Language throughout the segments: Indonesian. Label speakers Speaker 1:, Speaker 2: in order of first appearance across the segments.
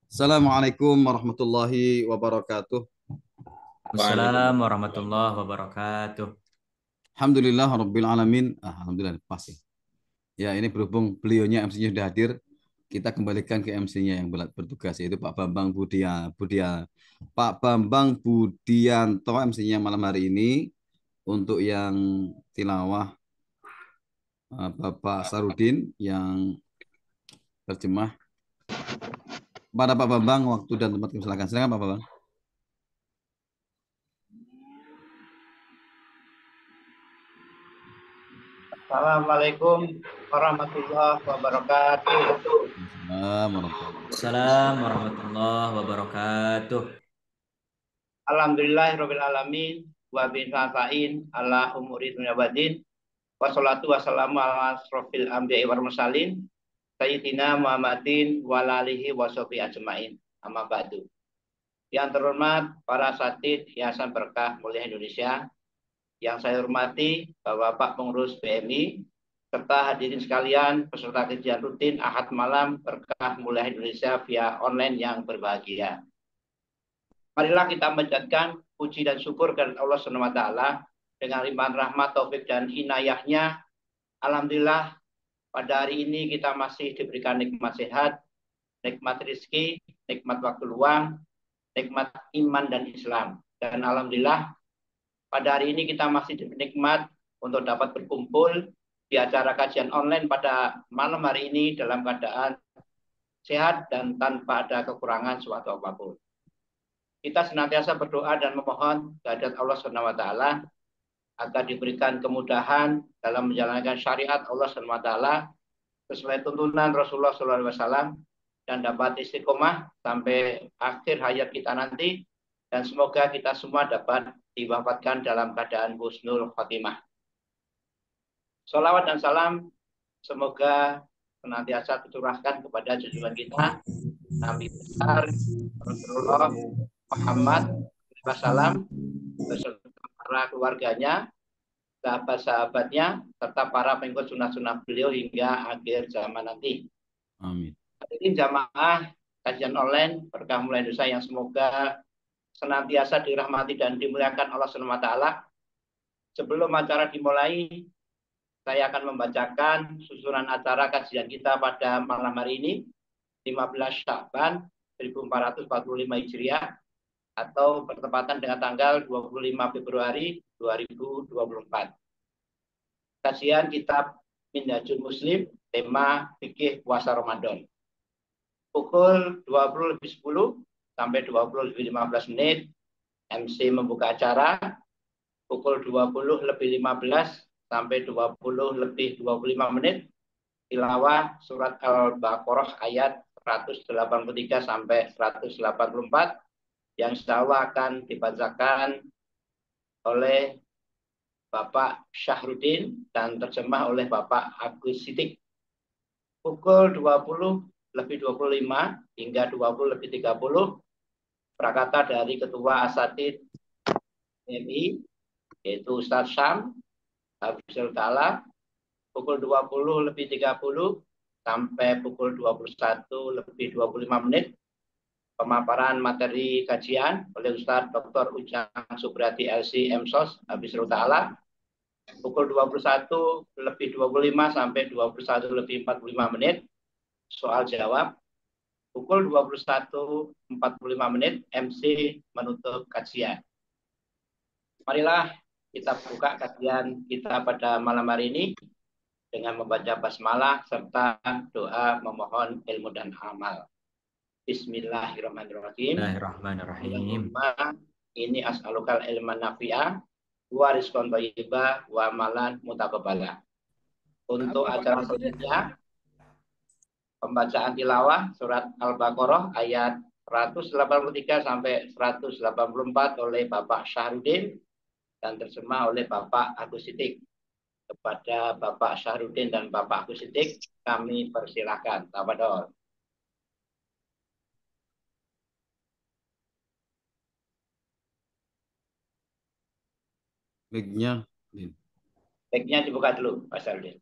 Speaker 1: Assalamualaikum warahmatullahi wabarakatuh.
Speaker 2: Wassalamualaikum warahmatullahi wabarakatuh.
Speaker 1: Alhamdulillah Rabbil Alamin. Alhamdulillah pasti. Ya ini berhubung beliaunya MC-nya sudah hadir, kita kembalikan ke MC-nya yang bertugas yaitu Pak Bambang Pak Bambang Budianto MC-nya malam hari ini untuk yang tilawah Bapak Sarudin yang terjemah. Pada Pak Bambang waktu dan tempat silakan. Silakan Pak Bambang.
Speaker 3: Assalamualaikum warahmatullahi wabarakatuh.
Speaker 1: Assalamualaikum
Speaker 2: Assalamualaikum warahmatullahi wabarakatuh.
Speaker 3: Alhamdulillahirabbil alamin wa bisa'in ala umuri dunya waddin. Wassalatu wassalamu ala asrofil anbiya'i wal mursalin sayyidina Muhammadin wa alihi washabihi ajmain. Amma ba'du. Yang terhormat para asatidz Yayasan Berkah Mulia Indonesia, yang saya hormati Bapak Pengurus BMI, serta hadirin sekalian peserta kajian rutin Ahad malam Berkah Mulia Indonesia via online yang berbahagia. Marilah kita menjadikan puji dan syukur kepada Allah SWT dengan limpahan rahmat, taufik dan inayahnya. Alhamdulillah pada hari ini kita masih diberikan nikmat sehat, nikmat rezeki, nikmat waktu luang, nikmat iman dan Islam. Dan alhamdulillah pada hari ini kita masih diberi nikmat untuk dapat berkumpul di acara kajian online pada malam hari ini dalam keadaan sehat dan tanpa ada kekurangan suatu apapun. Kita senantiasa berdoa dan memohon kehadirat Allah SWT agar diberikan kemudahan dalam menjalankan syariat Allah SWT sesuai tuntunan Rasulullah SAW dan dapat istiqomah sampai akhir hayat kita nanti, dan semoga kita semua dapat diwafatkan dalam keadaan husnul khotimah. Salawat dan salam semoga senantiasa tercurahkan kepada junjungan kita Nabi besar Rasulullah Muhammad SAW beserta para keluarganya, sahabat-sahabatnya, serta para pengikut sunnah-sunnah beliau hingga akhir zaman nanti.
Speaker 1: Amin.
Speaker 3: Ini jamaah kajian online Berkah Mulia Indonesia yang semoga senantiasa dirahmati dan dimuliakan Allah SWT. Sebelum acara dimulai, saya akan membacakan susunan acara kajian kita pada malam hari ini, 15 Sya'ban 1445 Hijriah, atau bertepatan dengan tanggal 25 Februari 2024. Kajian kitab Minhajul Muslim, tema fikih puasa Ramadan. Pukul 20.10 sampai 20.15 menit, MC membuka acara. Pukul 20.15 sampai 20.25 menit, tilawah surat Al-Baqarah ayat 183 sampai 184 yang insya Allah akan dibacakan oleh Bapak Syahrudin dan terjemah oleh Bapak Agus Sidik. Pukul 20.25 hingga 20.30 prakata dari Ketua Asatidz MI yaitu Ustadz Syam Hafizul Ta'ala. Pukul 20.30 sampai pukul 21.25 menit pemaparan materi kajian oleh Ustadz Dr. Ujang Subrati LC MSOS Hafizul Ta'ala. Pukul 21.25 sampai 21.45 menit soal jawab. Pukul 21.45 menit MC menutup kajian. Marilah kita buka kajian kita pada malam hari ini dengan membaca basmalah serta doa memohon ilmu dan amal. Bismillahirrahmanirrahim.
Speaker 2: Bismillahirrahmanirrahim.
Speaker 3: Ini as'alukal ilman nafi'ah wa rizqan thayyibah wa amalan mutaqabbala. Untuk acara selanjutnya pembacaan tilawah surat Al-Baqarah ayat 183 sampai 184 oleh Bapak Syahrudin dan terjemah oleh Bapak Agus Sidik. Kepada Bapak Syahrudin dan Bapak Agus Sidik kami persilakan. Tafadhol.
Speaker 1: Mic-nya.
Speaker 3: Mic-nya dibuka dulu, Pak Syahrudin.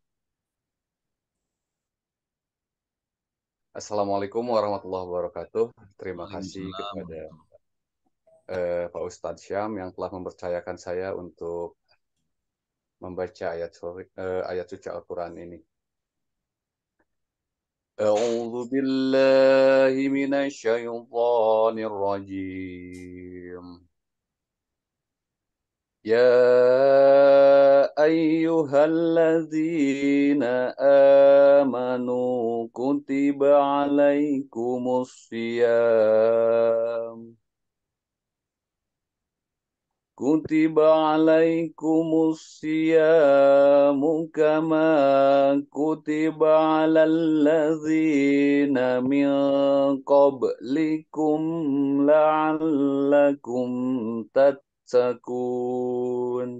Speaker 4: Assalamualaikum warahmatullahi wabarakatuh. Terima kasih
Speaker 1: Waalaikumsalam
Speaker 4: kepada
Speaker 1: warahmatullahi
Speaker 4: Pak Ustadz Syam yang telah mempercayakan saya untuk membaca ayat suci Al-Quran ini. A'udzu billahi minasyaitonir rajim. Ya ayyuhalladzina amanu kutiba alaikumus syiyam. كتب عليكم الصيام كما كتب على الذين من قبلكم لعلكم تتقون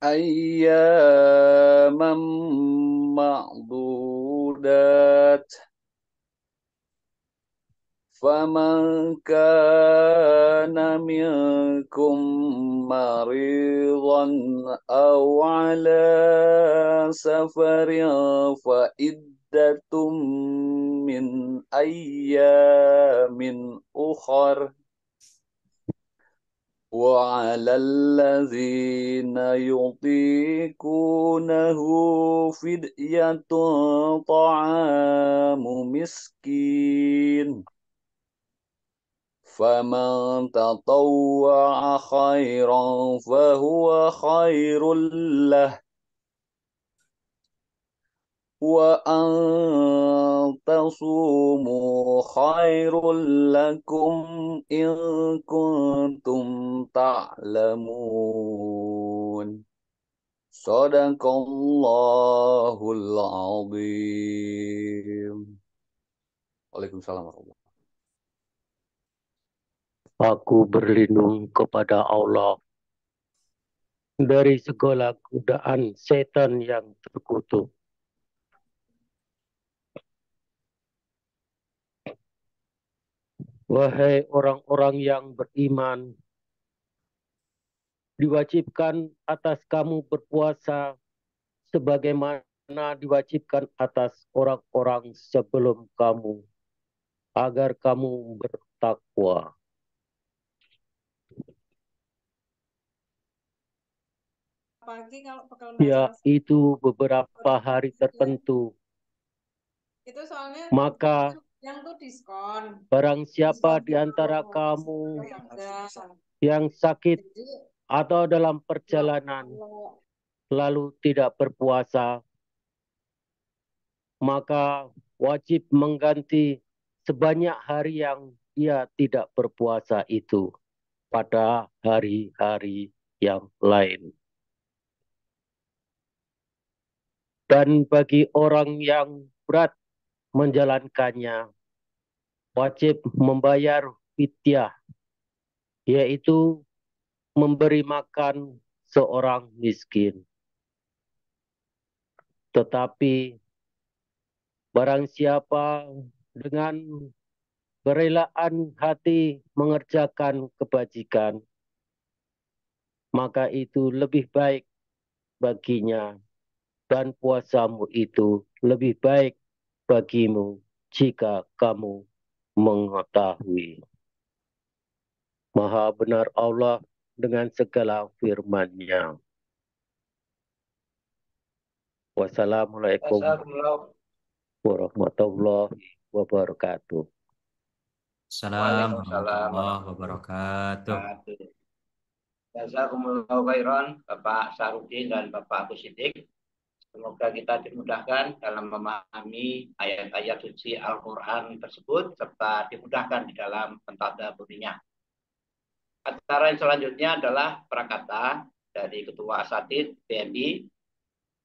Speaker 4: أياما معدودات فمن كان منكم مريضا أو على سفر فعدة من أيام أخر وعلى الذين يطيقونه فدية طعام مسكين فمن تطوع خيرا فهو خير له وأن تصوموا خير لكم إن كنتم تعلمون صدق الله العظيم. Waalaikumsalam warahmatullahi.
Speaker 5: Aku berlindung kepada Allah dari segala godaan setan yang terkutuk. Wahai orang-orang yang beriman, diwajibkan atas kamu berpuasa sebagaimana diwajibkan atas orang-orang sebelum kamu, agar kamu bertakwa.
Speaker 6: Pagi kalau
Speaker 5: Yaitu beberapa hari tertentu.
Speaker 6: itu soalnya
Speaker 5: Maka
Speaker 6: yang tuh diskon.
Speaker 5: barang siapa di antara kamu yang sakit atau dalam perjalanan lalu tidak berpuasa, maka wajib mengganti sebanyak hari yang dia tidak berpuasa itu pada hari-hari yang lain. Dan bagi orang yang berat menjalankannya, wajib membayar fidyah, yaitu memberi makan seorang miskin. Tetapi barang siapa dengan kerelaan hati mengerjakan kebajikan, maka itu lebih baik baginya, dan puasamu itu lebih baik bagimu jika kamu mengetahui. Maha benar Allah dengan segala firman-Nya. Wassalamualaikum warahmatullahi wabarakatuh.
Speaker 2: Assalamualaikum
Speaker 3: Waalaikumsalam
Speaker 2: warahmatullahi wabarakatuh.
Speaker 3: Jazakumullahu khairan Bapak Sarudin dan Bapak Agus Siddiq. Semoga kita dimudahkan dalam memahami ayat-ayat suci Al-Quran tersebut serta dimudahkan di dalam mentadabburinya. Acara yang selanjutnya adalah prakata dari Ketua Asatidz BMI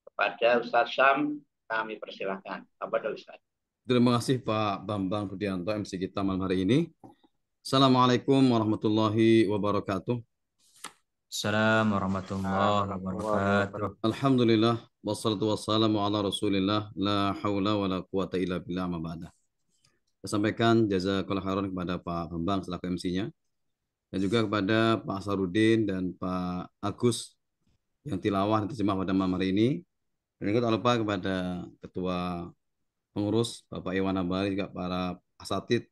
Speaker 3: kepada Ustadz Syam. Kami persilahkan. Kepada Ustadz.
Speaker 1: Terima kasih Pak Bambang Budianto MC kita malam hari ini. Assalamualaikum warahmatullahi wabarakatuh.
Speaker 2: Assalamualaikum warahmatullahi wabarakatuh.
Speaker 1: Alhamdulillah wassalatu wassalamu ala Rasulillah la haula wala quwata illa billah ma ba'da. Saya sampaikan jazakallahu khairan kepada Pak Bambang selaku MC-nya dan juga kepada Pak Sarudin dan Pak Agus yang tilawah dan terjemah pada malam hari ini. Dan juga tak lupa kepada Ketua Pengurus Bapak Iwan Hambali, juga para asatid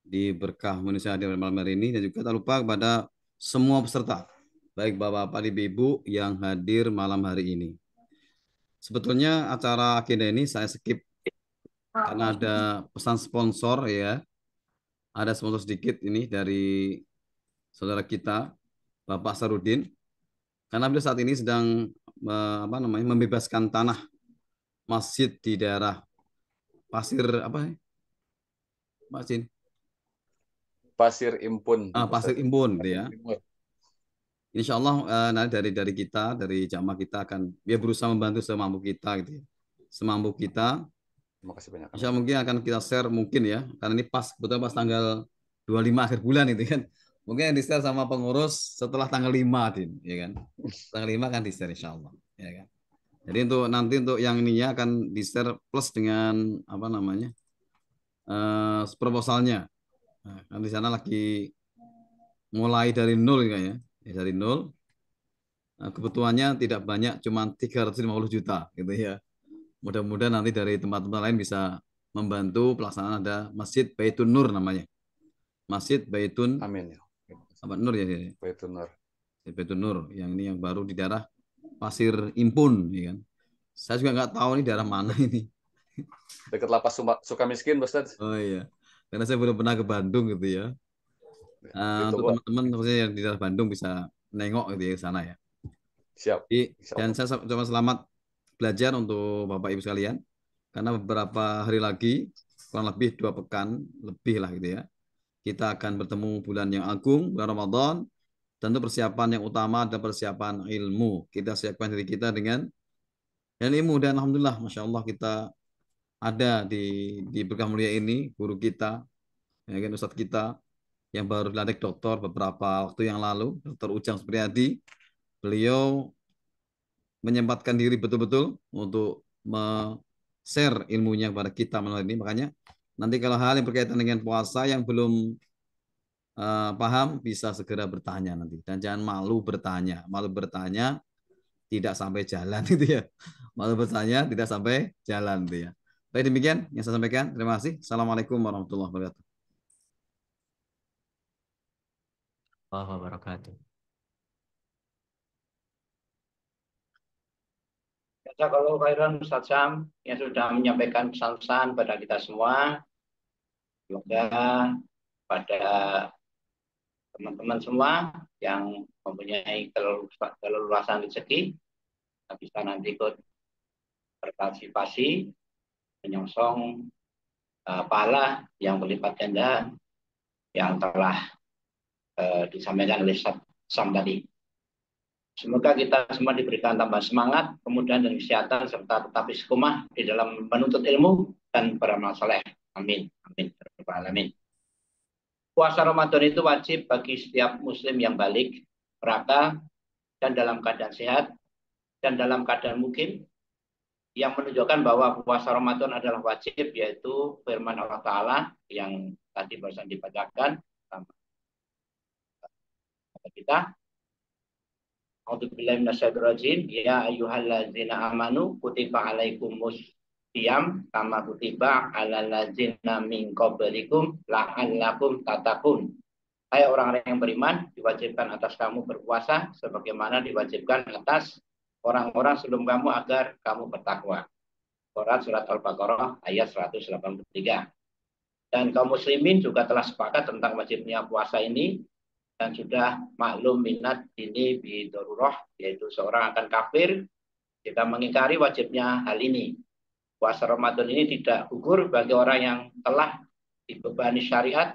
Speaker 1: di Berkah Indonesia di malam hari ini, dan juga tak lupa kepada semua peserta, baik Bapak-Bapak, Ibu-Ibu yang hadir malam hari ini. Sebetulnya acara agenda ini saya skip karena ada pesan sponsor ya. Ada sponsor sedikit ini dari saudara kita, Bapak Sarudin. Karena beliau saat ini sedang membebaskan tanah masjid di daerah Pasir apa ya? Pak Cin?
Speaker 4: Pasir Impun.
Speaker 1: Pasir Impun gitu ya. Insya Allah nanti dari kita, dari jamaah kita akan berusaha membantu semampu kita gitu ya. Semampu kita.
Speaker 4: Terima kasih banyak.
Speaker 1: Insya Allah mungkin akan kita share mungkin ya, karena ini betul pas tanggal 25 akhir bulan itu kan. Mungkin yang di-share sama pengurus setelah tanggal 5, Din, ya kan. Tanggal 5 kan di-share insya Allah, ya kan. Jadi untuk yang ininya akan di-share plus dengan proposalnya. Nah, kan di sana lagi mulai dari nol kayaknya, ya, dari nol. Nah, kebutuhannya tidak banyak, cuma 350 juta gitu ya. Mudah-mudahan nanti dari tempat-tempat lain bisa membantu pelaksanaan. Ada Masjid Baitun Nur namanya. Masjid Baitun
Speaker 4: Amin ya.
Speaker 1: Nur ya.
Speaker 4: Baitun Nur.
Speaker 1: Baitun Nur yang ini yang baru di daerah Pasir Impun ya kan. Saya juga nggak tahu ini daerah mana ini.
Speaker 4: Dekat Lapas Sukamiskin, Ustaz.
Speaker 1: Oh iya. Karena saya belum pernah ke Bandung gitu ya. Untuk teman-teman khususnya yang di daerah Bandung bisa nengok gitu ya ke sana ya.
Speaker 4: Siap.
Speaker 1: Dan saya coba selamat belajar untuk Bapak Ibu sekalian. Karena beberapa hari lagi, kurang lebih 2 pekan, lebih lah gitu ya. Kita akan bertemu bulan yang agung, bulan Ramadan. Tentu persiapan yang utama adalah persiapan ilmu. Kita siapkan diri kita dengan ilmu. Dan Alhamdulillah, Masya Allah kita ada di Berkah Mulia ini, guru kita, ya kan, Ustadz kita, yang baru dilantik doktor beberapa waktu yang lalu, Dr. Ujang Supriyadi. Beliau menyempatkan diri betul-betul untuk share ilmunya kepada kita melalui ini. Makanya nanti kalau hal yang berkaitan dengan puasa yang belum paham bisa segera bertanya nanti, dan jangan malu bertanya. Malu bertanya tidak sampai jalan gitu ya. Malu bertanya tidak sampai jalan gitu ya. Baik, demikian yang saya sampaikan. Terima kasih. Assalamualaikum warahmatullahi wabarakatuh.
Speaker 2: Wabarakatuh.
Speaker 3: Kalau khairan Ustaz Syam yang sudah menyampaikan pesan-pesan pada kita semua. Semoga pada teman-teman semua yang mempunyai keleluasan rezeki bisa nanti ikut berpartisipasi menyongsong pahala yang berlipat ganda yang telah disampaikan oleh Sam tadi. Semoga kita semua diberikan tambahan semangat, kemudian dan kesehatan, serta tetap istiqomah di dalam menuntut ilmu dan beramal saleh. Amin. Amin. Amin. Puasa Ramadan itu wajib bagi setiap muslim yang balik, berakal, dan dalam keadaan sehat, dan dalam keadaan mungkin, yang menunjukkan bahwa puasa Ramadan adalah wajib, yaitu firman Allah Ta'ala yang tadi barusan dibacakan sama kita. A'udzubillahi minasyaitonirrajim. Ya ayyuhallazina amanu kutiba alaikumus shiyam kama kutiba alal ladzina min qablikum la'allakum tattaqun. Hai orang-orang yang beriman, diwajibkan atas kamu berpuasa sebagaimana diwajibkan atas orang-orang sebelum kamu agar kamu bertakwa. Quran surat Al-Baqarah ayat 183. Dan kaum muslimin juga telah sepakat tentang wajibnya puasa ini, dan sudah maklum minat ini bidarurah, yaitu seorang akan kafir jika mengingkari wajibnya hal ini. Puasa Ramadan ini tidak gugur bagi orang yang telah dibebani syariat,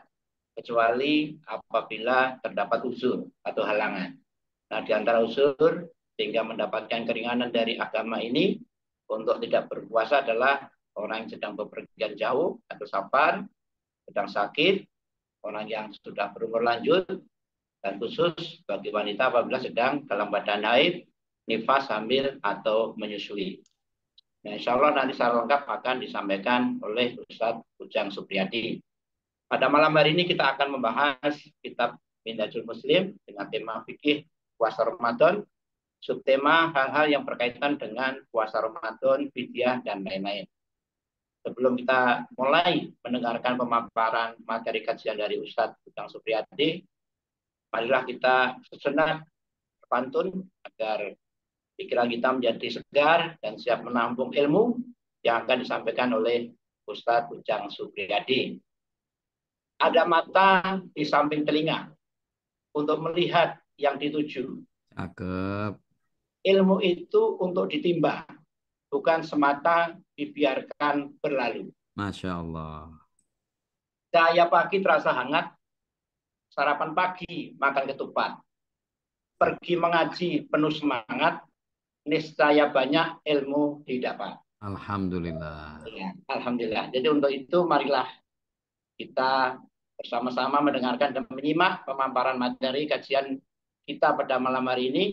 Speaker 3: kecuali apabila terdapat uzur atau halangan. Nah, di antara uzur sehingga mendapatkan keringanan dari agama ini untuk tidak berpuasa adalah orang yang sedang bepergian jauh atau safar, sedang sakit, orang yang sudah berumur lanjut, dan khusus bagi wanita apabila sedang dalam badan haid, nifas, hamil, atau menyusui. Nah, insya Allah nanti secara lengkap akan disampaikan oleh Ustadz Ujang Supriyadi. Pada malam hari ini kita akan membahas kitab Minhajul Muslim dengan tema fikih puasa Ramadan. subtema hal-hal yang berkaitan dengan puasa Ramadan, fidyah, dan lain-lain. Sebelum kita mulai mendengarkan pemaparan materi kajian dari Ustadz Ujang Supriyadi, marilah kita sejenak pantun agar pikiran kita menjadi segar dan siap menampung ilmu yang akan disampaikan oleh Ustadz Ujang Supriyadi. Ada mata di samping telinga untuk melihat yang dituju.
Speaker 1: Cakep.
Speaker 3: Ilmu itu untuk ditimba, bukan semata dibiarkan berlalu.
Speaker 1: Masya Allah.
Speaker 3: Cahaya pagi terasa hangat, sarapan pagi makan ketupat. Pergi mengaji penuh semangat, niscaya banyak ilmu didapat.
Speaker 1: Alhamdulillah.
Speaker 3: Ya, alhamdulillah. Jadi untuk itu marilah kita bersama-sama mendengarkan dan menyimak pemaparan materi kajian kita pada malam hari ini.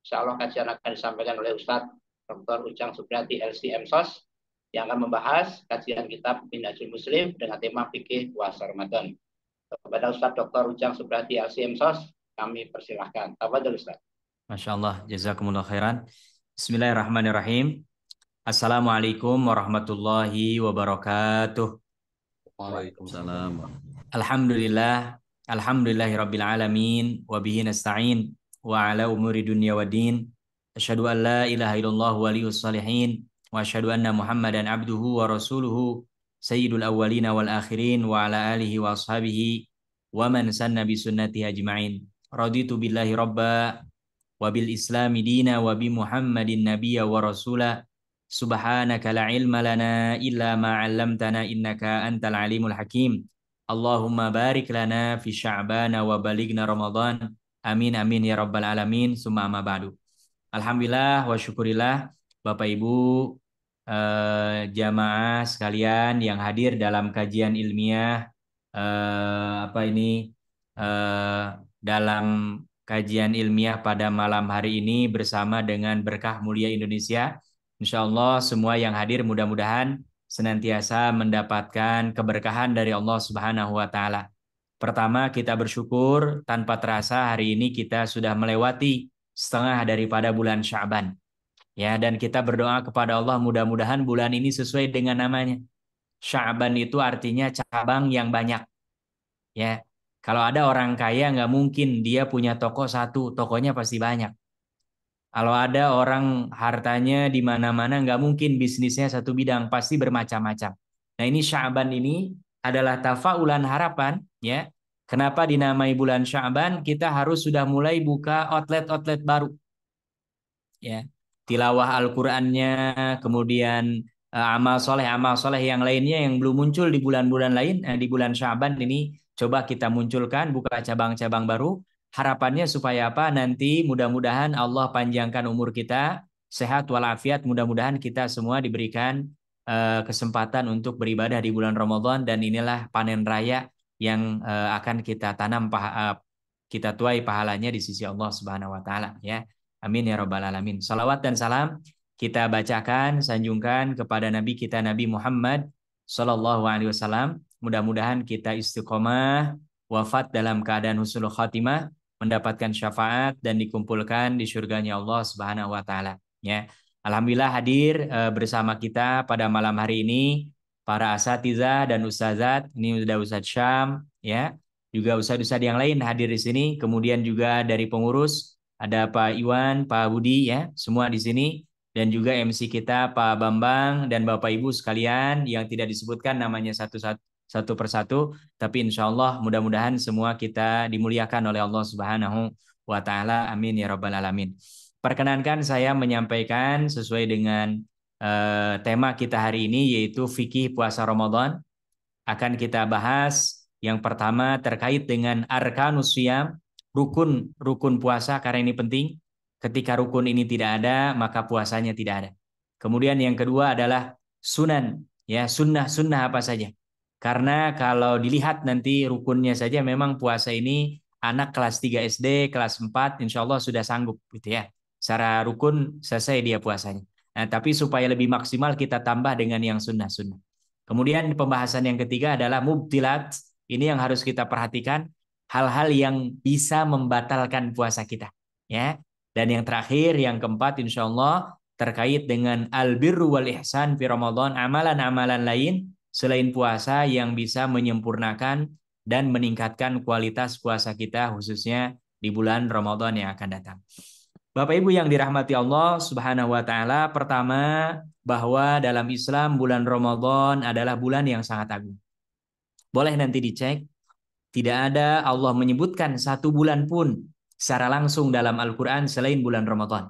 Speaker 3: Insya Allah kajian akan disampaikan oleh Ustadz Dr. Ujang Supriyadi LCM SOS yang akan membahas kajian kitab Minhajul Muslim dengan tema fikih puasa Ramadan. Kepada Ustadz Dr. Ujang Supriyadi LCM SOS kami persilahkan. Tafadhol Ustadz.
Speaker 2: Masya Allah, jazakumullah khairan. Bismillahirrahmanirrahim. Assalamualaikum warahmatullahi wabarakatuh.
Speaker 4: Waalaikumsalam.
Speaker 2: Alhamdulillah, alhamdulillahirabbil alamin wa bihi nasta'in wa ala umuri dunya waddin. Asyhadu an la ilaha illallah waliyus shalihin wa asyhadu anna Muhammadan abduhu wa rasuluhu sayyidul awwalina wal akhirin wa ala alihi wa ashabihi wa man sanna bi sunnatihi ajma'in. Raditu billahi rabba wa bil islami dina wa bi Muhammadin nabiyya wa rasula. Subhanaka la ilma lana illa ma 'allamtana innaka antal alimul hakim. Allahumma barik lana fi sya'bana wa balighna Ramadan. Amin amin ya rabbal alamin. Summa amma ba'du. Alhamdulillah wa syukurillah Bapak Ibu jamaah sekalian yang hadir dalam kajian ilmiah dalam kajian ilmiah pada malam hari ini bersama dengan Berkah Mulia Indonesia. Insya Allah semua yang hadir mudah-mudahan senantiasa mendapatkan keberkahan dari Allah Subhanahu wa Ta'ala. Pertama, kita bersyukur tanpa terasa hari ini kita sudah melewati setengah daripada bulan Sya'ban. Ya, dan kita berdoa kepada Allah mudah-mudahan bulan ini sesuai dengan namanya. Sya'ban itu artinya cabang yang banyak. Ya, kalau ada orang kaya nggak mungkin dia punya toko satu, tokonya pasti banyak. Kalau ada orang hartanya di mana-mana nggak mungkin bisnisnya satu bidang, pasti bermacam-macam. Nah, ini Sya'ban ini adalah tafaulan harapan, ya. Kenapa dinamai bulan Sya'ban? Kita harus sudah mulai buka outlet-outlet baru. Ya. Tilawah Al-Qur'annya, kemudian amal soleh yang lainnya yang belum muncul di bulan-bulan lain, di bulan Sya'ban ini coba kita munculkan, buka cabang-cabang baru. Harapannya supaya apa? Nanti mudah-mudahan Allah panjangkan umur kita, sehat walafiat, mudah-mudahan kita semua diberikan kesempatan untuk beribadah di bulan Ramadan, dan inilah panen raya yang akan kita tanam, kita tuai pahalanya di sisi Allah Subhanahu wa Ta'ala, ya. Amin ya rabbal alamin. Salawat dan salam kita bacakan, sanjungkan kepada Nabi kita Nabi Muhammad sallallahu alaihi wasallam. Mudah-mudahan kita istiqomah, wafat dalam keadaan husnul khatimah, mendapatkan syafaat dan dikumpulkan di surganya Allah Subhanahu wa Ta'ala, ya. Alhamdulillah hadir bersama kita pada malam hari ini para asatidzah dan ustazat. Ini sudah Ustaz Syam, ya. Juga ustaz-ustaz yang lain hadir di sini, kemudian juga dari pengurus ada Pak Iwan, Pak Budi, ya, semua di sini, dan juga MC kita Pak Bambang dan Bapak Ibu sekalian yang tidak disebutkan namanya satu persatu, tapi insya Allah mudah-mudahan semua kita dimuliakan oleh Allah Subhanahu wa Ta'ala. Amin ya rabbal alamin. Perkenankan saya menyampaikan sesuai dengan tema kita hari ini, yaitu fikih puasa Ramadan. Akan kita bahas yang pertama terkait dengan arkanus shiyam, rukun puasa, karena ini penting. Ketika rukun ini tidak ada, maka puasanya tidak ada. Kemudian yang kedua adalah sunan, ya, sunnah apa saja. Karena kalau dilihat nanti rukunnya saja, memang puasa ini anak kelas 3 SD, kelas 4 insya Allah sudah sanggup gitu ya. Secara rukun selesai dia puasanya. Nah, tapi supaya lebih maksimal kita tambah dengan yang sunnah. Kemudian pembahasan yang ketiga adalah mubtilat. Ini yang harus kita perhatikan, hal-hal yang bisa membatalkan puasa kita. Ya, Dan yang terakhir, yang keempat insya Allah terkait dengan albirru wal ihsan fi Ramadan, amalan-amalan lain selain puasa yang bisa menyempurnakan dan meningkatkan kualitas puasa kita khususnya di bulan Ramadan yang akan datang. Bapak Ibu yang dirahmati Allah Subhanahu wa taala, pertama bahwa dalam Islam bulan Ramadan adalah bulan yang sangat agung. Boleh nanti dicek, tidak ada Allah menyebutkan satu bulan pun secara langsung dalam Al-Qur'an selain bulan Ramadan.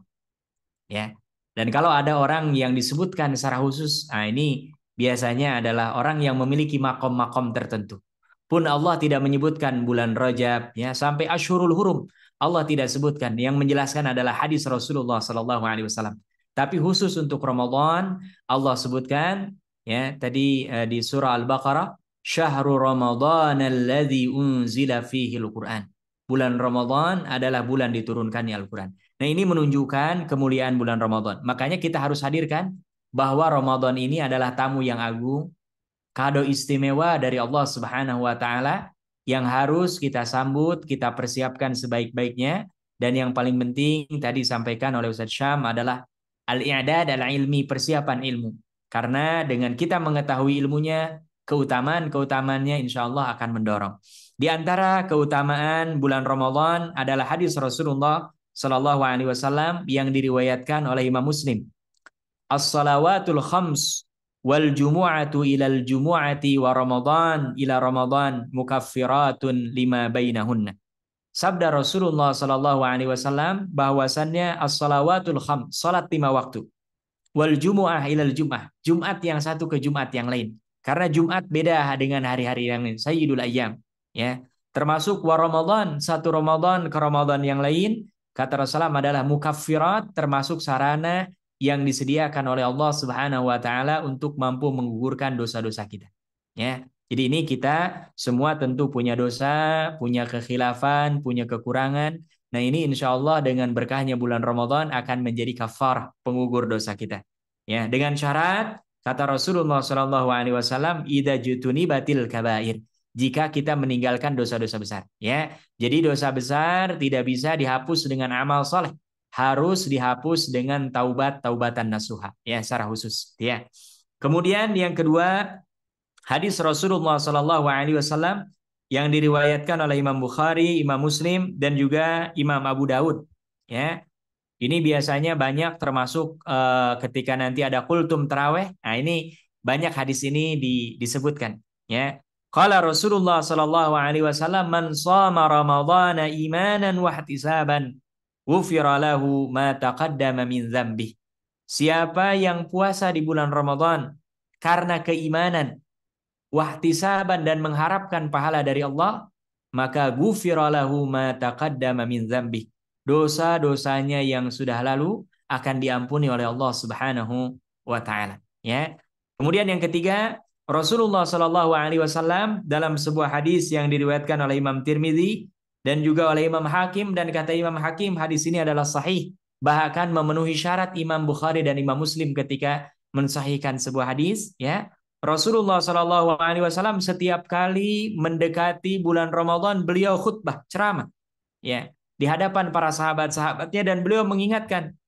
Speaker 2: Ya. Dan kalau ada orang yang disebutkan secara khusus, nah ini biasanya adalah orang yang memiliki makom-makom tertentu. Pun Allah tidak menyebutkan bulan Rajab ya sampai Asyhurul Hurum. Allah tidak sebutkan. Yang menjelaskan adalah hadis Rasulullah sallallahu alaihi wasallam. Tapi khusus untuk Ramadan Allah sebutkan ya tadi di surah Al-Baqarah, Syahrul Ramadan alladzi unzila fihi al-Qur'an. Bulan Ramadan adalah bulan diturunkannya Al-Qur'an. Nah, ini menunjukkan kemuliaan bulan Ramadan. Makanya kita harus hadirkan bahwa Ramadan ini adalah tamu yang agung, kado istimewa dari Allah Subhanahu wa taala yang harus kita sambut, kita persiapkan sebaik-baiknya, dan yang paling penting tadi disampaikan oleh Ustaz Syam adalah al-i'dad al-ilmi, persiapan ilmu. Karena dengan kita mengetahui ilmunya, keutamaan-keutamaannya insya Allah akan mendorong. Di antara keutamaan bulan Ramadan adalah hadis Rasulullah Sallallahu Alaihi Wasallam yang diriwayatkan oleh Imam Muslim. As-salawatul khams wal jumu'atu ilal jumu'ati wa Ramadan ila Ramadan mukaffiratun lima bainahunna. Sabda Rasulullah Sallallahu Alaihi Wasallam bahwasannya as-salawatul khams, salat 5 waktu, wal jumu'ah ilal jum'ah, Jumat yang satu ke Jumat yang lain. Karena Jumat beda dengan hari-hari yang lain, sayyidul ayyam, ya. Termasuk wa Ramadan, satu Ramadan ke Ramadan yang lain, kata Rasulullah adalah mukaffirat, termasuk sarana yang disediakan oleh Allah Subhanahu wa taala untuk mampu menggugurkan dosa-dosa kita. Ya. Jadi ini kita semua tentu punya dosa, punya kekhilafan, punya kekurangan. Nah, ini insya Allah dengan berkahnya bulan Ramadan akan menjadi kafarah, penggugur dosa kita. Ya, dengan syarat kata Rasulullah Shallallahu Alaihi Wasallam, "Idza jutunibatil kabair." Jika kita meninggalkan dosa-dosa besar, ya. Jadi dosa besar tidak bisa dihapus dengan amal soleh, harus dihapus dengan taubatan nasuha, ya, secara khusus, ya. Kemudian yang kedua, hadis Rasulullah Shallallahu Alaihi Wasallam yang diriwayatkan oleh Imam Bukhari, Imam Muslim, dan juga Imam Abu Daud, ya. Ini biasanya banyak termasuk ketika nanti ada kultum taraweh. Nah, ini banyak hadis ini disebutkan, ya. Qala Rasulullah sallallahu alaihi wasallam, man shama ramadhana imanan wa ihtisaban ghufira lahu ma taqaddama min dzambih. Siapa yang puasa di bulan Ramadan karena keimanan, wahtisaban, dan mengharapkan pahala dari Allah, maka ghufira lahu ma taqaddama min dzambih. Dosa-dosanya yang sudah lalu akan diampuni oleh Allah Subhanahu wa taala, ya. Kemudian yang ketiga, Rasulullah Shallallahu Alaihi Wasallam dalam sebuah hadis yang diriwayatkan oleh Imam Tirmidzi dan juga oleh Imam Hakim, dan kata Imam Hakim hadis ini adalah sahih, bahkan memenuhi syarat Imam Bukhari dan Imam Muslim ketika mensahihkan sebuah hadis, ya. Rasulullah Shallallahu Alaihi Wasallam setiap kali mendekati bulan Ramadan beliau khutbah, ceramah, ya, di hadapan para sahabat-sahabatnya, dan beliau mengingatkan,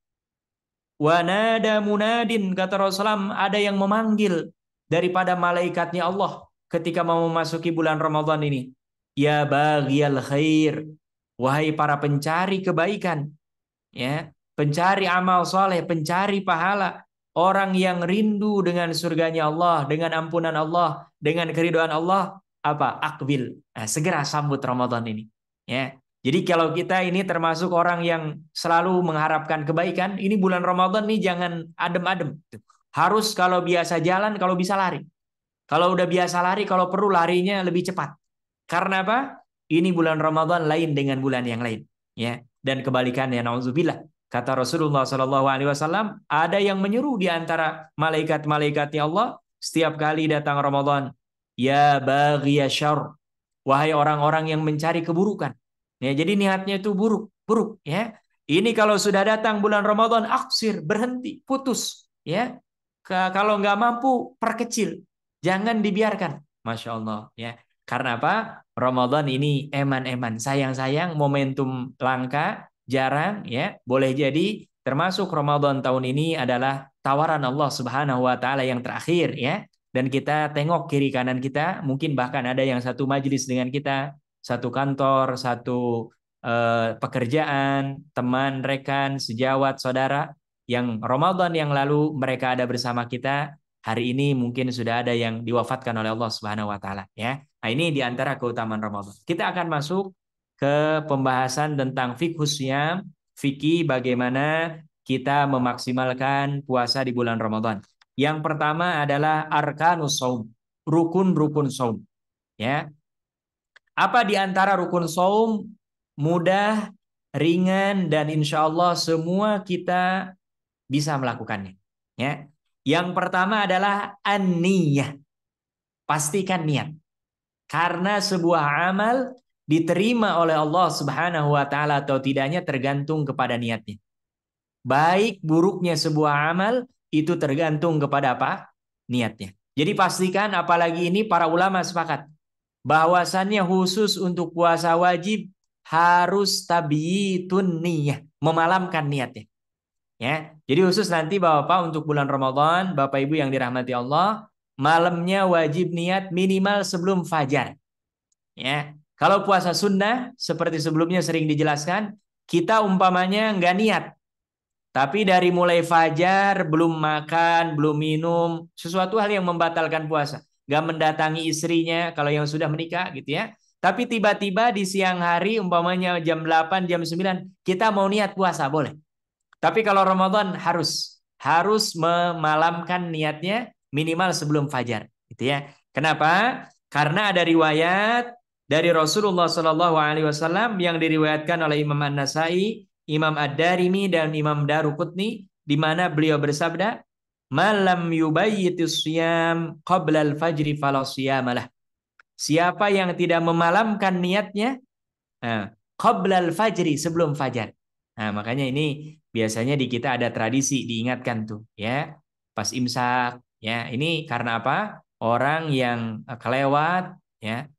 Speaker 2: wa nada munadin, kata Rasulullah, ada yang memanggil daripada malaikatnya Allah ketika mau memasuki bulan Ramadan ini, ya baghiyal khair, wahai para pencari kebaikan, ya, pencari amal soleh, pencari pahala, orang yang rindu dengan surganya Allah, dengan ampunan Allah, dengan keridhaan Allah, apa? Aqbil, nah, segera sambut Ramadan ini, ya. Jadi kalau kita ini termasuk orang yang selalu mengharapkan kebaikan, ini bulan Ramadan nih jangan adem-adem. Harus kalau biasa jalan, kalau bisa lari. Kalau udah biasa lari, kalau perlu larinya lebih cepat. Karena apa? Ini bulan Ramadan lain dengan bulan yang lain, ya. Dan kebalikannya, nauzubillah. Kata Rasulullah SAW, ada yang menyeru di antara malaikat-malaikatnya Allah setiap kali datang Ramadan, ya baghiyasyarr, wahai orang-orang yang mencari keburukan. Ya, jadi niatnya itu buruk, ya. Ini kalau sudah datang bulan Ramadan, aksir, berhenti, putus, ya. Kalau nggak mampu, perkecil, jangan dibiarkan. Masya Allah, ya. Karena apa? Ramadan ini eman-eman, sayang-sayang, momentum langka, jarang ya, boleh jadi termasuk Ramadan tahun ini adalah tawaran Allah Subhanahu wa taala yang terakhir ya. Dan kita tengok kiri kanan kita, mungkin bahkan ada yang satu majelis dengan kita, satu kantor, satu pekerjaan, teman, rekan, sejawat, saudara yang Ramadan yang lalu mereka ada bersama kita, hari ini mungkin sudah ada yang diwafatkan oleh Allah Subhanahu wa taala ya. Nah, ini di antara keutamaan Ramadan. Kita akan masuk ke pembahasan tentang fiqhus syam, fikih bagaimana kita memaksimalkan puasa di bulan Ramadan. Yang pertama adalah arkanus shaum, rukun-rukun shaum. Ya. Apa di antara rukun shaum? Mudah, ringan, dan insya Allah semua kita bisa melakukannya. Ya. Yang pertama adalah an-niyah. Pastikan niat. Karena sebuah amal diterima oleh Allah Subhanahu wa taala atau tidaknya tergantung kepada niatnya. Baik buruknya sebuah amal itu tergantung kepada apa? Niatnya. Jadi pastikan, apalagi ini para ulama sepakat bahwasannya khusus untuk puasa wajib harus tabyitun niyah, memalamkan niatnya. Ya. Jadi khusus nanti Bapak untuk bulan Ramadan, Bapak Ibu yang dirahmati Allah, malamnya wajib niat minimal sebelum fajar. Ya. Kalau puasa sunnah seperti sebelumnya sering dijelaskan, kita umpamanya nggak niat, tapi dari mulai fajar belum makan, belum minum, sesuatu hal yang membatalkan puasa. Nggak mendatangi istrinya kalau yang sudah menikah gitu ya. Tapi tiba-tiba di siang hari umpamanya jam 8, jam 9 kita mau niat puasa boleh. Tapi kalau Ramadan harus memalamkan niatnya minimal sebelum fajar gitu ya. Kenapa? Karena ada riwayat dari Rasulullah SAW yang diriwayatkan oleh Imam An-Nasai, Imam Ad-Darimi, dan Imam Daruqutni, di mana beliau bersabda, "Malam yubayyitus siyam qabla al-fajri fala siyamalah." Siapa yang tidak memalamkan niatnya qabla al-fajri, sebelum fajar. Nah, makanya ini biasanya di kita ada tradisi diingatkan tuh ya, pas imsak ya. Ini karena apa? Orang yang kelewat ya,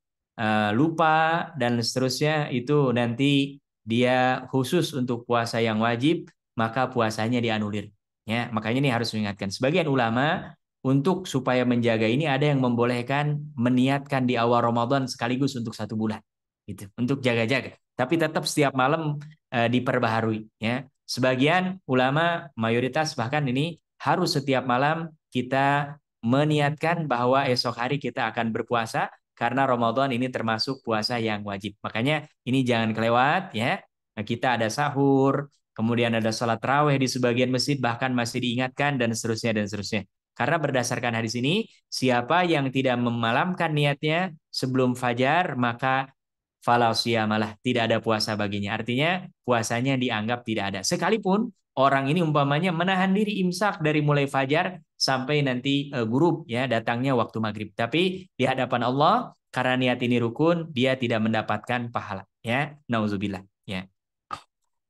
Speaker 2: lupa dan seterusnya itu nanti dia khusus untuk puasa yang wajib, maka puasanya dianulir. Ya, makanya ini harus mengingatkan. Sebagian ulama untuk supaya menjaga ini ada yang membolehkan meniatkan di awal Ramadan sekaligus untuk 1 bulan, gitu, untuk jaga-jaga. Tapi tetap setiap malam diperbaharui. Ya, sebagian ulama mayoritas bahkan ini harus setiap malam kita meniatkan bahwa esok hari kita akan berpuasa. Karena Ramadan ini termasuk puasa yang wajib. Makanya ini jangan kelewat ya. Nah, kita ada sahur, kemudian ada sholat tarawih di sebagian masjid, bahkan masih diingatkan dan seterusnya dan seterusnya. Karena berdasarkan hadis ini, siapa yang tidak memalamkan niatnya sebelum fajar, maka fala siyamalah, tidak ada puasa baginya. Artinya puasanya dianggap tidak ada. Sekalipun orang ini umpamanya menahan diri imsak dari mulai fajar sampai nanti gurub ya, datangnya waktu maghrib. Tapi di hadapan Allah karena niat ini rukun, dia tidak mendapatkan pahala ya. Nauzubillah ya.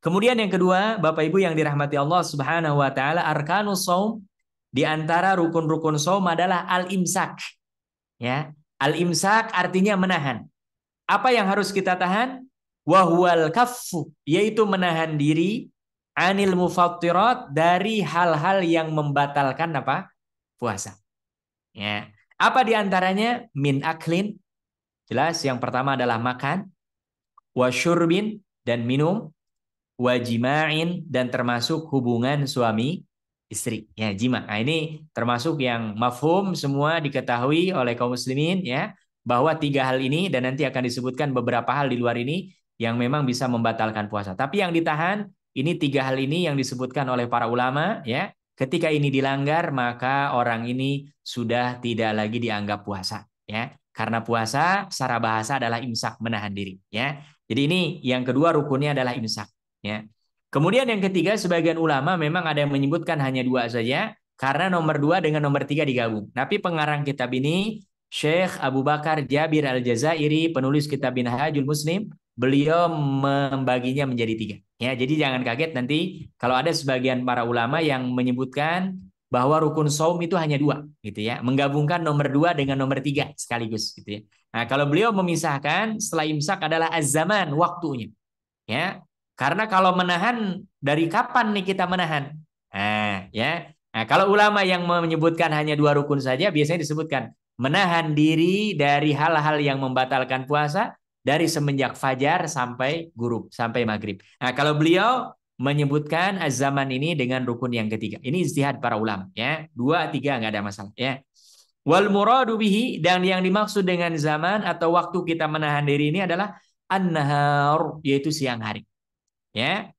Speaker 2: Kemudian yang kedua, Bapak Ibu yang dirahmati Allah Subhanahu wa taala, arkanus shaum, di antara rukun-rukun shaum adalah al-imsak. Ya. Al-imsak artinya menahan. Apa yang harus kita tahan? Wahual kaffu, yaitu menahan diri anil mufattirat, dari hal-hal yang membatalkan apa? Puasa. Ya. Apa diantaranya? Min aklin, jelas yang pertama adalah makan, wa syurbin, dan minum, wa jima'in, dan termasuk hubungan suami istri. Ya, jima. Nah, ini termasuk yang mafhum semua diketahui oleh kaum muslimin ya, bahwa 3 hal ini, dan nanti akan disebutkan beberapa hal di luar ini yang memang bisa membatalkan puasa. Tapi yang ditahan ini 3 hal ini yang disebutkan oleh para ulama ya. Ketika ini dilanggar, maka orang ini sudah tidak lagi dianggap puasa ya. Karena puasa secara bahasa adalah imsak, menahan diri ya. Jadi ini yang kedua rukunnya adalah imsak ya. Kemudian yang ketiga, sebagian ulama memang ada yang menyebutkan hanya 2 saja karena nomor 2 dengan nomor 3 digabung. Tapi pengarang kitab ini Syekh Abu Bakar Jabir Al-Jazairi, penulis kitab Minhajul Muslim, beliau membaginya menjadi 3. Ya, jadi jangan kaget nanti kalau ada sebagian para ulama yang menyebutkan bahwa rukun shaum itu hanya 2, gitu ya, menggabungkan nomor 2 dengan nomor 3 sekaligus, gitu ya. Nah, kalau beliau memisahkan setelah imsak adalah az-zaman, waktunya, ya. Karena kalau menahan, dari kapan nih kita menahan? Nah, ya. Nah, kalau ulama yang menyebutkan hanya 2 rukun saja, biasanya disebutkan menahan diri dari hal-hal yang membatalkan puasa dari semenjak fajar sampai gurub, sampai maghrib. Nah, kalau beliau menyebutkan az-zaman ini dengan rukun yang ketiga. Ini ijtihad para ulama, ya. 2, 3 nggak ada masalah, ya. Wal muradu bihi, dan yang dimaksud dengan zaman atau waktu kita menahan diri ini adalah an-nahar, yaitu siang hari. Ya.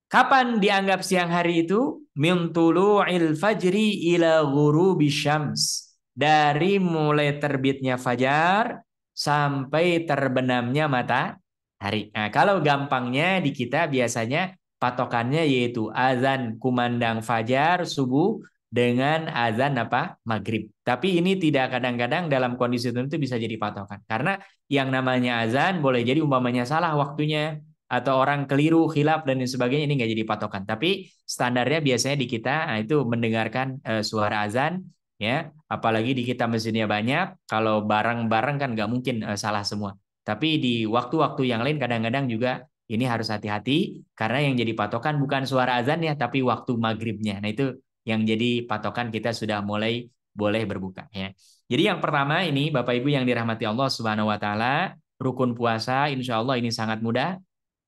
Speaker 2: Kapan dianggap siang hari itu? Min tulu'il fajri ila ghurubi syams. Dari mulai terbitnya fajar sampai terbenamnya matahari. Nah, kalau gampangnya di kita biasanya patokannya yaitu azan kumandang fajar subuh dengan azan apa? Maghrib. Tapi ini tidak, kadang-kadang dalam kondisi tertentu bisa jadi patokan. Karena yang namanya azan boleh jadi umpamanya salah waktunya, atau orang keliru, khilaf dan sebagainya, ini nggak jadi patokan. Tapi standarnya biasanya di kita, nah itu mendengarkan suara azan, ya. Apalagi di kita mesinnya banyak, kalau bareng-bareng kan nggak mungkin salah semua. Tapi di waktu-waktu yang lain kadang-kadang juga ini harus hati-hati, karena yang jadi patokan bukan suara azan ya, tapi waktu maghribnya. Nah itu yang jadi patokan kita sudah mulai boleh berbuka, ya. Jadi yang pertama ini Bapak Ibu yang dirahmati Allah Subhanahu Wa Taala, rukun puasa, insya Allah ini sangat mudah.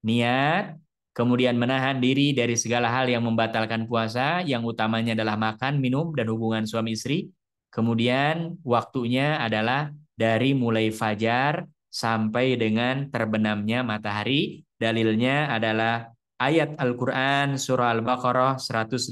Speaker 2: Niat, kemudian menahan diri dari segala hal yang membatalkan puasa, yang utamanya adalah makan, minum, dan hubungan suami istri. Kemudian waktunya adalah dari mulai fajar sampai dengan terbenamnya matahari. Dalilnya adalah ayat Al-Quran surah Al-Baqarah 187.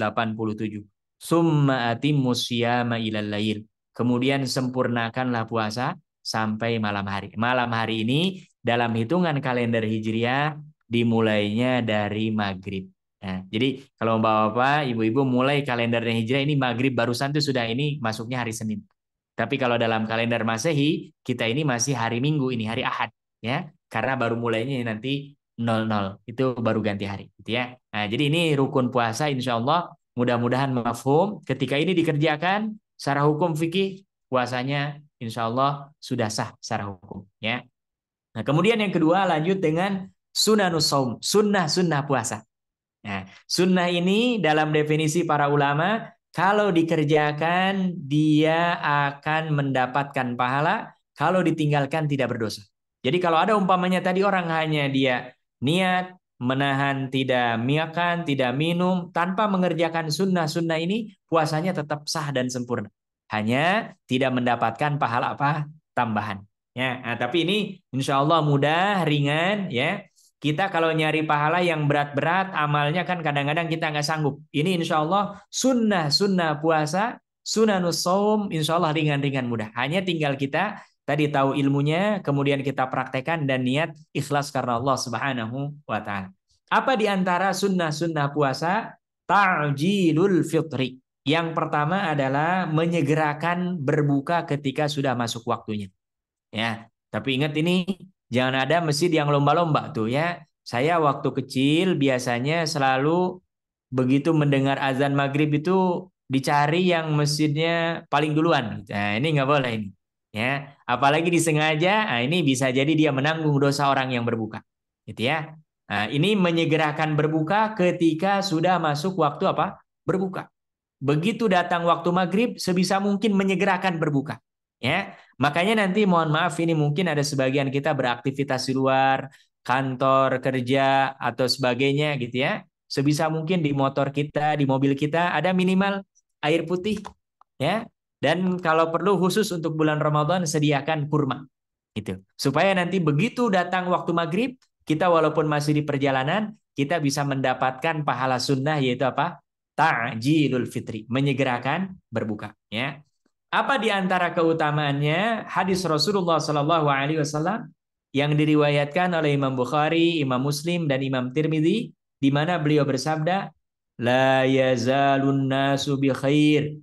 Speaker 2: Summa atimmus syiyama ilal lail. Kemudian sempurnakanlah puasa sampai malam hari. Malam hari ini dalam hitungan kalender Hijriah dimulainya dari maghrib. Nah, jadi kalau bapak-bapak, ibu-ibu mulai kalendernya Hijriah ini maghrib barusan tuh sudah ini masuknya hari Senin. Tapi kalau dalam kalender Masehi, kita ini masih hari Minggu, ini hari Ahad, ya. Karena baru mulainya nanti 00, itu baru ganti hari, gitu ya. Nah, jadi ini rukun puasa, insya Allah mudah-mudahan mafhum. Ketika ini dikerjakan secara hukum fikih, puasanya insya Allah sudah sah secara hukum, ya. Nah, kemudian yang kedua lanjut dengan sunanus saum, sunnah-sunnah puasa. Nah, sunnah ini dalam definisi para ulama, kalau dikerjakan dia akan mendapatkan pahala, kalau ditinggalkan tidak berdosa. Jadi kalau ada umpamanya tadi orang hanya dia niat menahan tidak makan, tidak minum, tanpa mengerjakan sunnah-sunnah ini, puasanya tetap sah dan sempurna. Hanya tidak mendapatkan pahala apa? Tambahan. Ya, nah, tapi ini insya Allah mudah, ringan, ya. Kita kalau nyari pahala yang berat-berat, amalnya kan kadang-kadang kita nggak sanggup. Ini insya Allah sunnah puasa, sunanus saum, insya Allah ringan-ringan mudah. Hanya tinggal kita tadi tahu ilmunya, kemudian kita praktekkan dan niat ikhlas karena Allah Subhanahu wa Ta'ala. Apa di antara sunnah puasa? Ta'jilul fitri. Yang pertama adalah menyegerakan berbuka ketika sudah masuk waktunya. Ya, tapi ingat ini jangan ada masjid yang lomba-lomba tuh ya. Saya waktu kecil biasanya selalu begitu mendengar azan maghrib itu dicari yang masjidnya paling duluan. Nah, ini nggak boleh ini. Ya, apalagi disengaja, nah ini bisa jadi dia menanggung dosa orang yang berbuka. Gitu ya. Nah, ini menyegerakan berbuka ketika sudah masuk waktu apa? Berbuka. Begitu datang waktu maghrib, sebisa mungkin menyegerakan berbuka. Ya, makanya nanti mohon maaf ini mungkin ada sebagian kita beraktivitas di luar, kantor, kerja atau sebagainya gitu ya. Sebisa mungkin di motor kita, di mobil kita ada minimal air putih ya. Dan kalau perlu khusus untuk bulan Ramadan sediakan kurma. Gitu. Supaya nanti begitu datang waktu maghrib, kita walaupun masih di perjalanan, kita bisa mendapatkan pahala sunnah yaitu apa? Ta'jilul fitri, menyegerakan berbuka ya. Apa di antara keutamaannya? Hadis Rasulullah Sallallahu Alaihi Wasallam yang diriwayatkan oleh Imam Bukhari, Imam Muslim, dan Imam Tirmidzi, di mana beliau bersabda, La yazalun nasu bi khair.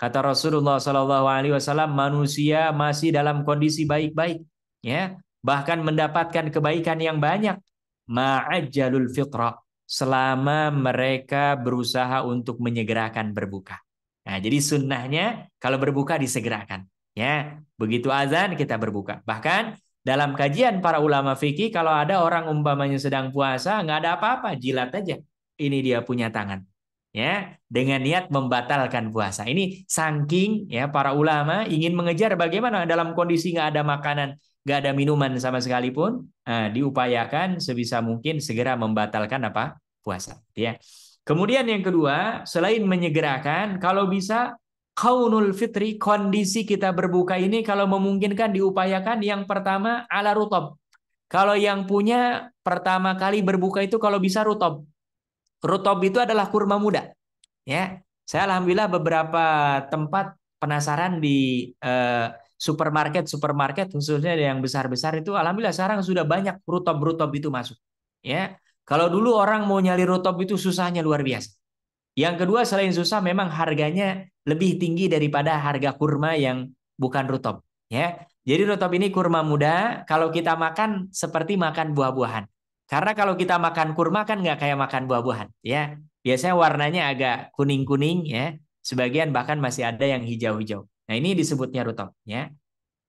Speaker 2: Kata Rasulullah Sallallahu Alaihi Wasallam, manusia masih dalam kondisi baik-baik, ya, bahkan mendapatkan kebaikan yang banyak. Ma'ajjalul fitrah, selama mereka berusaha untuk menyegerakan berbuka. Nah, jadi sunnahnya kalau berbuka disegerakan. Ya, begitu azan kita berbuka. Bahkan dalam kajian para ulama fikih kalau ada orang umpamanya sedang puasa nggak ada apa-apa, jilat aja. Ini dia punya tangan. Ya, dengan niat membatalkan puasa. Ini saking ya para ulama ingin mengejar bagaimana dalam kondisi nggak ada makanan, nggak ada minuman sama sekalipun, diupayakan sebisa mungkin segera membatalkan apa? Puasa. Ya. Kemudian yang kedua, selain menyegerakan, kalau bisa kaunul fitri, kondisi kita berbuka ini kalau memungkinkan diupayakan yang pertama ala rutob. Kalau yang punya pertama kali berbuka itu kalau bisa rutob. Rutob itu adalah kurma muda. Ya, saya alhamdulillah beberapa tempat penasaran di supermarket khususnya yang besar-besar itu alhamdulillah sekarang sudah banyak rutob itu masuk. Ya, kalau dulu orang mau nyari rutob itu susahnya luar biasa. Yang kedua selain susah memang harganya lebih tinggi daripada harga kurma yang bukan rutob. Ya, jadi rutob ini kurma muda. Kalau kita makan seperti makan buah-buahan. Karena kalau kita makan kurma kan nggak kayak makan buah-buahan. Ya, biasanya warnanya agak kuning-kuning. Ya, sebagian bahkan masih ada yang hijau-hijau. Nah ini disebutnya rutob. Ya,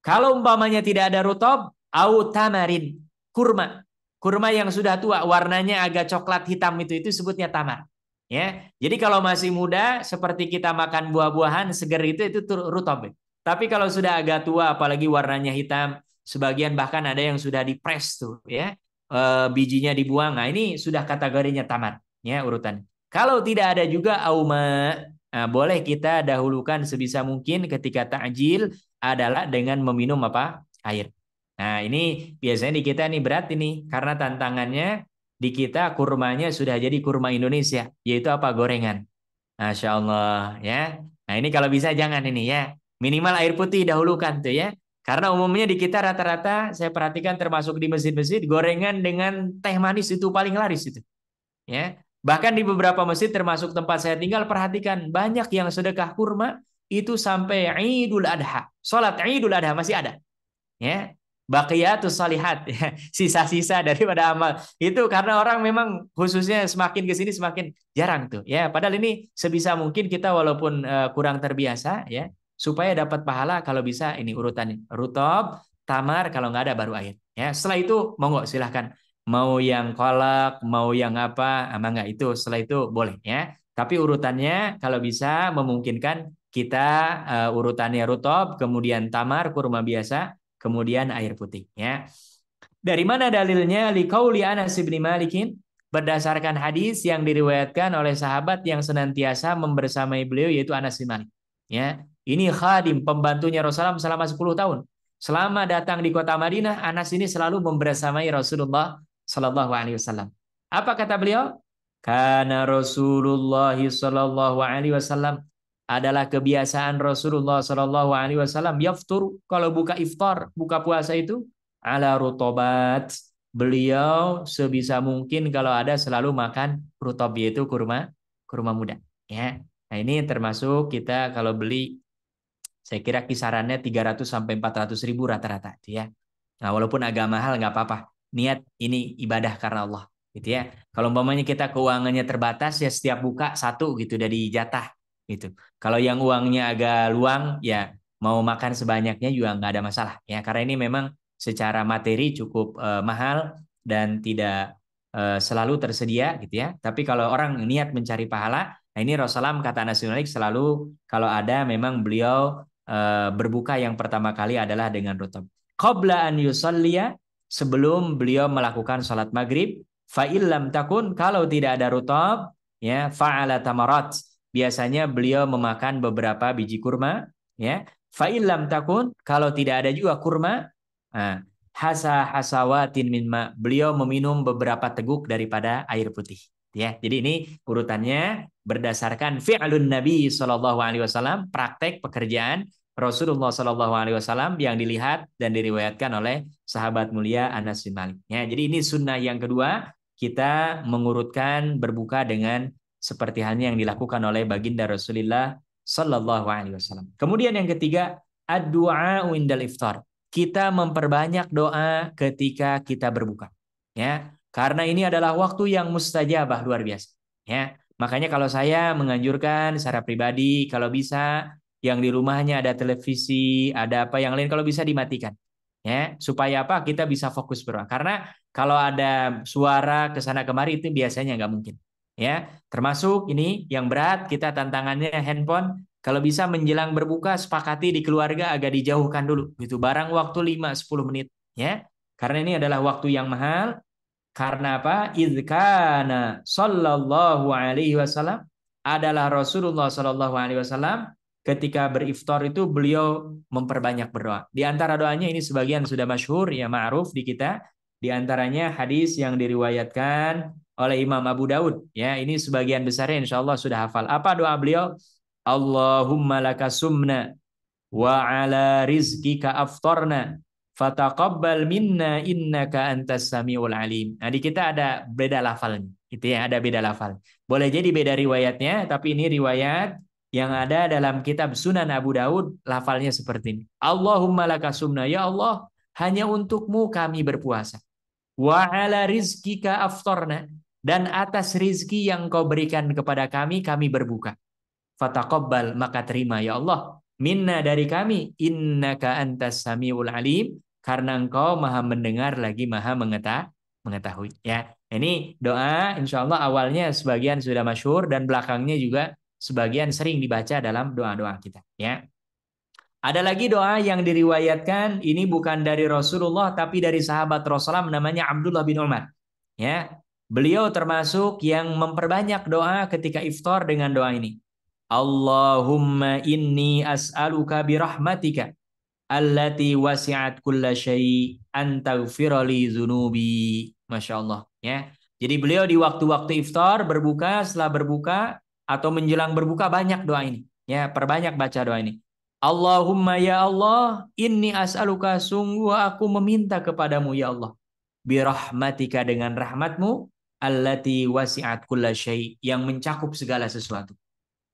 Speaker 2: kalau umpamanya tidak ada rutob, au tamarin, kurma. Kurma yang sudah tua, warnanya agak coklat hitam itu sebutnya tamar. Ya, jadi kalau masih muda seperti kita makan buah-buahan seger itu rutob. Tapi kalau sudah agak tua, apalagi warnanya hitam, sebagian bahkan ada yang sudah dipres tuh, ya, bijinya dibuang. Nah ini sudah kategorinya tamar, ya urutan. Kalau tidak ada juga auma, boleh kita dahulukan sebisa mungkin ketika takjil adalah dengan meminum apa? Air. Nah, ini biasanya di kita nih berat ini karena tantangannya di kita kurmanya sudah jadi kurma Indonesia, yaitu apa? Gorengan. Masya Allah ya. Nah, ini kalau bisa jangan ini ya. Minimal air putih dahulukan tuh ya. Karena umumnya di kita rata-rata saya perhatikan termasuk di masjid-masjid gorengan dengan teh manis itu paling laris itu. Ya. Bahkan di beberapa masjid termasuk tempat saya tinggal perhatikan banyak yang sedekah kurma itu sampai Idul Adha. Salat Idul Adha masih ada. Ya. Baqiyatus salihat, ya. Sisa-sisa daripada amal. Itu karena orang memang khususnya semakin ke sini semakin jarang tuh. Ya, padahal ini sebisa mungkin kita walaupun kurang terbiasa ya, supaya dapat pahala kalau bisa ini urutannya. Rutob, tamar, kalau nggak ada baru air. Ya, setelah itu monggo silahkan mau yang kolak, mau yang apa, ama nggak itu, setelah itu boleh ya. Tapi urutannya kalau bisa memungkinkan kita urutannya rutob, kemudian tamar, kurma biasa, kemudian air putih. Ya. Dari mana dalilnya? Liqauli Anas bin Malikin, berdasarkan hadis yang diriwayatkan oleh sahabat yang senantiasa membersamai beliau yaitu Anas bin Malik. Ya, ini khadim pembantunya Rasulullah selama 10 tahun. Selama datang di kota Madinah, Anas ini selalu membersamai Rasulullah Shallallahu Alaihi Wasallam. Apa kata beliau? Karena Rasulullah Shallallahu Alaihi Wasallam adalah kebiasaan Rasulullah Shallallahu Alaihi Wasallam yaftur, kalau buka iftar, buka puasa itu ala rutobat. Beliau sebisa mungkin kalau ada selalu makan rutob, yaitu kurma muda. Ya, nah ini termasuk kita kalau beli, saya kira kisarannya 300 sampai 400 ribu rata-rata, ya. Nah, walaupun agak mahal nggak apa-apa. Niat ini ibadah karena Allah, gitu ya. Kalau umpamanya kita keuangannya terbatas ya setiap buka satu gitu dari jatah, gitu. Kalau yang uangnya agak luang ya mau makan sebanyaknya juga nggak ada masalah, ya. Karena ini memang secara materi cukup mahal dan tidak selalu tersedia, gitu ya. Tapi kalau orang niat mencari pahala, nah ini Rasulullah kata Anas bin Malik selalu kalau ada memang beliau berbuka yang pertama kali adalah dengan rutab. Qabla an yusalliya, sebelum beliau melakukan salat maghrib, fa illam takun, kalau tidak ada rutab, ya fa'ala tamarat, biasanya beliau memakan beberapa biji kurma, ya. Fa illam takun, kalau tidak ada juga kurma, hasawatin min ma, beliau meminum beberapa teguk daripada air putih. Ya, jadi ini urutannya berdasarkan fi'lun Nabi Shallallahu Alaihi Wasallam, praktek pekerjaan Rasulullah Shallallahu Alaihi Wasallam yang dilihat dan diriwayatkan oleh sahabat mulia Anas bin Malik. Ya, jadi ini sunnah yang kedua, kita mengurutkan berbuka dengan seperti halnya yang dilakukan oleh baginda Rasulullah Shallallahu Alaihi Wasallam. Kemudian yang ketiga, ad-du'a indal iftar. Kita memperbanyak doa ketika kita berbuka. Ya, karena ini adalah waktu yang mustajabah luar biasa. Ya, makanya kalau saya menganjurkan secara pribadi, kalau bisa yang di rumahnya ada televisi, ada apa yang lain, kalau bisa dimatikan. ya, supaya apa? Kita bisa fokus berdoa. Karena kalau ada suara ke sana kemari itu biasanya nggak mungkin. Ya, termasuk ini yang berat kita tantangannya handphone. Kalau bisa menjelang berbuka sepakati di keluarga agak dijauhkan dulu gitu. Barang waktu 5-10 menit ya. Karena ini adalah waktu yang mahal. Karena apa? Idzkana sallallahu alaihi wasallam adalah Rasulullah sallallahu alaihi wasallam ketika beriftar itu beliau memperbanyak berdoa. Di antara doanya ini sebagian sudah masyhur ya, ma'ruf di kita. Di antaranya hadis yang diriwayatkan oleh Imam Abu Daud ya. Ini sebagian besarnya insyaallah sudah hafal. Apa doa beliau? Allahumma lakasumna wa ala rizqika aftarna fataqabbal minna innaka antas samiul alim. Nah, di kita ada beda lafalnya. Itu ya, ada beda lafal. Boleh jadi beda riwayatnya, tapi ini riwayat yang ada dalam kitab Sunan Abu Daud, lafalnya seperti ini. Allahumma lakasumna, ya Allah, hanya untukmu kami berpuasa. Wa ala rizqika aftarna, dan atas rizki yang kau berikan kepada kami berbuka. Fataqabbal, maka terima ya Allah minna, dari kami, innaka antas samiul alim, karena engkau maha mendengar lagi maha mengetahui ya. Ini doa insya Allah awalnya sebagian sudah masyhur dan belakangnya juga sebagian sering dibaca dalam doa-doa kita ya. Ada lagi doa yang diriwayatkan, ini bukan dari Rasulullah tapi dari sahabat Rasulullah, namanya Abdullah bin Umar ya. Beliau termasuk yang memperbanyak doa ketika iftar dengan doa ini. Allahumma inni as'aluka birahmatika allati wasi'at kulla syai' an taghfirali dzunubi. Masya Allah ya. Jadi beliau di waktu-waktu iftar, berbuka, setelah berbuka atau menjelang berbuka banyak doa ini ya, perbanyak baca doa ini. Allahumma ya Allah, inni as'aluka, sungguh aku meminta kepadamu ya Allah, birahmatika, dengan rahmatmu, allati wasi'at kulla syai', yang mencakup segala sesuatu.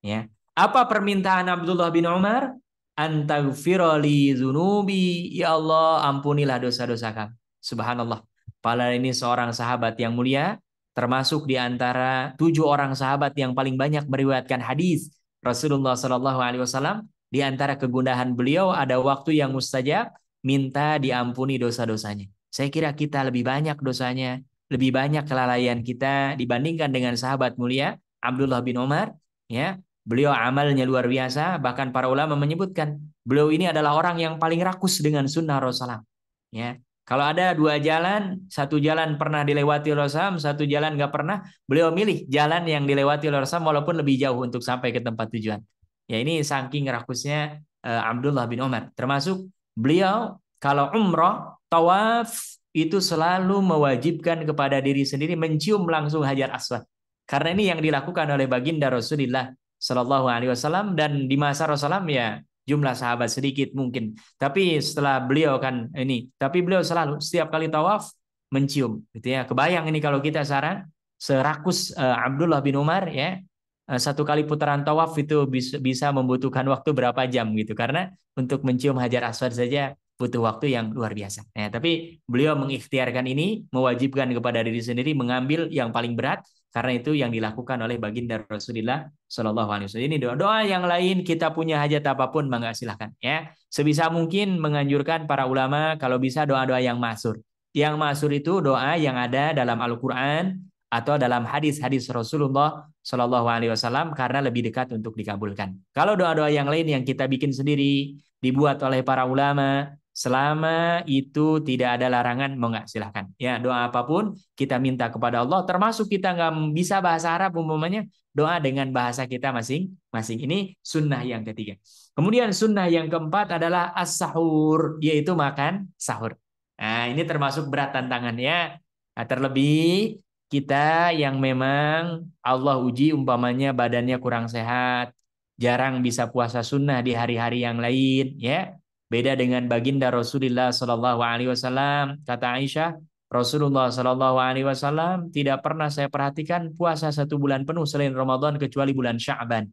Speaker 2: Ya. Apa permintaan Abdullah bin Umar? Antaghfirali dzunubi, ya Allah ampunilah dosa-dosa kami. Subhanallah. Padahal ini seorang sahabat yang mulia, termasuk di antara 7 orang sahabat yang paling banyak meriwayatkan hadis Rasulullah Shallallahu Alaihi Wasallam. Di antara kegundahan beliau ada waktu yang mustajab, minta diampuni dosa-dosanya. Saya kira kita lebih banyak dosanya, lebih banyak kelalaian kita dibandingkan dengan sahabat mulia Abdullah bin Umar. Ya, beliau amalnya luar biasa, bahkan para ulama menyebutkan beliau ini adalah orang yang paling rakus dengan sunnah Rasulullah. Ya, kalau ada 2 jalan, satu jalan pernah dilewati Rasulullah, satu jalan nggak pernah, beliau milih jalan yang dilewati Rasulullah walaupun lebih jauh untuk sampai ke tempat tujuan. Ya, ini saking rakusnya Abdullah bin Umar. Termasuk beliau kalau umroh, tawaf itu selalu mewajibkan kepada diri sendiri mencium langsung Hajar Aswad. Karena ini yang dilakukan oleh baginda Rasulullah Shallallahu Alaihi Wasallam, dan di masa Rasulullah ya jumlah sahabat sedikit mungkin. Tapi setelah beliau kan ini, tapi beliau selalu setiap kali tawaf mencium, gitu ya. Kebayang ini kalau kita saran serakus Abdullah bin Umar ya, satu kali putaran tawaf itu bisa membutuhkan waktu berapa jam gitu, karena untuk mencium Hajar Aswad saja butuh waktu yang luar biasa. Ya, tapi beliau mengikhtiarkan ini, mewajibkan kepada diri sendiri mengambil yang paling berat, karena itu yang dilakukan oleh baginda Rasulullah Shallallahu Alaihi Wasallam. Ini doa-doa yang lain, kita punya hajat apapun, mangga silahkan ya. Sebisa mungkin menganjurkan para ulama kalau bisa doa-doa yang masyhur. Yang masyhur itu doa yang ada dalam Al-Quran atau dalam hadis-hadis Rasulullah Shallallahu Alaihi Wasallam, karena lebih dekat untuk dikabulkan. Kalau doa-doa yang lain yang kita bikin sendiri, dibuat oleh para ulama, selama itu tidak ada larangan, mau nggak silahkan. Ya, doa apapun kita minta kepada Allah, termasuk kita nggak bisa bahasa Arab umpamanya, doa dengan bahasa kita masing-masing. Ini sunnah yang ketiga. Kemudian sunnah yang keempat adalah as-sahur, yaitu makan sahur. Nah, ini termasuk berat tantangannya. Nah, terlebih kita yang memang Allah uji umpamanya badannya kurang sehat, jarang bisa puasa sunnah di hari-hari yang lain, ya. Beda dengan baginda Rasulullah Shallallahu Alaihi Wasallam. Kata Aisyah, Rasulullah Shallallahu Alaihi Wasallam tidak pernah saya perhatikan puasa 1 bulan penuh selain Ramadan kecuali bulan Sya'ban.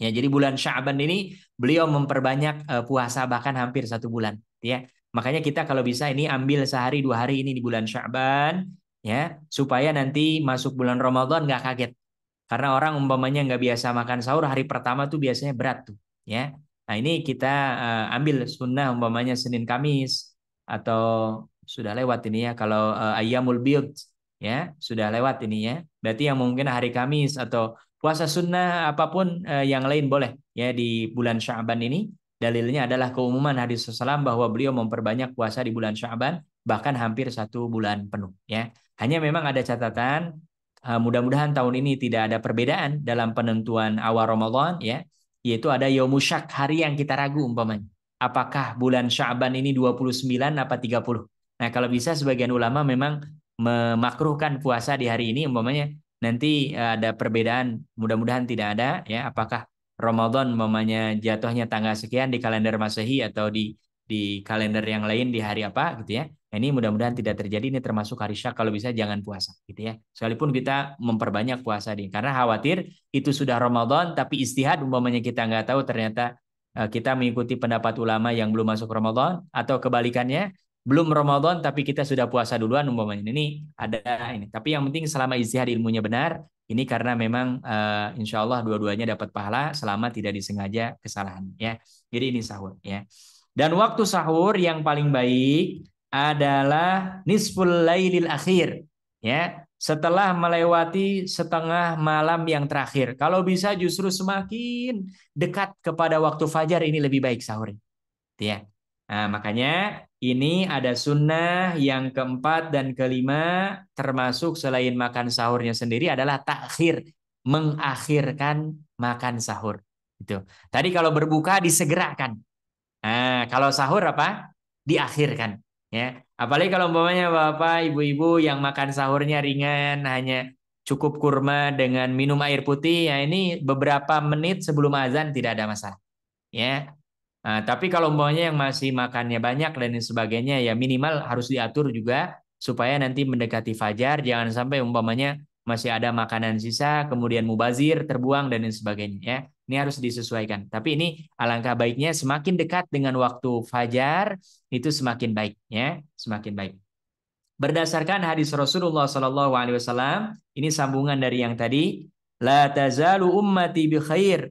Speaker 2: Ya, jadi bulan Sya'ban ini beliau memperbanyak puasa bahkan hampir 1 bulan. Ya, makanya kita kalau bisa ini ambil sehari 2 hari ini di bulan Sya'ban, ya, supaya nanti masuk bulan Ramadan nggak kaget. Karena orang umpamanya nggak biasa makan sahur, hari pertama tuh biasanya berat tuh, ya. Nah, ini kita ambil sunnah umpamanya Senin Kamis atau sudah lewat ini ya. Kalau Ayyamul Bid ya sudah lewat ini ya. Berarti yang mungkin hari Kamis atau puasa sunnah apapun yang lain boleh ya di bulan Sya'ban ini. Dalilnya adalah keumuman hadis Rasulullah bahwa beliau memperbanyak puasa di bulan Sya'ban bahkan hampir 1 bulan penuh ya. Hanya memang ada catatan mudah-mudahan tahun ini tidak ada perbedaan dalam penentuan awal Ramadan ya, yaitu ada Yaumusyak, hari yang kita ragu umpamanya. Apakah bulan Sya'ban ini 29 apa 30? Nah, kalau bisa sebagian ulama memang memakruhkan puasa di hari ini umpamanya nanti ada perbedaan, mudah-mudahan tidak ada ya, apakah Ramadan umpamanya jatuhnya tanggal sekian di kalender Masehi atau di kalender yang lain di hari apa gitu ya. Nah, ini mudah-mudahan tidak terjadi, ini termasuk hari Syak, kalau bisa jangan puasa gitu ya. Sekalipun kita memperbanyak puasa nih karena khawatir itu sudah Ramadan tapi istihad umpamanya kita nggak tahu ternyata kita mengikuti pendapat ulama yang belum masuk Ramadan atau kebalikannya belum Ramadan tapi kita sudah puasa duluan umpamanya. Ini ada ini. Tapi yang penting selama istihad ilmunya benar, ini karena memang insya Allah dua-duanya dapat pahala selama tidak disengaja kesalahan ya. Jadi ini sahur ya. Dan waktu sahur yang paling baik adalah nisful lailil akhir ya, setelah melewati setengah malam yang terakhir. Kalau bisa justru semakin dekat kepada waktu fajar ini lebih baik sahur ya. Nah, makanya ini ada sunnah yang keempat dan kelima termasuk selain makan sahurnya sendiri adalah takhir, mengakhirkan makan sahur. Itu. Tadi kalau berbuka disegerakan. Nah, kalau sahur apa? Diakhirkan. Ya, apalagi kalau umpamanya bapak, ibu-ibu yang makan sahurnya ringan, hanya cukup kurma dengan minum air putih, ya ini beberapa menit sebelum azan tidak ada masalah. Ya, nah, tapi kalau umpamanya yang masih makannya banyak dan sebagainya, ya minimal harus diatur juga supaya nanti mendekati fajar, jangan sampai umpamanya masih ada makanan sisa, kemudian mubazir, terbuang dan sebagainya. Ya, ini harus disesuaikan. Tapi ini alangkah baiknya semakin dekat dengan waktu fajar itu semakin baik, ya, semakin baik. Berdasarkan hadis Rasulullah SAW, ini sambungan dari yang tadi, la tazalu ummati bi khair.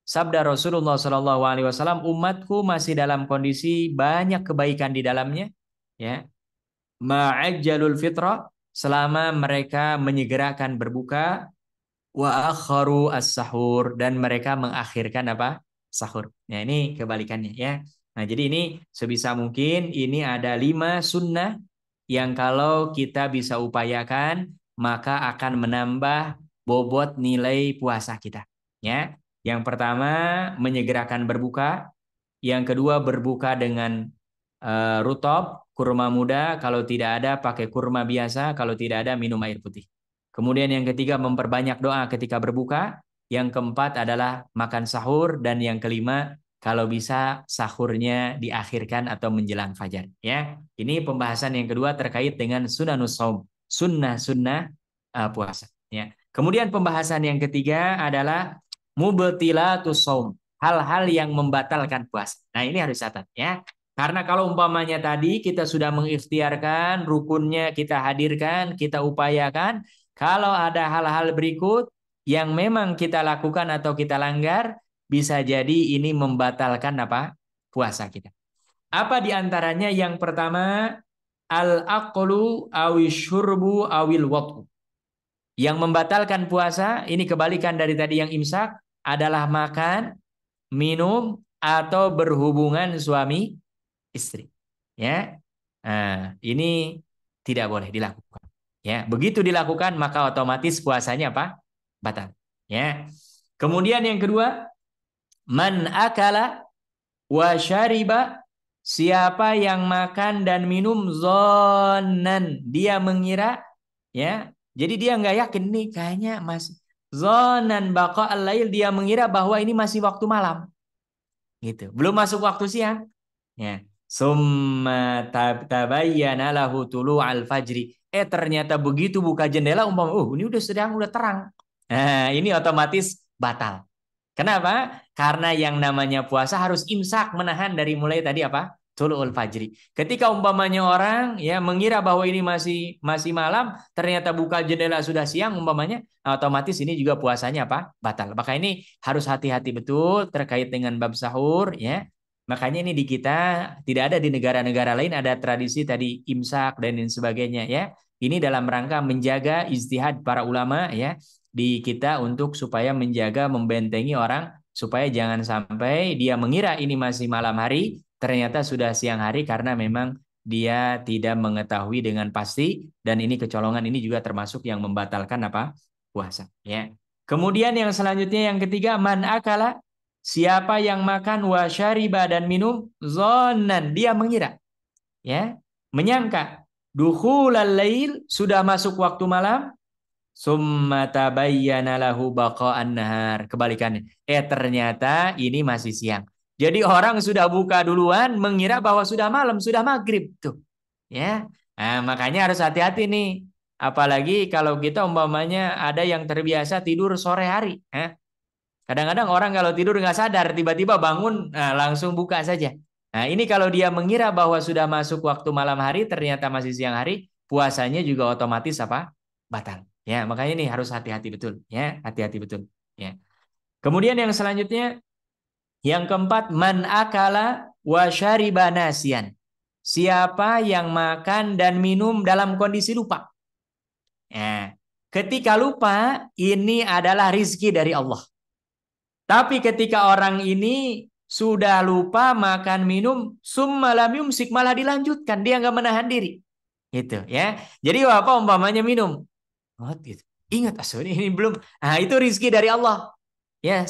Speaker 2: Sabda Rasulullah SAW, umatku masih dalam kondisi banyak kebaikan di dalamnya, ya. Ma'ajjalul fitrah, selama mereka menyegerakan berbuka, wa akharu as-sahur, dan mereka mengakhirkan apa? Sahur. Nah, ini kebalikannya ya. Nah, jadi ini sebisa mungkin ini ada 5 sunnah yang kalau kita bisa upayakan maka akan menambah bobot nilai puasa kita. Ya. Yang pertama menyegerakan berbuka, yang kedua berbuka dengan rutob, kurma muda, kalau tidak ada pakai kurma biasa, kalau tidak ada minum air putih. Kemudian yang ketiga memperbanyak doa ketika berbuka, yang keempat adalah makan sahur, dan yang kelima kalau bisa sahurnya diakhirkan atau menjelang fajar. Ya, ini pembahasan yang kedua terkait dengan sunanus shaum, sunnah-sunnah puasa. Ya. Kemudian pembahasan yang ketiga adalah mubtilatus shaum, hal-hal yang membatalkan puasa. Nah, ini harus catat ya. Karena kalau umpamanya tadi kita sudah mengikhtiarkan, rukunnya kita hadirkan, kita upayakan, kalau ada hal-hal berikut yang memang kita lakukan atau kita langgar, bisa jadi ini membatalkan apa? Puasa kita. Apa diantaranya? Yang pertama, al-aqlu awisyurbu awil waqtu. Yang membatalkan puasa, ini kebalikan dari tadi yang imsak, adalah makan, minum, atau berhubungan suami istri. Ya. Nah, ini tidak boleh dilakukan. Ya, begitu dilakukan maka otomatis puasanya apa? Batal. Ya. Kemudian yang kedua, man akala wa syariba, siapa yang makan dan minum zonan, dia mengira ya. Jadi dia nggak yakin nih kayaknya masih zonan baqa al-lail, dia mengira bahwa ini masih waktu malam. Gitu. Belum masuk waktu siang. Ya. Summa tabayyana lahu tulu'al fajri. Ternyata begitu buka jendela ini udah terang. Nah, ini otomatis batal. Kenapa? Karena yang namanya puasa harus imsak, menahan dari mulai tadi apa? Tulu'ul fajri. Ketika umpamanya orang ya mengira bahwa ini masih malam, ternyata buka jendela sudah siang umpamanya, otomatis ini juga puasanya apa? Batal. Maka ini harus hati-hati betul terkait dengan bab sahur ya. Makanya ini di kita tidak ada, di negara-negara lain ada tradisi tadi imsak dan lain sebagainya ya. Ini dalam rangka menjaga ijtihad para ulama ya di kita untuk supaya menjaga, membentengi orang supaya jangan sampai dia mengira ini masih malam hari, ternyata sudah siang hari karena memang dia tidak mengetahui dengan pasti, dan ini kecolongan ini juga termasuk yang membatalkan apa? Puasa ya. Kemudian yang selanjutnya yang ketiga, man akala, siapa yang makan wa syariba dan minum zonan, dia mengira ya, menyangka dukhulal lail, sudah masuk waktu malam, summa tabayyana lahu baqa'an nahar, kebalikannya. Ternyata ini masih siang. Jadi orang sudah buka duluan mengira bahwa sudah malam, sudah maghrib tuh. Ya. Nah, makanya harus hati-hati nih. Apalagi kalau kita umpamanya ada yang terbiasa tidur sore hari, kadang-kadang orang kalau tidur nggak sadar, tiba-tiba bangun, langsung buka saja. Nah, ini kalau dia mengira bahwa sudah masuk waktu malam hari, ternyata masih siang hari, puasanya juga otomatis apa? Batal. Ya, makanya ini harus hati-hati betul. Ya, hati-hati betul. Ya. Kemudian yang selanjutnya, yang keempat, man akala wa syariba nasiyan. Siapa yang makan dan minum dalam kondisi lupa. Ya. Ketika lupa, ini adalah rizki dari Allah. Tapi ketika orang ini sudah lupa makan minum, summa lam yumsik, malah dilanjutkan, dia nggak menahan diri. Gitu ya. Jadi apa umpamanya minum? Oh, gitu. Ingat ini belum. Nah, itu rizki dari Allah. Ya,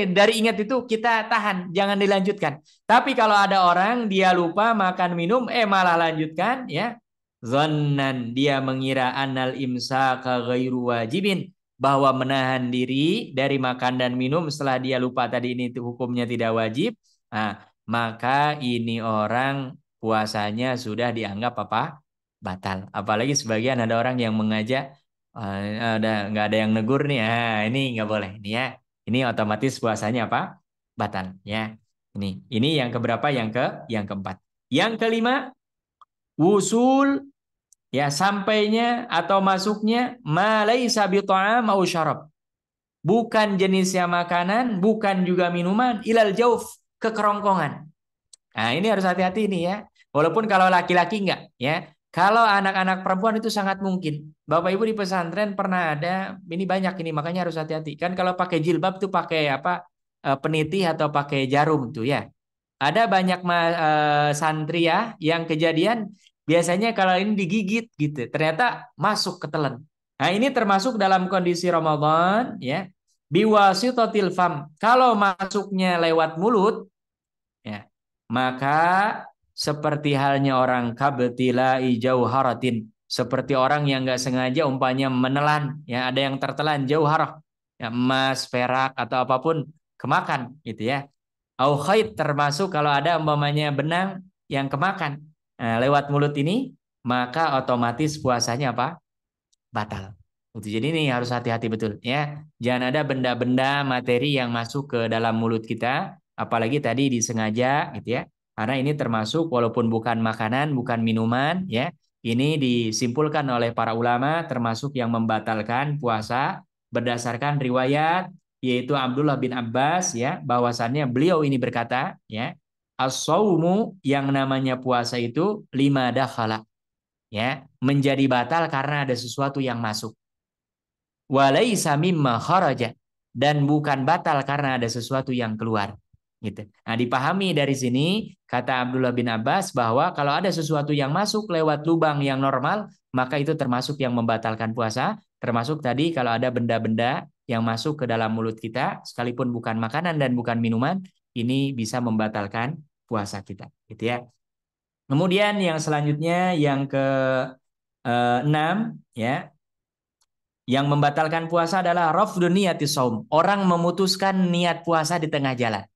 Speaker 2: dari ingat itu kita tahan, jangan dilanjutkan. Tapi kalau ada orang dia lupa makan minum, malah lanjutkan, ya. Zannan, dia mengira annal imsaka ghairu wajibin, bahwa menahan diri dari makan dan minum setelah dia lupa tadi ini hukumnya tidak wajib. Nah, maka ini orang puasanya sudah dianggap apa? Batal. Apalagi sebagian ada orang yang mengajak, nggak ada yang negur nih, ini nggak boleh nih ya. Ini otomatis puasanya apa? Batal ya. Ini yang keberapa? Yang keempat. Yang kelima, wusul, ya, sampainya atau masuknya ma laisa bi ta'am au syarab. Bukan jenisnya makanan, bukan juga minuman, ilal jauf, ke kerongkongan. Nah, ini harus hati-hati nih ya. Walaupun kalau laki-laki enggak ya. Kalau anak-anak perempuan itu sangat mungkin. Bapak Ibu di pesantren pernah ada, ini banyak ini, makanya harus hati-hati. Kan kalau pakai jilbab tuh pakai apa? Peniti atau pakai jarum tuh ya. Ada banyak santri ya yang kejadian biasanya kalau ini digigit gitu, ternyata masuk ke telan. Nah, ini termasuk dalam kondisi Ramadan ya. Biwasitatil fam. Kalau masuknya lewat mulut ya, maka seperti halnya orang kabtila jauharatin, seperti orang yang nggak sengaja umpamanya menelan ya, ada yang tertelan jauharah ya, emas, perak atau apapun kemakan gitu ya. Au khait, termasuk kalau ada umpamanya benang yang kemakan lewat mulut ini, maka otomatis puasanya apa? Batal. Jadi ini harus hati-hati betul ya. Jangan ada benda-benda materi yang masuk ke dalam mulut kita, apalagi tadi disengaja gitu ya. Karena ini termasuk walaupun bukan makanan, bukan minuman ya. Ini disimpulkan oleh para ulama termasuk yang membatalkan puasa berdasarkan riwayat yaitu Abdullah bin Abbas ya, bahwasannya beliau ini berkata ya, as-saumu, yang namanya puasa itu lima dakhala ya, menjadi batal karena ada sesuatu yang masuk. Walaisa mimma kharaja, dan bukan batal karena ada sesuatu yang keluar. Gitu. Nah, dipahami dari sini kata Abdullah bin Abbas bahwa kalau ada sesuatu yang masuk lewat lubang yang normal, maka itu termasuk yang membatalkan puasa. Termasuk tadi kalau ada benda-benda yang masuk ke dalam mulut kita, sekalipun bukan makanan dan bukan minuman, ini bisa membatalkan puasa kita. Gitu ya. Kemudian yang selanjutnya yang ke-6 ya, yang membatalkan puasa adalah rafdun niyatis shaum. Orang memutuskan niat puasa di tengah jalan.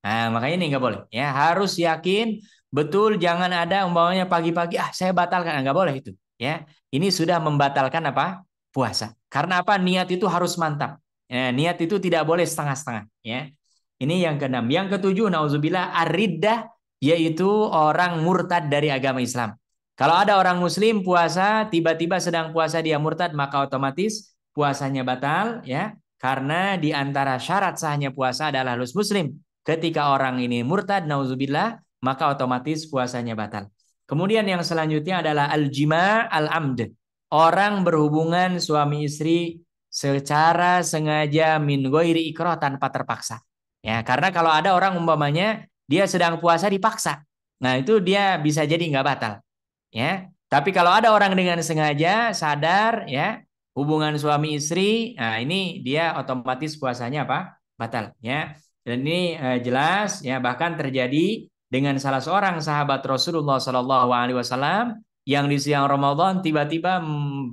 Speaker 2: Nah, makanya ini nggak boleh. Ya, harus yakin betul, jangan ada umpamanya pagi-pagi saya batalkan, nggak boleh itu. Ya, ini sudah membatalkan apa? Puasa. Karena apa? Niat itu harus mantap. Ya, niat itu tidak boleh setengah-setengah. Ya, ini yang keenam. Yang ketujuh, nauzubillah, ar-riddah, yaitu orang murtad dari agama Islam. Kalau ada orang muslim puasa, tiba-tiba sedang puasa dia murtad, maka otomatis puasanya batal ya. Karena di antara syarat sahnya puasa adalah harus muslim. Ketika orang ini murtad, nauzubillah, maka otomatis puasanya batal. Kemudian yang selanjutnya adalah al-jima' al-amd. Orang berhubungan suami istri secara sengaja min ghairi ikrah, tanpa terpaksa. Ya, karena kalau ada orang umpamanya dia sedang puasa dipaksa. Nah, itu dia bisa jadi nggak batal. Ya. Tapi kalau ada orang dengan sengaja sadar ya, hubungan suami istri, nah ini dia otomatis puasanya apa? Batal ya. Dan ini jelas ya, bahkan terjadi dengan salah seorang sahabat Rasulullah Shallallahu alaihi wasallam yang di siang Ramadan tiba-tiba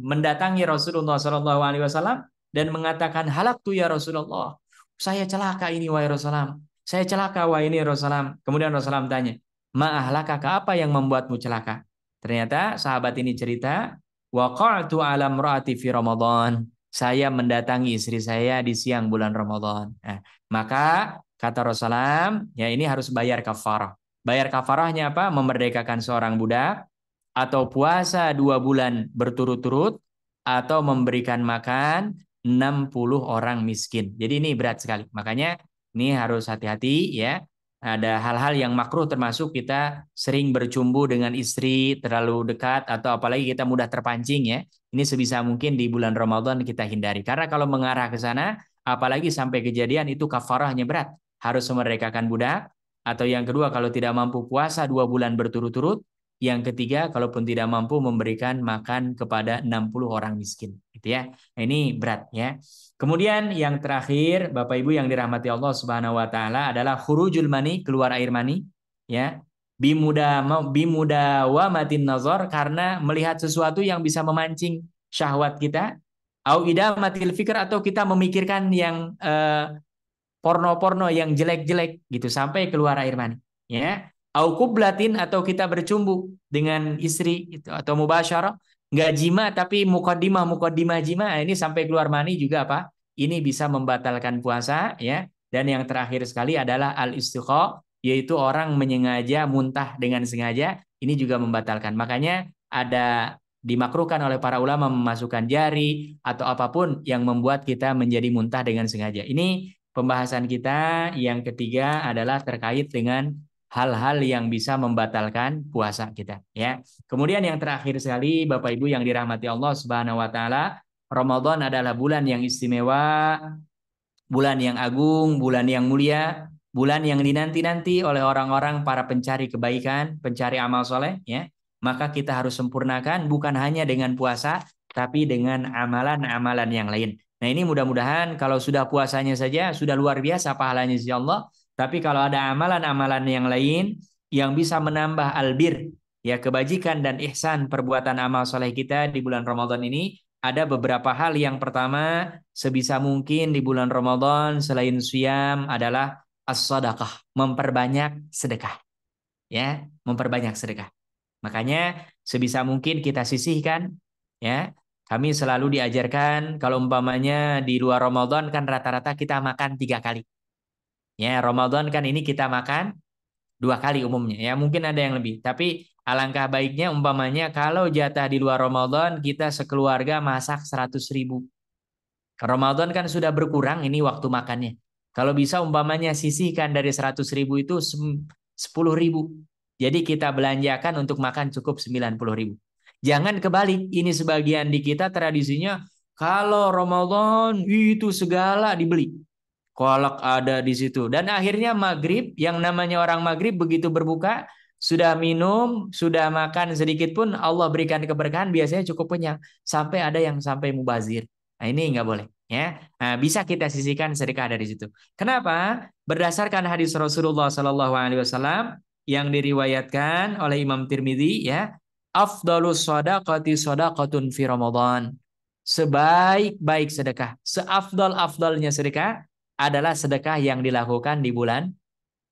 Speaker 2: mendatangi Rasulullah Shallallahu alaihi wasallam dan mengatakan, "Halaktu ya Rasulullah. Saya celaka ini wahai Rasulullah. Saya celaka wahai ini Rasulullah." Kemudian Rasulullah tanya, "Ma ahlakaka, apa yang membuatmu celaka?" Ternyata sahabat ini cerita, waqa'tu ala imraati fi Ramadan. Saya mendatangi istri saya di siang bulan Ramadan. Nah, maka kata Rasulullah, ya ini harus bayar kafarah. Bayar kafarahnya apa? Memerdekakan seorang budak, atau puasa 2 bulan berturut-turut, atau memberikan makan 60 orang miskin. Jadi ini berat sekali. Makanya ini harus hati-hati ya. Ada hal-hal yang makruh, termasuk kita sering bercumbu dengan istri terlalu dekat, atau apalagi kita mudah terpancing ya. Ini sebisa mungkin di bulan Ramadan kita hindari. Karena kalau mengarah ke sana, apalagi sampai kejadian, itu kafarahnya berat. Harus memerdekakan budak. Atau yang kedua, kalau tidak mampu puasa 2 bulan berturut-turut. Yang ketiga, kalaupun tidak mampu, memberikan makan kepada 60 orang miskin. Gitu ya. Nah, ini berat ya. Kemudian yang terakhir, Bapak Ibu yang dirahmati Allah Subhanahu wa taala, adalah khurujul mani, keluar air mani ya. Bimudawamatin nazar, karena melihat sesuatu yang bisa memancing syahwat kita, au idamatil fikr, atau kita memikirkan yang porno-porno yang jelek-jelek gitu sampai keluar air mani ya. Au kublatin, atau kita bercumbu dengan istri gitu, atau mubasyarah, nggak jima tapi mukaddimah jima, ini sampai keluar mani juga apa? Ini bisa membatalkan puasa ya. Dan yang terakhir sekali adalah al-istigha, yaitu orang menyengaja muntah dengan sengaja, ini juga membatalkan. Makanya ada dimakruhkan oleh para ulama memasukkan jari atau apapun yang membuat kita menjadi muntah dengan sengaja. Ini pembahasan kita yang ketiga adalah terkait dengan hal-hal yang bisa membatalkan puasa kita ya. Kemudian yang terakhir sekali, Bapak Ibu yang dirahmati Allah Subhanahu wa taala, Ramadan adalah bulan yang istimewa, bulan yang agung, bulan yang mulia, bulan yang dinanti-nanti oleh orang-orang para pencari kebaikan, pencari amal soleh ya. Maka kita harus sempurnakan bukan hanya dengan puasa, tapi dengan amalan-amalan yang lain. Nah, ini mudah-mudahan kalau sudah puasanya saja sudah luar biasa pahalanya insya Allah. Tapi kalau ada amalan-amalan yang lain yang bisa menambah albir, ya kebajikan dan ihsan perbuatan amal soleh kita di bulan Ramadan ini, ada beberapa hal. Yang pertama, sebisa mungkin di bulan Ramadan selain siyam adalah as-sadaqah, memperbanyak sedekah. Ya, memperbanyak sedekah. Makanya sebisa mungkin kita sisihkan ya. Kami selalu diajarkan kalau umpamanya di luar Ramadan kan rata-rata kita makan 3 kali. Ya, Ramadan kan ini kita makan 2 kali umumnya. Ya, mungkin ada yang lebih. Tapi alangkah baiknya umpamanya kalau jatah di luar Ramadan kita sekeluarga masak 100.000. Ramadan kan sudah berkurang ini waktu makannya. Kalau bisa umpamanya sisihkan dari 100.000 itu 10.000. Jadi kita belanjakan untuk makan cukup 90.000. Jangan kebalik. Ini sebagian di kita tradisinya kalau Ramadan itu segala dibeli. Kolak ada di situ. Dan akhirnya maghrib, yang namanya orang maghrib begitu berbuka, sudah minum, sudah makan sedikit pun Allah berikan keberkahan, biasanya cukup kenyang. Sampai ada yang sampai mubazir. Nah, ini nggak boleh. Ya, nah, bisa kita sisihkan sedekah dari situ. Kenapa? Berdasarkan hadis Rasulullah Sallallahu Alaihi Wasallam yang diriwayatkan oleh Imam Tirmidzi, ya, afdalus shadaqati shadaqatun fi Ramadan. Sebaik-baik sedekah, seafdal-afdalnya sedekah adalah sedekah yang dilakukan di bulan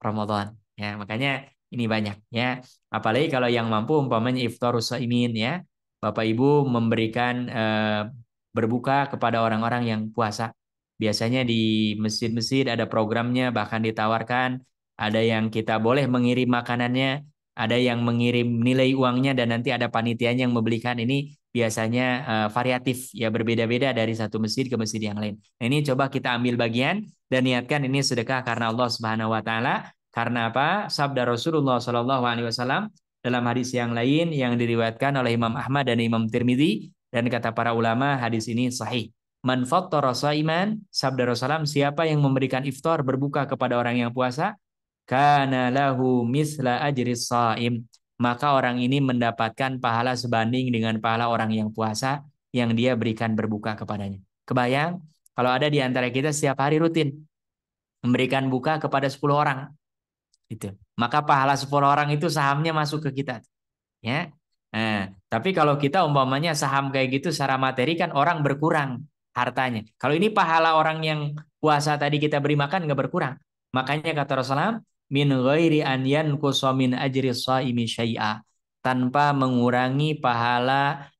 Speaker 2: Ramadan. Ya, makanya ini banyak ya. Apalagi kalau yang mampu umpamanya iftarus shaimin ya. Bapak Ibu memberikan berbuka kepada orang-orang yang puasa. Biasanya di masjid-masjid ada programnya, bahkan ditawarkan, ada yang kita boleh mengirim makanannya, ada yang mengirim nilai uangnya, dan nanti ada panitianya yang membelikan. Ini biasanya variatif ya, berbeda-beda dari satu masjid ke masjid yang lain. Nah, ini coba kita ambil bagian dan niatkan ini sedekah karena Allah Subhanahu wa taala. Karena apa? Sabda Rasulullah Shallallahu alaihi wasallam dalam hadis yang lain yang diriwayatkan oleh Imam Ahmad dan Imam Tirmidzi, dan kata para ulama hadis ini sahih. Man fattara shaiman, sabda Rasulullah, siapa yang memberikan iftar berbuka kepada orang yang puasa, kana lahu misla ajris shaim, maka orang ini mendapatkan pahala sebanding dengan pahala orang yang puasa yang dia berikan berbuka kepadanya. Kebayang kalau ada di antara kita setiap hari rutin memberikan buka kepada 10 orang, itu maka pahala 10 orang itu sahamnya masuk ke kita, ya. Nah, tapi kalau kita umpamanya saham kayak gitu secara materi kan orang berkurang hartanya. Kalau ini pahala orang yang puasa tadi kita beri makan nggak berkurang. Makanya kata Rasulullah, min ghairi an yanqusa min ajri shaimi syai'a, tanpa mengurangi pahala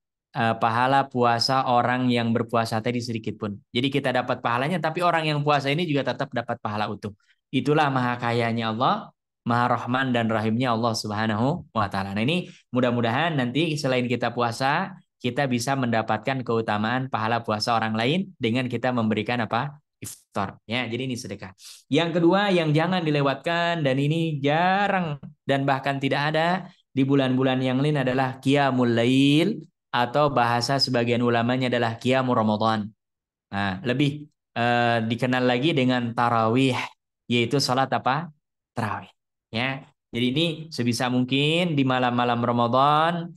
Speaker 2: puasa orang yang berpuasa tadi sedikit pun. Jadi kita dapat pahalanya, tapi orang yang puasa ini juga tetap dapat pahala utuh. Itulah maha kayanya Allah, maha rahman dan rahimnya Allah Subhanahu wa taala. Nah, ini mudah-mudahan nanti selain kita puasa, kita bisa mendapatkan keutamaan pahala puasa orang lain dengan kita memberikan apa? Iftar. Ya, jadi ini sedekah. Yang kedua yang jangan dilewatkan, dan ini jarang dan bahkan tidak ada di bulan-bulan yang lain, adalah qiyamul lail, atau bahasa sebagian ulamanya adalah qiyamul Ramadan. Nah, lebih dikenal lagi dengan tarawih, yaitu salat apa? Tarawih. Ya. Jadi ini sebisa mungkin di malam-malam Ramadan,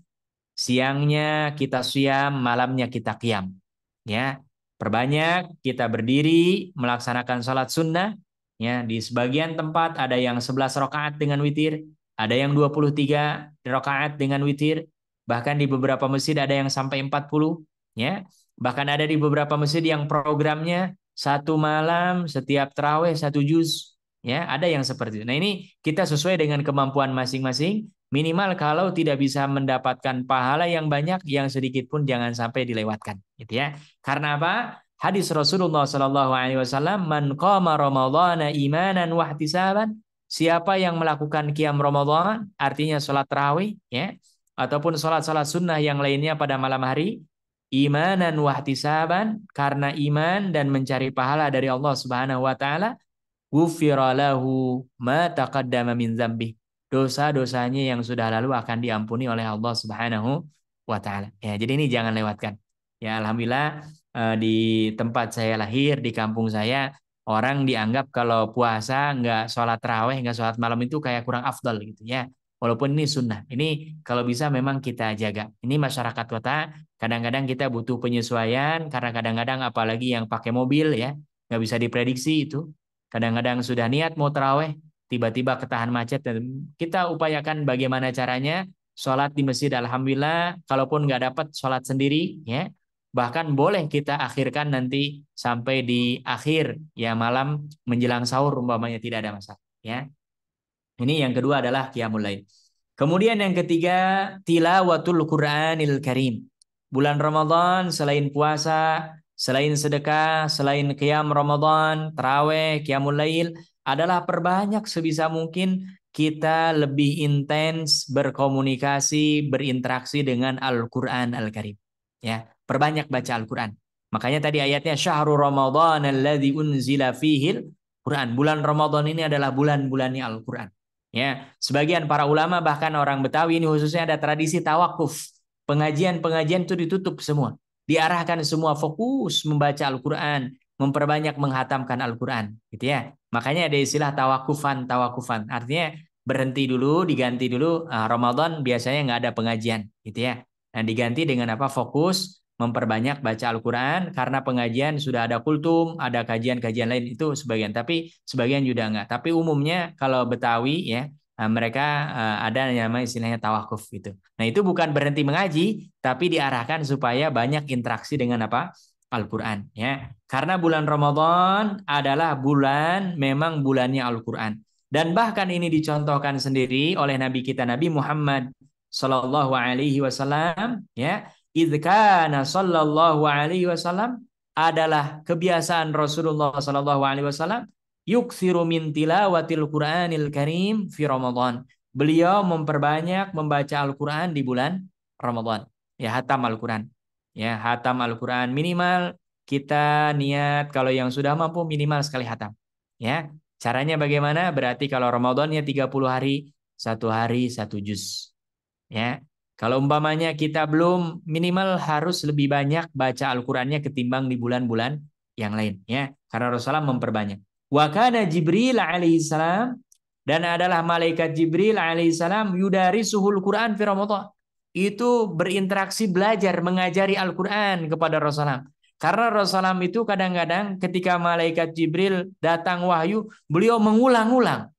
Speaker 2: siangnya kita shiyam, malamnya kita qiyam. Ya. Perbanyak kita berdiri melaksanakan salat sunnah. Ya, di sebagian tempat ada yang 11 rakaat dengan witir, ada yang 23 rakaat dengan witir, bahkan di beberapa masjid ada yang sampai 40, ya. Bahkan ada di beberapa masjid yang programnya satu malam setiap tarawih 1 juz, ya, ada yang seperti itu. Nah, ini kita sesuai dengan kemampuan masing-masing. Minimal kalau tidak bisa mendapatkan pahala yang banyak, yang sedikit pun jangan sampai dilewatkan, gitu ya. Karena apa? Hadis Rasulullah Shallallahu alaihi wasallam, man qama ramadhana imanan wa ihtisaban, siapa yang melakukan qiyam Ramadan, artinya salat tarawih, ya, ataupun salat-salat sunnah yang lainnya pada malam hari, imanan wa ihtisaban, karena iman dan mencari pahala dari Allah Subhanahu wa taala, ghufira lahu ma taqaddama min dzambi, dosa-dosanya yang sudah lalu akan diampuni oleh Allah Subhanahu wa taala. Ya, jadi ini jangan lewatkan. Ya, alhamdulillah di tempat saya lahir, di kampung saya, orang dianggap kalau puasa nggak sholat tarawih, nggak sholat malam itu kayak kurang afdal gitu ya. Walaupun ini sunnah. Ini kalau bisa memang kita jaga. Ini masyarakat kota, kadang-kadang kita butuh penyesuaian karena kadang-kadang apalagi yang pakai mobil ya, nggak bisa diprediksi itu. Kadang-kadang sudah niat mau tarawih, tiba-tiba ketahan macet, dan kita upayakan bagaimana caranya sholat di masjid. Alhamdulillah, kalaupun nggak dapat sholat sendiri, ya, bahkan boleh kita akhirkan nanti sampai di akhir ya malam menjelang sahur umpamanya, tidak ada masalah. Ya, ini yang kedua adalah qiyamul lail. Kemudian yang ketiga, tilawatul Qur'anil Karim. Bulan Ramadan selain puasa, selain sedekah, selain qiyam Ramadan, tarawih, qiyamul lail, adalah perbanyak sebisa mungkin kita lebih intens berkomunikasi, berinteraksi dengan Al-Qur'an Al-Karim. Ya, perbanyak baca Al-Qur'an. Makanya tadi ayatnya syahrul Ramadan alladzi unzila fihil Qur'an. Bulan Ramadan ini adalah bulan-bulannya Al-Qur'an. Ya, sebagian para ulama bahkan orang Betawi ini khususnya ada tradisi tawakuf. Pengajian-pengajian itu ditutup semua. Diarahkan semua fokus membaca Al-Qur'an, memperbanyak menghatamkan Al-Qur'an, gitu ya. Makanya ada istilah tawakufan. Artinya berhenti dulu, diganti dulu. Ramadan biasanya nggak ada pengajian, gitu ya. Nah, diganti dengan apa? Fokus memperbanyak baca Al-Qur'an, karena pengajian sudah ada kultum, ada kajian-kajian lain itu sebagian, tapi sebagian juga enggak. Tapi umumnya kalau Betawi ya, mereka ada yang namanya istilahnya tawakuf gitu. Nah, itu bukan berhenti mengaji, tapi diarahkan supaya banyak interaksi dengan apa? Al-Qur'an ya. Karena bulan Ramadan adalah bulan, memang bulannya Al-Qur'an. Dan bahkan ini dicontohkan sendiri oleh Nabi kita Nabi Muhammad sallallahu alaihi wasallam ya. Idz kana sallallahu alaihi wasallam, adalah kebiasaan Rasulullah sallallahu alaihi wasallam, yuksiru min tilawatil Qur'anil Karim fi Ramadan. Beliau memperbanyak membaca Al-Qur'an di bulan Ramadan. Ya, hatam Al-Quran. Ya, hatam Al-Quran minimal kita niat kalau yang sudah mampu minimal sekali hatam. Ya, caranya bagaimana? Berarti kalau Ramadannya 30 hari, 1 hari 1 juz. Ya, kalau umpamanya kita belum, minimal harus lebih banyak baca Al-Qur'annya ketimbang di bulan-bulan yang lain, ya. Karena Rasulullah memperbanyak. Wa kana Jibril alaihissalam, dan adalah malaikat Jibril alaihissalam yudarisuhul Quran fi Ramadan. Itu berinteraksi belajar mengajari Al-Qur'an kepada Rasulullah. Karena Rasulullah itu kadang-kadang ketika malaikat Jibril datang wahyu, beliau mengulang-ulang,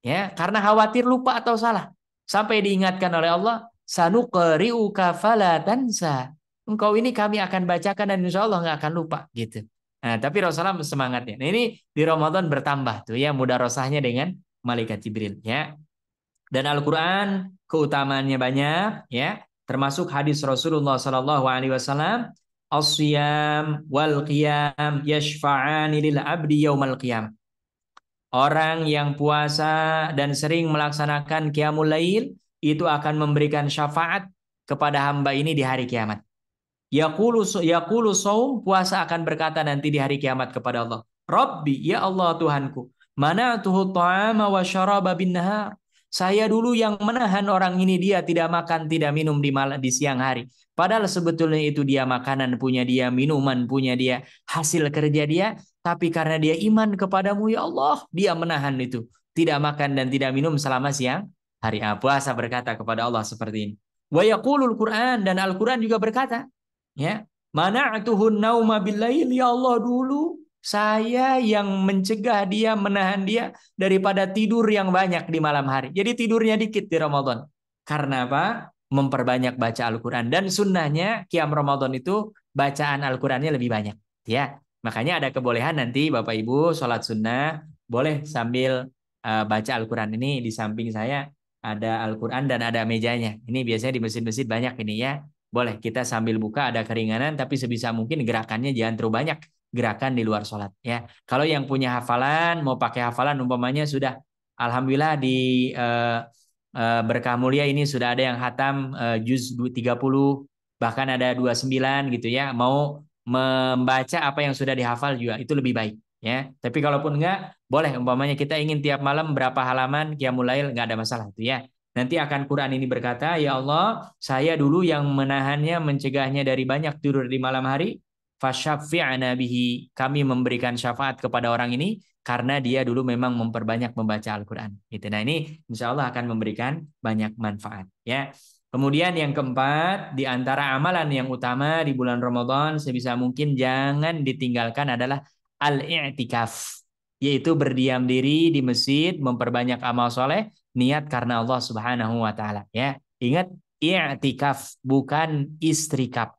Speaker 2: ya, karena khawatir lupa atau salah. Sampai diingatkan oleh Allah, sanuqri'uka fala tansa. Engkau ini kami akan bacakan dan insya Allah nggak akan lupa, gitu. Nah, tapi Rasulullah semangatnya. Nah, ini di Ramadan bertambah tuh ya mudarosahnya dengan malaikat Jibril, ya. Dan Al-Qur'an keutamaannya banyak, ya. Termasuk hadis Rasulullah sallallahu alaihi wasallam, as-siyam wal qiyam yashfa'ani lil abdi yaumal qiyamah. Orang yang puasa dan sering melaksanakan qiyamul lail itu akan memberikan syafaat kepada hamba ini di hari kiamat. Yaqulu saum, puasa akan berkata nanti di hari kiamat kepada Allah, Rabbi, ya Allah Tuhanku, mana'tuhu ta'ama wa syaraba bin nahar. Saya dulu yang menahan orang ini, dia tidak makan, tidak minum di siang hari. Padahal sebetulnya itu dia makanan punya dia, minuman punya dia, hasil kerja dia. Tapi karena dia iman kepadamu ya Allah, dia menahan itu. Tidak makan dan tidak minum selama siang hari. Puasa berkata kepada Allah seperti ini. Wa yaqulul Quran, dan Al-Quran juga berkata, ya, mana'tuhun nauma billail, ya Allah dulu saya yang mencegah dia, menahan dia daripada tidur yang banyak di malam hari. Jadi tidurnya dikit di Ramadan. Karena apa? Memperbanyak baca Al-Quran. Dan sunnahnya qiyam Ramadan itu bacaan Al-Qurannya lebih banyak, ya. Makanya ada kebolehan nanti Bapak Ibu sholat sunnah boleh sambil baca Al-Quran. Ini di samping saya ada Al-Quran dan ada mejanya. Ini biasanya di masjid-masjid banyak ini, ya. Boleh kita sambil buka, ada keringanan, tapi sebisa mungkin gerakannya jangan terlalu banyak gerakan di luar sholat, ya. Kalau yang punya hafalan, mau pakai hafalan umpamanya sudah, alhamdulillah di Berkah Mulia ini sudah ada yang hatam juz 30, bahkan ada 29 gitu, ya. Mau membaca apa yang sudah dihafal juga itu lebih baik, ya. Tapi kalaupun enggak, boleh umpamanya kita ingin tiap malam berapa halaman qiyamul lail, enggak ada masalah itu, ya. Nanti akan Quran ini berkata, ya Allah, saya dulu yang menahannya, mencegahnya dari banyak tidur di malam hari. Fasyafi'na bihi, kami memberikan syafaat kepada orang ini karena dia dulu memang memperbanyak membaca Al-Quran. Gitu. Nah, ini insya Allah akan memberikan banyak manfaat, ya. Kemudian yang keempat, di antara amalan yang utama di bulan Ramadan sebisa mungkin jangan ditinggalkan adalah al-i'tikaf, yaitu berdiam diri di masjid, memperbanyak amal soleh, niat karena Allah Subhanahu wa taala, ya. Ingat, i'tikaf bukan istrikaf.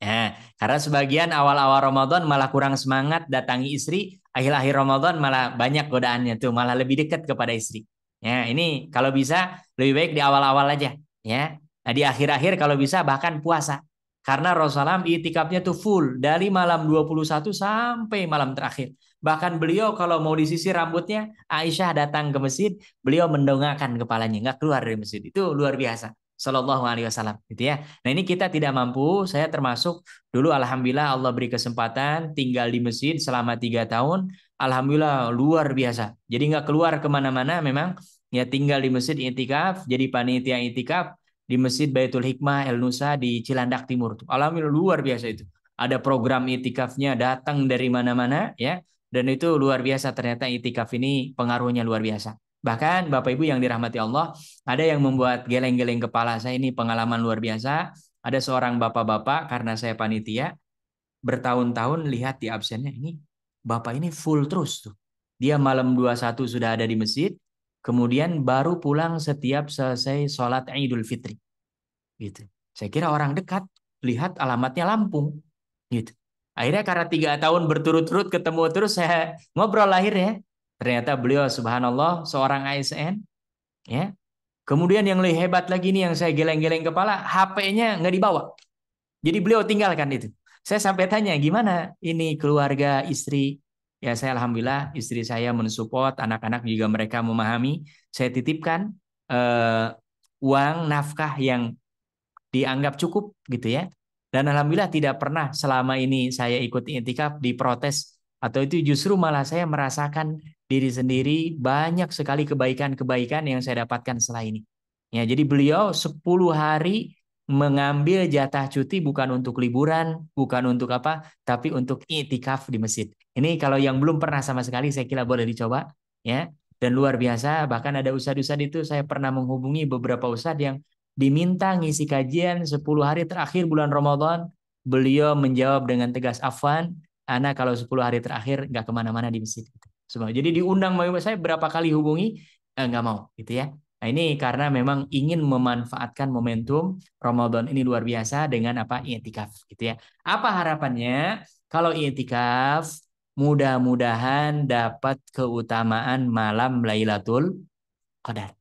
Speaker 2: Ya, karena sebagian awal-awal Ramadan malah kurang semangat datangi istri, akhir-akhir Ramadan malah banyak godaannya tuh, malah lebih dekat kepada istri. Ya, ini kalau bisa lebih baik di awal-awal aja, ya. Nah, di akhir-akhir kalau bisa bahkan puasa. Karena Rasulullah itikafnya tuh full dari malam 21 sampai malam terakhir. Bahkan beliau kalau mau disisir rambutnya, Aisyah datang ke masjid, beliau mendongakkan kepalanya, nggak keluar dari masjid. Itu luar biasa. Sallallahu alaihi wasallam, gitu ya. Nah, ini kita tidak mampu. Saya termasuk dulu, alhamdulillah Allah beri kesempatan tinggal di masjid selama 3 tahun. Alhamdulillah luar biasa. Jadi nggak keluar kemana-mana, memang ya tinggal di masjid itikaf. Jadi panitia itikaf di Masjid Baitul Hikmah El Nusa di Cilandak Timur. Alhamdulillah luar biasa itu. Ada program itikafnya datang dari mana-mana, ya. Dan itu luar biasa, ternyata itikaf ini pengaruhnya luar biasa. Bahkan Bapak Ibu yang dirahmati Allah, ada yang membuat geleng-geleng kepala saya, ini pengalaman luar biasa. Ada seorang bapak-bapak, karena saya panitia, bertahun-tahun lihat di absennya, ini bapak ini full terus tuh. Dia malam 21 sudah ada di masjid, kemudian baru pulang setiap selesai sholat Idul Fitri. Gitu. Saya kira orang dekat, lihat alamatnya Lampung. Gitu. Akhirnya karena 3 tahun berturut-turut ketemu terus, saya ngobrol akhirnya. Ternyata beliau subhanallah seorang ASN, ya. Kemudian yang lebih hebat lagi nih yang saya geleng-geleng kepala, HP-nya nggak dibawa. Jadi beliau tinggalkan itu. Saya sampai tanya, gimana ini keluarga, istri? Ya, saya alhamdulillah istri saya mensupport, anak-anak juga mereka memahami. Saya titipkan uang nafkah yang dianggap cukup gitu ya. Dan alhamdulillah tidak pernah selama ini saya ikut i'tikaf diprotes, atau itu justru malah saya merasakan diri sendiri banyak sekali kebaikan-kebaikan yang saya dapatkan setelah ini. Ya, jadi beliau 10 hari mengambil jatah cuti bukan untuk liburan, bukan untuk apa, tapi untuk i'tikaf di masjid. Ini kalau yang belum pernah sama sekali saya kira boleh dicoba ya. Dan luar biasa, bahkan ada ustadz-ustadz itu saya pernah menghubungi beberapa ustadz yang diminta ngisi kajian 10 hari terakhir bulan Ramadan, beliau menjawab dengan tegas, "Afwan, ana kalau 10 hari terakhir nggak kemana-mana di masjid." Semua. Jadi diundang saya berapa kali hubungi, nggak mau gitu ya. Nah ini karena memang ingin memanfaatkan momentum Ramadan ini luar biasa dengan apa, i'tikaf gitu ya. Apa harapannya? Kalau i'tikaf mudah-mudahan dapat keutamaan malam Lailatul Qadar.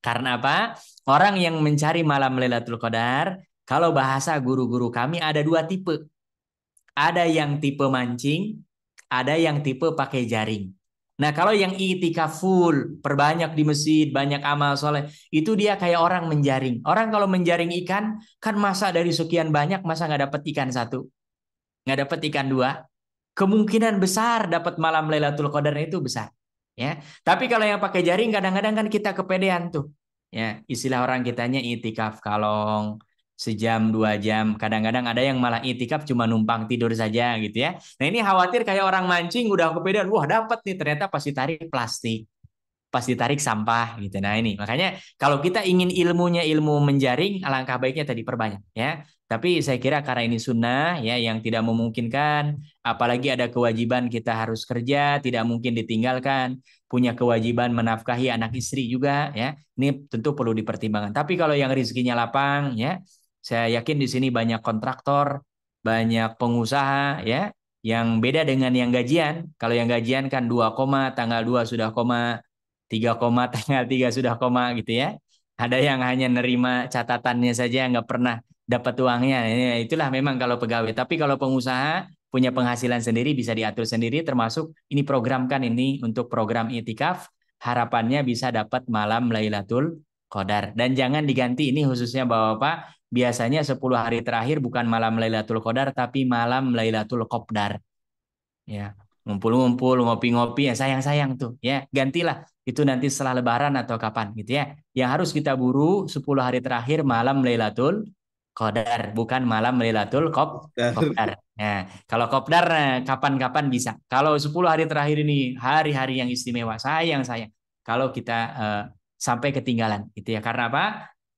Speaker 2: Karena apa? Orang yang mencari malam Lailatul Qadar, kalau bahasa guru-guru kami ada 2 tipe. Ada yang tipe mancing, ada yang tipe pakai jaring. Nah, kalau yang i'tikaf full, perbanyak di masjid, banyak amal soleh, itu dia kayak orang menjaring. Orang kalau menjaring ikan, kan masa dari sekian banyak, masa nggak dapat ikan 1? Nggak dapat ikan 2? Kemungkinan besar dapat malam Lailatul Qadar itu besar. Ya, tapi kalau yang pakai jaring kadang-kadang kan kita kepedean tuh. Ya, istilah orang kitanya i'tikaf kalong, sejam 2 jam. Kadang-kadang ada yang malah i'tikaf cuma numpang tidur saja gitu ya. Nah ini khawatir kayak orang mancing udah kepedean, wah dapat nih, ternyata pas ditarik plastik, pas ditarik sampah gitu. Nah ini makanya kalau kita ingin ilmunya ilmu menjaring, alangkah baiknya tadi perbanyak ya. Tapi saya kira karena ini sunnah ya yang tidak memungkinkan, apalagi ada kewajiban kita harus kerja, tidak mungkin ditinggalkan, punya kewajiban menafkahi anak istri juga ya. Ini tentu perlu dipertimbangkan. Tapi kalau yang rezekinya lapang ya, saya yakin di sini banyak kontraktor, banyak pengusaha ya, yang beda dengan yang gajian. Kalau yang gajian kan 2 koma, tanggal 2 sudah koma, 3 koma, tanggal 3 sudah koma gitu ya. Ada yang hanya nerima catatannya saja, nggak pernah dapat uangnya. Itulah memang kalau pegawai. Tapi kalau pengusaha punya penghasilan sendiri, bisa diatur sendiri, termasuk ini programkan ini untuk program i'tikaf. Harapannya bisa dapat malam Lailatul Qadar. Dan jangan diganti, ini khususnya Bapak-Bapak, biasanya 10 hari terakhir bukan malam Lailatul Qadar, tapi malam Lailatul Qadar. Ya, ngumpul-ngumpul, ngopi-ngopi ya sayang-sayang tuh ya, gantilah itu nanti setelah lebaran atau kapan gitu ya. Yang harus kita buru 10 hari terakhir malam Lailatul Qadar, bukan malam Lailatul Qadar. Nah, kalau Qadar kapan-kapan bisa. Kalau 10 hari terakhir ini hari-hari yang istimewa, sayang-sayang kalau kita sampai ketinggalan gitu ya. Karena apa?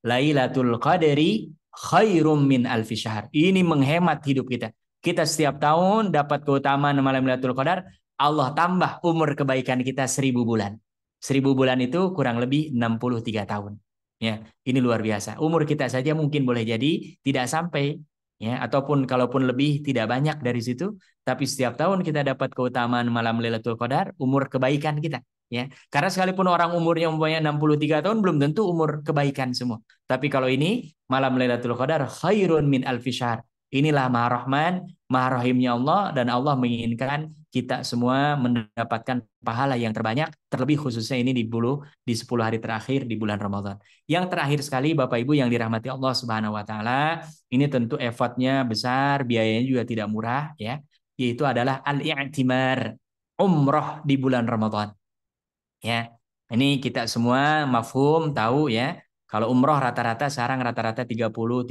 Speaker 2: Lailatul Qadri khairum min alfi syahr. Ini menghemat hidup kita. Kita setiap tahun dapat keutamaan malam Lailatul Qadar, Allah tambah umur kebaikan kita 1000 bulan. 1000 bulan itu kurang lebih 63 tahun. Ya, ini luar biasa. Umur kita saja mungkin boleh jadi tidak sampai ya, ataupun kalaupun lebih tidak banyak dari situ, tapi setiap tahun kita dapat keutamaan malam Lailatul Qadar, umur kebaikan kita ya. Karena sekalipun orang umurnya umpamanya 63 tahun belum tentu umur kebaikan semua. Tapi kalau ini malam Lailatul Qadar khairun min alfi syahr. Inilah Maha Rahman, Maha Rahimnya Allah, dan Allah menginginkan kita semua mendapatkan pahala yang terbanyak, terlebih khususnya ini di 10 hari terakhir di bulan Ramadan. Yang terakhir sekali Bapak Ibu yang dirahmati Allah Subhanahu wa taala, ini tentu effortnya besar, biayanya juga tidak murah ya, yaitu adalah al-i'timar, umroh di bulan Ramadan. Ya. Ini kita semua mafhum tahu ya. Kalau umroh rata-rata sekarang rata-rata 30-32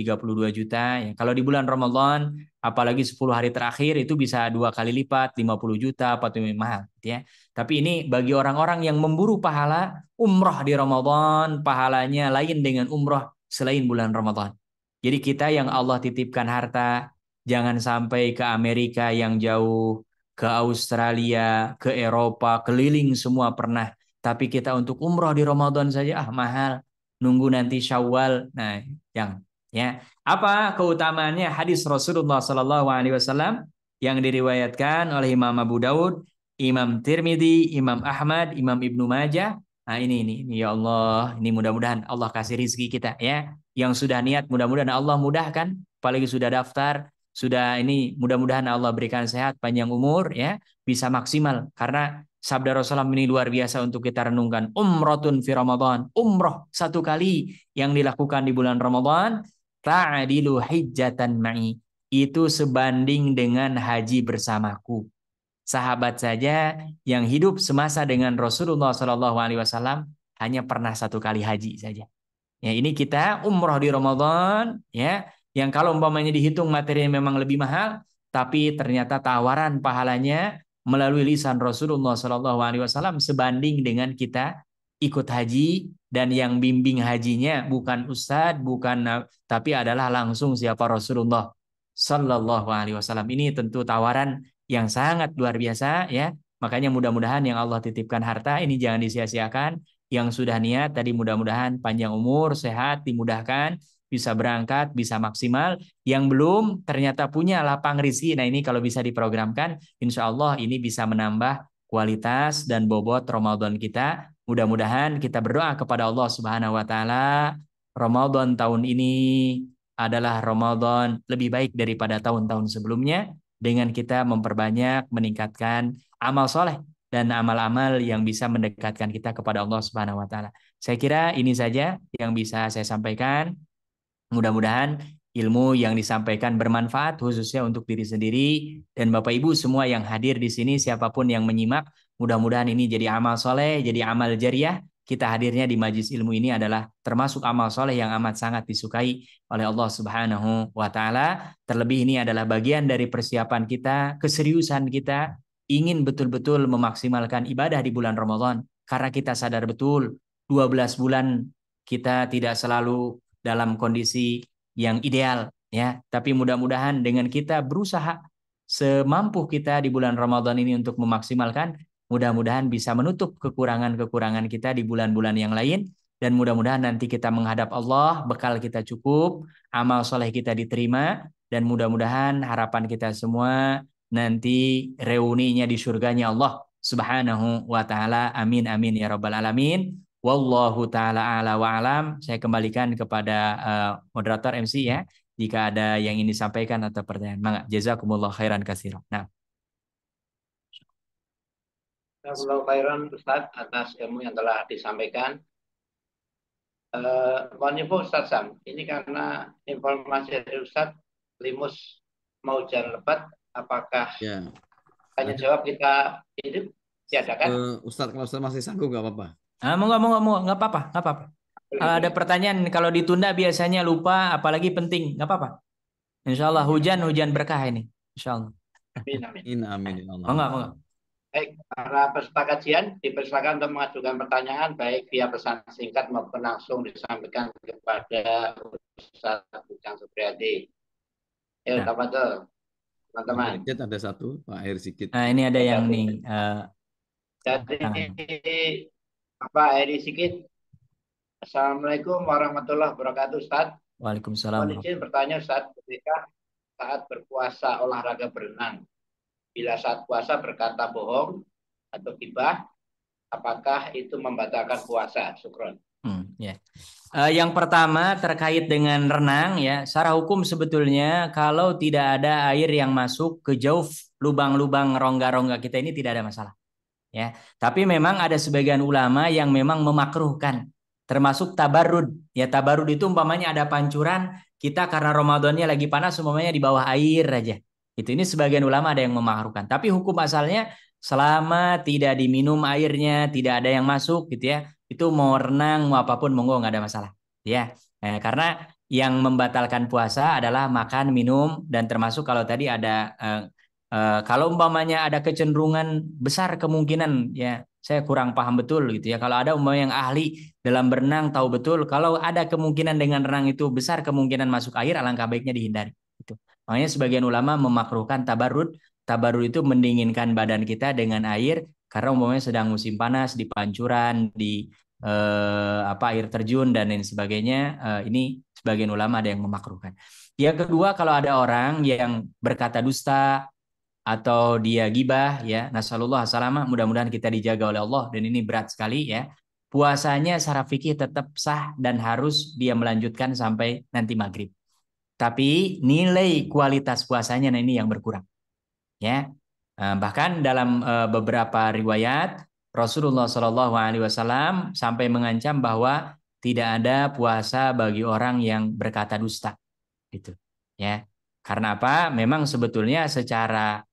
Speaker 2: juta ya. Kalau di bulan Ramadan apalagi 10 hari terakhir itu bisa 2 kali lipat 50 juta, 40 mahal gitu ya. Tapi ini bagi orang-orang yang memburu pahala umroh di Ramadan, pahalanya lain dengan umroh selain bulan Ramadan. Jadi kita yang Allah titipkan harta, jangan sampai ke Amerika yang jauh, ke Australia, ke Eropa, keliling semua pernah. Tapi kita untuk umroh di Ramadan saja mahal. Nunggu nanti Syawal. Nah, yang ya. Apa keutamaannya? Hadis Rasulullah SAW yang diriwayatkan oleh Imam Abu Daud, Imam Tirmidzi, Imam Ahmad, Imam Ibnu Majah. Nah, ini ya Allah, ini mudah-mudahan Allah kasih rizki kita ya. Yang sudah niat mudah-mudahan Allah mudahkan, apalagi sudah daftar, sudah ini mudah-mudahan Allah berikan sehat, panjang umur ya, bisa maksimal karena sabda Rasulullah ini luar biasa untuk kita renungkan. Umrotun fi Ramadan, umroh 1 kali yang dilakukan di bulan Ramadan ta'dilu hijjatan ma'i. Itu sebanding dengan haji bersamaku. Sahabat saja yang hidup semasa dengan Rasulullah SAW hanya pernah 1 kali haji saja. Ya, ini kita umroh di Ramadan, ya, yang kalau umpamanya dihitung materinya memang lebih mahal, tapi ternyata tawaran pahalanya melalui lisan Rasulullah SAW sebanding dengan kita ikut haji, dan yang bimbing hajinya bukan ustadz, bukan, tapi adalah langsung siapa Rasulullah SAW. Ini tentu tawaran yang sangat luar biasa, ya. Makanya mudah-mudahan yang Allah titipkan harta ini jangan disia-siakan. Yang sudah niat tadi mudah-mudahan panjang umur, sehat, dimudahkan, bisa berangkat, bisa maksimal. Yang belum ternyata punya lapang rizki. Nah ini kalau bisa diprogramkan, insya Allah ini bisa menambah kualitas dan bobot Ramadan kita. Mudah-mudahan kita berdoa kepada Allah Subhanahu wa taala, Ramadan tahun ini adalah Ramadan lebih baik daripada tahun-tahun sebelumnya, dengan kita memperbanyak meningkatkan amal soleh dan amal-amal yang bisa mendekatkan kita kepada Allah Subhanahu wa taala. Saya kira ini saja yang bisa saya sampaikan. Mudah-mudahan ilmu yang disampaikan bermanfaat khususnya untuk diri sendiri dan Bapak Ibu semua yang hadir di sini, siapapun yang menyimak, mudah-mudahan ini jadi amal soleh, jadi amal jariah. Kita hadirnya di majlis ilmu ini adalah termasuk amal soleh yang amat sangat disukai oleh Allah Subhanahu wa taala. Terlebih ini adalah bagian dari persiapan kita, keseriusan kita ingin betul-betul memaksimalkan ibadah di bulan Ramadan, karena kita sadar betul 12 bulan kita tidak selalu dalam kondisi yang ideal, ya, tapi mudah-mudahan dengan kita berusaha semampu kita di bulan Ramadan ini untuk memaksimalkan, mudah-mudahan bisa menutup kekurangan-kekurangan kita di bulan-bulan yang lain, dan mudah-mudahan nanti kita menghadap Allah, bekal kita cukup, amal soleh kita diterima, dan mudah-mudahan harapan kita semua nanti reuninya di surganya Allah Subhanahu wa taala. Amin amin ya rabbal alamin. Wallahu taala ala wa alam. Saya kembalikan kepada moderator MC, ya, jika ada yang ingin disampaikan atau pertanyaan. Mangga, jazakumullah khairan katsiran. Nah,
Speaker 3: Jazakallahu khairan Ustaz atas ilmu yang telah disampaikan. Mohon info Ustaz Sam, ini karena informasi dari Ustaz Limus mau hujan lebat, apakah
Speaker 1: Ya.
Speaker 3: tanya jawab kita hidup tiadakan?
Speaker 1: Ustadz, kalau Ustadz masih sanggup nggak apa-apa.
Speaker 2: mau nggak apa-apa, nggak apa-apa. Ada pertanyaan, kalau ditunda biasanya lupa, apalagi penting, nggak apa-apa. Insya Allah hujan berkah ini, Insya Allah.
Speaker 3: Amin, amin.
Speaker 1: Amin ya Allah.
Speaker 2: Enggak.
Speaker 3: Baik, para peserta kajian dipersilakan untuk mengajukan pertanyaan baik via pesan singkat maupun langsung disampaikan kepada Ustaz Ujang Supriyadi. Ya, tafadhol, teman-teman.
Speaker 1: Ada satu, Pak Air Sikit.
Speaker 2: Nah, ini ada yang nih.
Speaker 3: Jadi Pak Eri Sikit. Assalamualaikum warahmatullahi wabarakatuh, Ustaz.
Speaker 2: Waalaikumsalam.
Speaker 3: Mohon izin bertanya, Ustaz, ketika saat berpuasa olahraga berenang, bila saat puasa berkata bohong atau gibah, apakah itu membatalkan puasa? Syukron.
Speaker 2: Ya. Yang pertama terkait dengan renang, ya, secara hukum sebetulnya kalau tidak ada air yang masuk ke jauh lubang-lubang rongga-rongga kita ini tidak ada masalah, ya. Tapi memang ada sebagian ulama yang memang memakruhkan, termasuk tabarrud. Ya, tabarrud itu umpamanya ada pancuran, kita karena Ramadannya lagi panas umpamanya di bawah air aja. Ini sebagian ulama ada yang memakruhkan. Tapi hukum asalnya selama tidak diminum airnya, tidak ada yang masuk gitu, ya. Itu mau renang mau apapun monggo, nggak ada masalah, ya. Karena yang membatalkan puasa adalah makan, minum, dan termasuk kalau tadi ada kalau umpamanya ada kecenderungan besar kemungkinan, ya, saya kurang paham betul gitu, ya. Kalau ada umpamanya yang ahli dalam berenang tahu betul kalau ada kemungkinan dengan renang itu besar kemungkinan masuk air, alangkah baiknya dihindari. Gitu. Makanya sebagian ulama memakruhkan tabarrud. Tabarrud itu mendinginkan badan kita dengan air karena umpamanya sedang musim panas di pancuran, di air terjun dan lain sebagainya. Ini sebagian ulama ada yang memakruhkan. Yang kedua, kalau ada orang yang berkata dusta atau dia gibah, ya, nasallallahu salamah, mudah-mudahan kita dijaga oleh Allah, dan ini berat sekali, ya. Puasanya secara fikih tetap sah dan harus dia melanjutkan sampai nanti maghrib. Tapi nilai kualitas puasanya ini yang berkurang, ya. Bahkan dalam beberapa riwayat Rasulullah SAW sampai mengancam bahwa tidak ada puasa bagi orang yang berkata dusta. gitu. Ya. Karena apa? Memang sebetulnya secara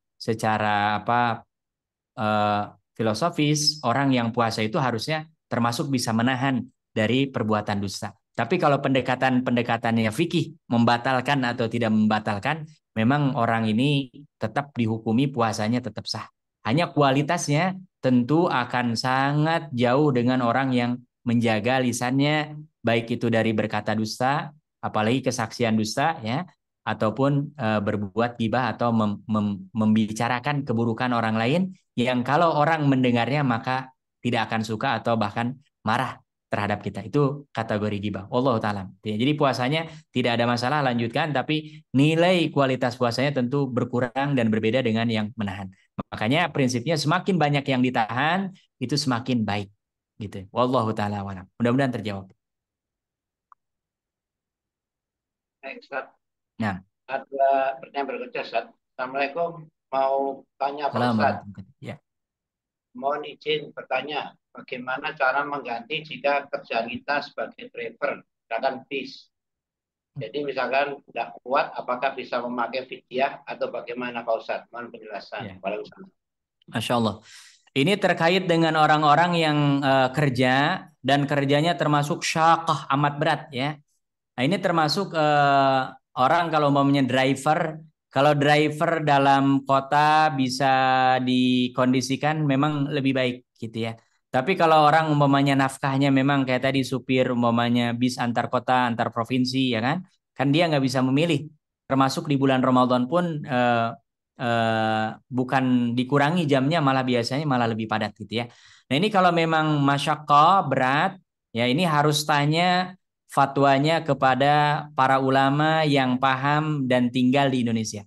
Speaker 2: apa eh, filosofis orang yang puasa itu harusnya termasuk bisa menahan dari perbuatan dusta. Tapi kalau pendekatannya fikih membatalkan atau tidak membatalkan, memang orang ini tetap dihukumi puasanya tetap sah. Hanya kualitasnya tentu akan sangat jauh dengan orang yang menjaga lisannya, baik itu dari berkata dusta, apalagi kesaksian dusta, ya, ataupun berbuat gibah atau membicarakan keburukan orang lain yang kalau orang mendengarnya maka tidak akan suka atau bahkan marah terhadap kita. Itu kategori gibah. Wallahu taala. Jadi puasanya tidak ada masalah, lanjutkan, tapi nilai kualitas puasanya tentu berkurang dan berbeda dengan yang menahan. Makanya prinsipnya semakin banyak yang ditahan itu semakin baik gitu. Wallahu taala alam. Mudah-mudahan terjawab.
Speaker 3: Baik, Ustaz.
Speaker 2: Nah,
Speaker 3: Ada pertanyaan berikutnya, Ustaz. Assalamualaikum. Mau tanya Pak
Speaker 2: salam
Speaker 3: Ustaz.
Speaker 2: ya.
Speaker 3: Mohon izin bertanya, bagaimana cara mengganti jika kerjaan kita sebagai driver, misalkan bis. Jadi misalkan tidak kuat, apakah bisa memakai fidyah atau bagaimana Pak Ustadz? Mohon penjelasan.
Speaker 2: Ya.
Speaker 3: Waalaikumsalam.
Speaker 2: Masya Allah. Ini terkait dengan orang-orang yang kerja dan kerjanya termasuk syaqah, amat berat ya. Nah, ini termasuk orang kalau umpamanya driver, kalau driver dalam kota bisa dikondisikan memang lebih baik gitu ya. Tapi kalau orang umpamanya nafkahnya memang kayak tadi supir umpamanya bis antar kota, antar provinsi ya kan dia nggak bisa memilih. Termasuk di bulan Ramadan pun bukan dikurangi jamnya, malah biasanya malah lebih padat gitu ya. Nah ini kalau memang masyaqqah berat, ya ini harus tanya fatwanya kepada para ulama yang paham dan tinggal di Indonesia.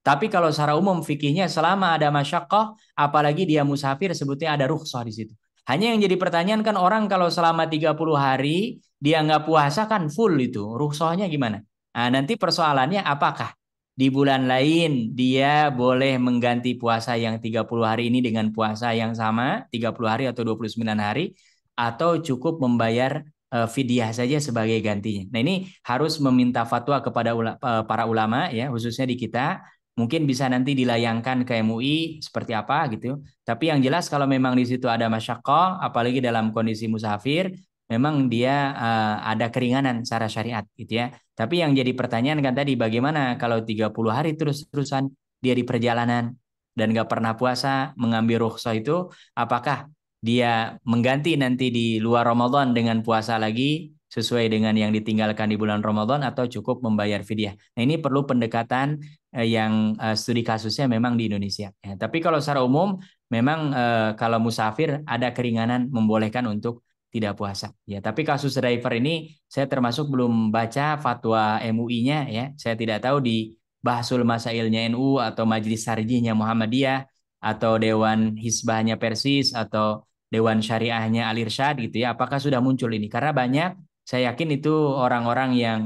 Speaker 2: Tapi kalau secara umum fikihnya selama ada masyaqqah, apalagi dia musafir, sebutnya ada rukhsah di situ. Hanya yang jadi pertanyaan kan orang kalau selama 30 hari dia nggak puasa kan full itu. Rukhsahnya gimana? Nah, nanti persoalannya apakah di bulan lain dia boleh mengganti puasa yang 30 hari ini dengan puasa yang sama, 30 hari atau 29 hari, atau cukup membayar fidyah saja sebagai gantinya. Nah, ini harus meminta fatwa kepada para ulama ya, khususnya di kita. Mungkin bisa nanti dilayangkan ke MUI seperti apa gitu. Tapi yang jelas kalau memang di situ ada masyaqqah, apalagi dalam kondisi musafir, memang dia ada keringanan secara syariat gitu ya. Tapi yang jadi pertanyaan kan tadi bagaimana kalau 30 hari terus-terusan dia di perjalanan dan nggak pernah puasa, mengambil rukhsah itu, apakah dia mengganti nanti di luar Ramadan dengan puasa lagi sesuai dengan yang ditinggalkan di bulan Ramadan atau cukup membayar fidyah. Nah, ini perlu pendekatan yang studi kasusnya memang di Indonesia. Ya, tapi kalau secara umum memang kalau musafir ada keringanan membolehkan untuk tidak puasa. Ya, tapi kasus driver ini saya termasuk belum baca fatwa MUI-nya ya. Saya tidak tahu di Bahsul Masailnya NU atau Majelis Sarjihnya Muhammadiyah atau Dewan Hizbahnya Persis atau Dewan Syariahnya Al-Irsyad gitu ya. Apakah sudah muncul ini? Karena banyak saya yakin itu orang-orang yang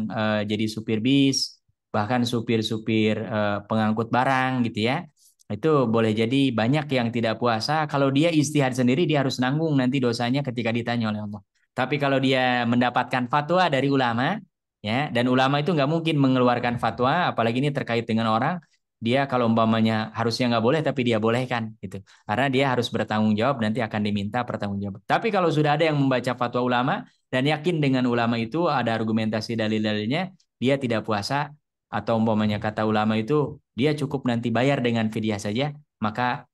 Speaker 2: jadi supir bis, bahkan supir-supir pengangkut barang gitu ya. Itu boleh jadi banyak yang tidak puasa. Kalau dia ijtihad sendiri dia harus nanggung nanti dosanya ketika ditanya oleh Allah. Tapi kalau dia mendapatkan fatwa dari ulama, ya, dan ulama itu nggak mungkin mengeluarkan fatwa, apalagi ini terkait dengan orang, dia kalau umpamanya harusnya nggak boleh tapi dia bolehkan gitu. Karena dia harus bertanggung jawab, nanti akan diminta pertanggungjawab. Tapi kalau sudah ada yang membaca fatwa ulama dan yakin dengan ulama itu ada argumentasi dalil-dalilnya, dia tidak puasa, atau umpamanya kata ulama itu dia cukup nanti bayar dengan fidyah saja, maka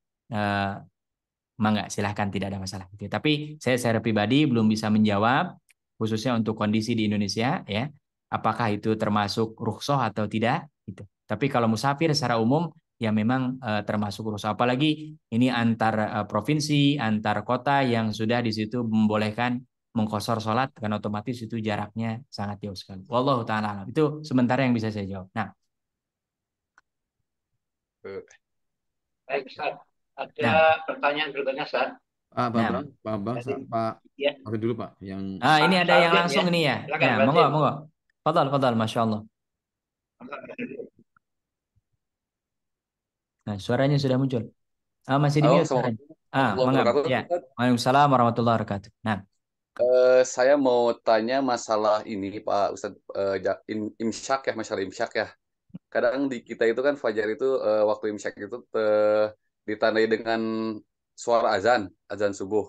Speaker 2: mangga silahkan, tidak ada masalah gitu. Tapi saya secara pribadi belum bisa menjawab khususnya untuk kondisi di Indonesia ya, apakah itu termasuk rukhsah atau tidak gitu. Tapi kalau musafir secara umum ya memang termasuk rukhsah, apalagi ini antar provinsi, antar kota yang sudah di situ membolehkan mengqashar sholat, kan otomatis itu jaraknya sangat jauh sekali. Wallahu taala alam. Itu sementara yang bisa saya jawab. Nah,
Speaker 3: Baik, Ustaz. Ada
Speaker 2: nah,
Speaker 3: pertanyaan berikutnya, Ustaz.
Speaker 1: Pak
Speaker 2: nah.
Speaker 1: Bambang, Pak Bambang, Pak
Speaker 3: Ya.
Speaker 1: Oke dulu Pak, yang
Speaker 2: Ini
Speaker 3: Pak
Speaker 2: ada yang
Speaker 3: Sarjit
Speaker 2: langsung
Speaker 3: ya.
Speaker 2: ini ya.
Speaker 3: Silakan,
Speaker 2: Ya,
Speaker 3: Pak
Speaker 2: monggo,
Speaker 3: Sarjit.
Speaker 2: monggo. Fadal, Masya Allah. Nah, suaranya sudah muncul. Masih di
Speaker 4: Halo,
Speaker 2: mute suaranya.
Speaker 4: Assalamualaikum warahmatullahi
Speaker 2: Mengapa?
Speaker 4: wabarakatuh.
Speaker 2: Ya.
Speaker 4: Ustaz.
Speaker 2: Waalaikumsalam warahmatullahi wabarakatuh. Nah,
Speaker 4: Saya mau tanya masalah ini Pak Ustadz, imsyak ya, masalah imsyak ya. Kadang di kita itu kan fajar itu waktu imsyak itu ditandai dengan suara azan subuh.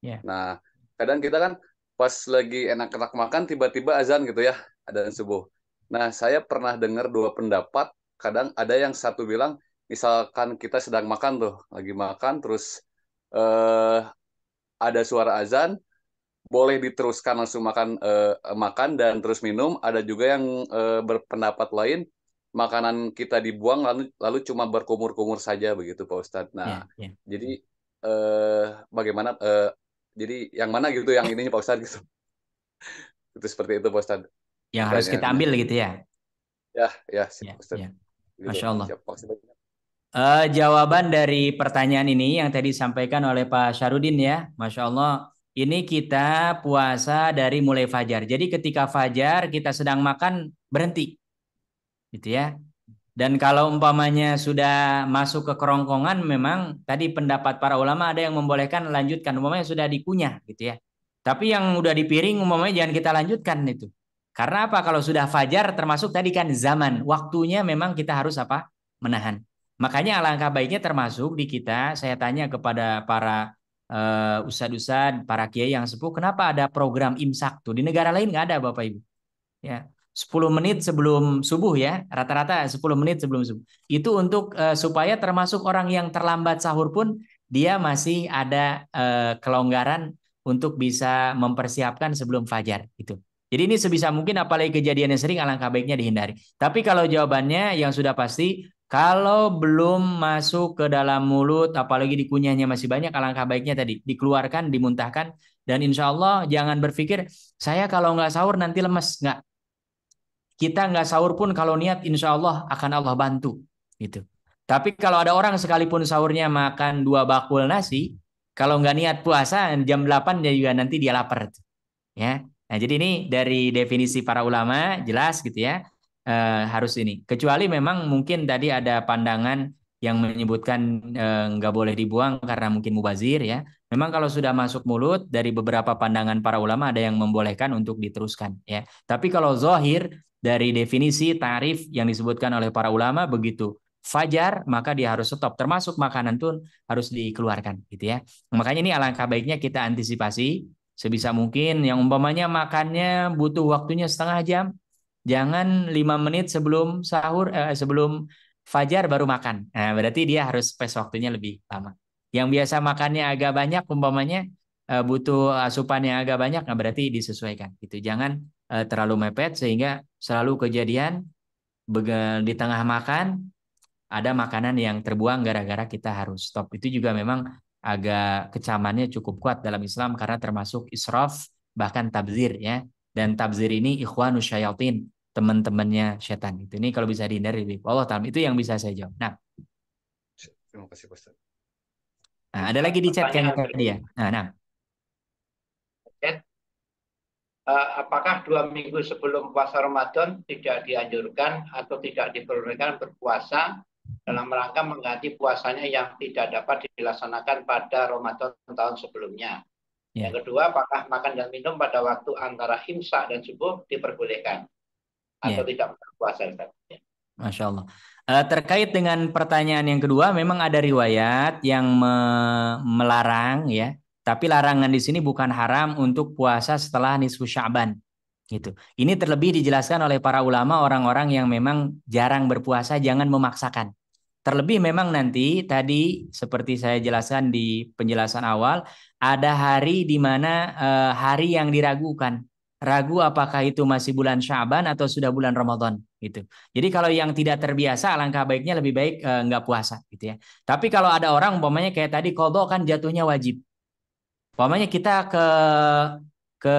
Speaker 2: Ya.
Speaker 4: Nah, kadang kita kan pas lagi enak-enak makan tiba-tiba azan gitu ya, azan subuh. Nah, saya pernah dengar dua pendapat. Kadang ada yang satu bilang, misalkan kita sedang makan tuh, lagi makan terus eh, ada suara azan, boleh diteruskan langsung makan dan terus minum. Ada juga yang berpendapat lain, makanan kita dibuang lalu cuma berkumur-kumur saja begitu Pak Ustadz. Nah,
Speaker 2: Ya.
Speaker 4: jadi bagaimana? Jadi yang mana gitu yang ininya Pak Ustadz gitu? Itu seperti itu Pak Ustadz
Speaker 2: Yang harus kita
Speaker 4: pertanyaannya.
Speaker 2: ambil gitu ya.
Speaker 4: Ya,
Speaker 2: Ya,
Speaker 4: Pak Ustadz.
Speaker 2: ya.
Speaker 4: Gitu.
Speaker 2: Masya Allah.
Speaker 4: Siap, Pak Ustadz.
Speaker 2: Jawaban dari pertanyaan ini yang tadi disampaikan oleh Pak Syarudin ya, Masya Allah. Ini kita puasa dari mulai fajar. Jadi ketika fajar kita sedang makan berhenti, gitu ya. Dan kalau umpamanya sudah masuk ke kerongkongan, memang tadi pendapat para ulama ada yang membolehkan lanjutkan, umpamanya sudah dikunyah, gitu ya. Tapi yang udah di piring, umpamanya jangan kita lanjutkan itu. Karena apa? Kalau sudah fajar, termasuk tadi kan zaman, waktunya memang kita harus apa? Menahan. Makanya alangkah baiknya termasuk di kita, saya tanya kepada para ustadz-ustadz, para kiai yang sepuh, kenapa ada program imsak tuh? Di negara lain nggak ada Bapak Ibu. Ya, 10 menit sebelum subuh ya, rata-rata 10 menit sebelum subuh. Itu untuk supaya termasuk orang yang terlambat sahur pun dia masih ada kelonggaran untuk bisa mempersiapkan sebelum fajar gitu. Jadi ini sebisa mungkin apalagi kejadiannya sering alangkah baiknya dihindari. Tapi kalau jawabannya yang sudah pasti kalau belum masuk ke dalam mulut apalagi dikunyahnya masih banyak alangkah baiknya tadi dikeluarkan, dimuntahkan dan insya Allah jangan berpikir saya kalau nggak sahur nanti lemes. Nggak. Kita nggak sahur pun kalau niat insya Allah akan Allah bantu gitu. Tapi kalau ada orang sekalipun sahurnya makan 2 bakul nasi, kalau nggak niat puasa jam 8 dia juga nanti dia lapar ya. Nah, jadi ini dari definisi para ulama jelas gitu ya. Harus ini. Kecuali memang mungkin tadi ada pandangan yang menyebutkan nggak boleh dibuang karena mungkin mubazir ya. Memang kalau sudah masuk mulut dari beberapa pandangan para ulama ada yang membolehkan untuk diteruskan ya. Tapi kalau zohir dari definisi tarif yang disebutkan oleh para ulama begitu fajar maka dia harus stop termasuk makanan pun harus dikeluarkan gitu ya. Makanya ini alangkah baiknya kita antisipasi sebisa mungkin yang umpamanya makannya butuh waktunya setengah jam, jangan 5 menit sebelum sahur, sebelum fajar baru makan. Nah, berarti dia harus space waktunya lebih lama. Yang biasa makannya agak banyak, umpamanya butuh asupan yang agak banyak, nah berarti disesuaikan. Gitu. Jangan terlalu mepet sehingga selalu kejadian di tengah makan ada makanan yang terbuang gara-gara kita harus stop. Itu juga memang agak kecamannya cukup kuat dalam Islam karena termasuk israf bahkan tabzir ya. Dan tabzir ini ikhwanus syayatin, teman-temannya setan. Itu ini kalau bisa dihindari lebih. Allah taala itu yang bisa saya jawab. Nah,
Speaker 4: Terima kasih Pak Ustadz.
Speaker 2: ada lagi di chat kayaknya
Speaker 3: Pertanyaan
Speaker 2: tadi ya. Nah.
Speaker 3: berikutnya, apakah 2 minggu sebelum puasa Ramadan tidak dianjurkan atau tidak diperbolehkan berpuasa dalam rangka mengganti puasanya yang tidak dapat dilaksanakan pada Ramadan tahun sebelumnya?
Speaker 2: Ya.
Speaker 3: Yang kedua, apakah makan dan minum pada waktu antara imsak dan subuh diperbolehkan atau tidak berpuasa?
Speaker 2: Masya Allah. Terkait dengan pertanyaan yang kedua, memang ada riwayat yang melarang ya. Tapi larangan di sini bukan haram untuk puasa setelah nisfu Sya'ban. Gitu. Ini terlebih dijelaskan oleh para ulama orang-orang yang memang jarang berpuasa jangan memaksakan. Terlebih memang nanti tadi seperti saya jelaskan di penjelasan awal ada hari di mana hari yang diragukan. Ragu apakah itu masih bulan Sya'ban atau sudah bulan Ramadan gitu. Jadi kalau yang tidak terbiasa alangkah baiknya lebih baik nggak puasa gitu ya. Tapi kalau ada orang umpamanya kayak tadi qadha kan jatuhnya wajib. Umpamanya kita ke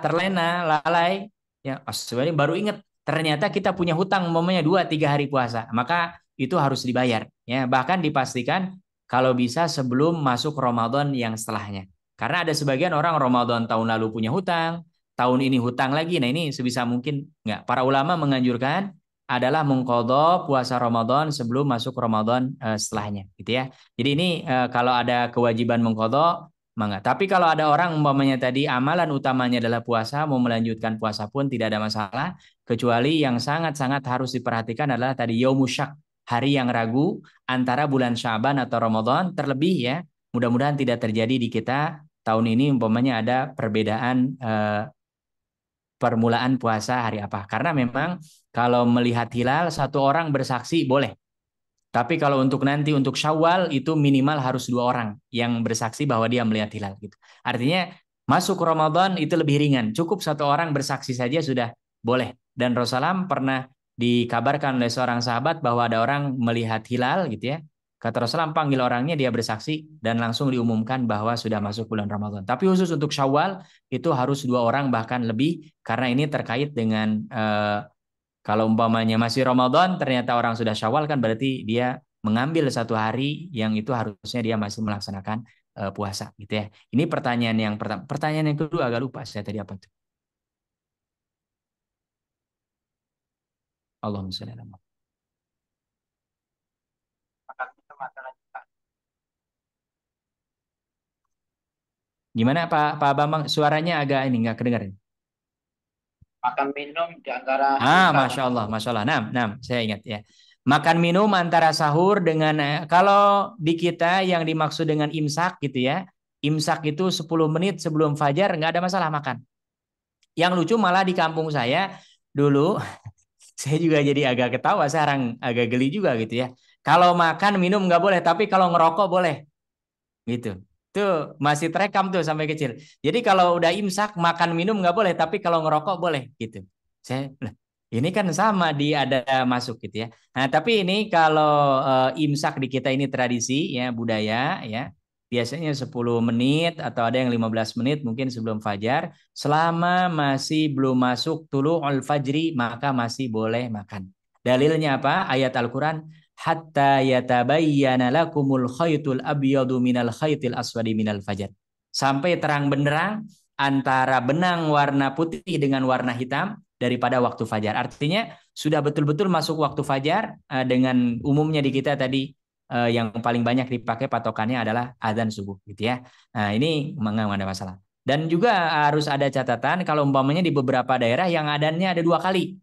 Speaker 2: terlena lalai ya sebenarnya baru ingat ternyata kita punya hutang umpamanya 2-3 hari puasa maka itu harus dibayar ya bahkan dipastikan kalau bisa sebelum masuk Ramadan yang setelahnya karena ada sebagian orang Ramadan tahun lalu punya hutang tahun ini hutang lagi nah ini sebisa mungkin nggak para ulama menganjurkan adalah mengqadha puasa Ramadan sebelum masuk Ramadan setelahnya gitu ya jadi ini kalau ada kewajiban mengqadha mangga. Tapi kalau ada orang umpamanya tadi amalan utamanya adalah puasa, mau melanjutkan puasa pun tidak ada masalah, kecuali yang sangat-sangat harus diperhatikan adalah tadi yaumusyak, hari yang ragu antara bulan Sya'ban atau Ramadan, terlebih ya, mudah-mudahan tidak terjadi di kita tahun ini umpamanya ada perbedaan permulaan puasa hari apa. Karena memang kalau melihat hilal satu orang bersaksi boleh. Tapi kalau untuk nanti untuk Syawal itu minimal harus 2 orang yang bersaksi bahwa dia melihat hilal gitu. Artinya masuk Ramadan itu lebih ringan. Cukup 1 orang bersaksi saja sudah boleh. Dan Rasulullah pernah dikabarkan oleh seorang sahabat bahwa ada orang melihat hilal gitu ya. Kata Rasulullah panggil orangnya, dia bersaksi dan langsung diumumkan bahwa sudah masuk bulan Ramadan. Tapi khusus untuk Syawal itu harus 2 orang bahkan lebih karena ini terkait dengan kalau umpamanya masih Ramadan, ternyata orang sudah Syawal kan berarti dia mengambil 1 hari yang itu harusnya dia masih melaksanakan puasa gitu ya. Ini pertanyaan yang pertama. Pertanyaan yang kedua agak lupa saya tadi apa tuh. Allahumma sholli ala Muhammad.
Speaker 3: Makan minum antara
Speaker 2: Gimana Pak Bambang? Suaranya agak ini nggak kedengaran.
Speaker 3: makan minum di antara
Speaker 2: Masya Allah, Masya Allah. Saya ingat ya. Makan minum antara sahur dengan kalau di kita yang dimaksud dengan imsak gitu ya. Imsak itu 10 menit sebelum fajar nggak ada masalah makan. Yang lucu malah di kampung saya dulu saya juga jadi agak ketawa, sekarang agak geli juga gitu ya. Kalau makan minum nggak boleh, tapi kalau ngerokok boleh. Gitu. Tuh masih terekam tuh sampai kecil. Jadi kalau udah imsak makan minum nggak boleh, tapi kalau ngerokok boleh gitu. Saya ini kan sama ada masuk gitu ya. Nah, tapi ini kalau imsak di kita ini tradisi ya, budaya ya. Biasanya 10 menit atau ada yang 15 menit mungkin sebelum fajar. Selama masih belum masuk tulu'ul fajri maka masih boleh makan. Dalilnya apa? Ayat Al-Qur'an, hatta yatabayyana lakumul khaytul abyadu minal khaytil aswadi minal fajar. Sampai terang benderang antara benang warna putih dengan warna hitam daripada waktu fajar. Artinya sudah betul-betul masuk waktu fajar dengan umumnya di kita tadi yang paling banyak dipakai patokannya adalah azan subuh gitu ya. Nah, ini nggak ada masalah. Dan juga harus ada catatan kalau umpamanya di beberapa daerah yang adanya ada 2 kali.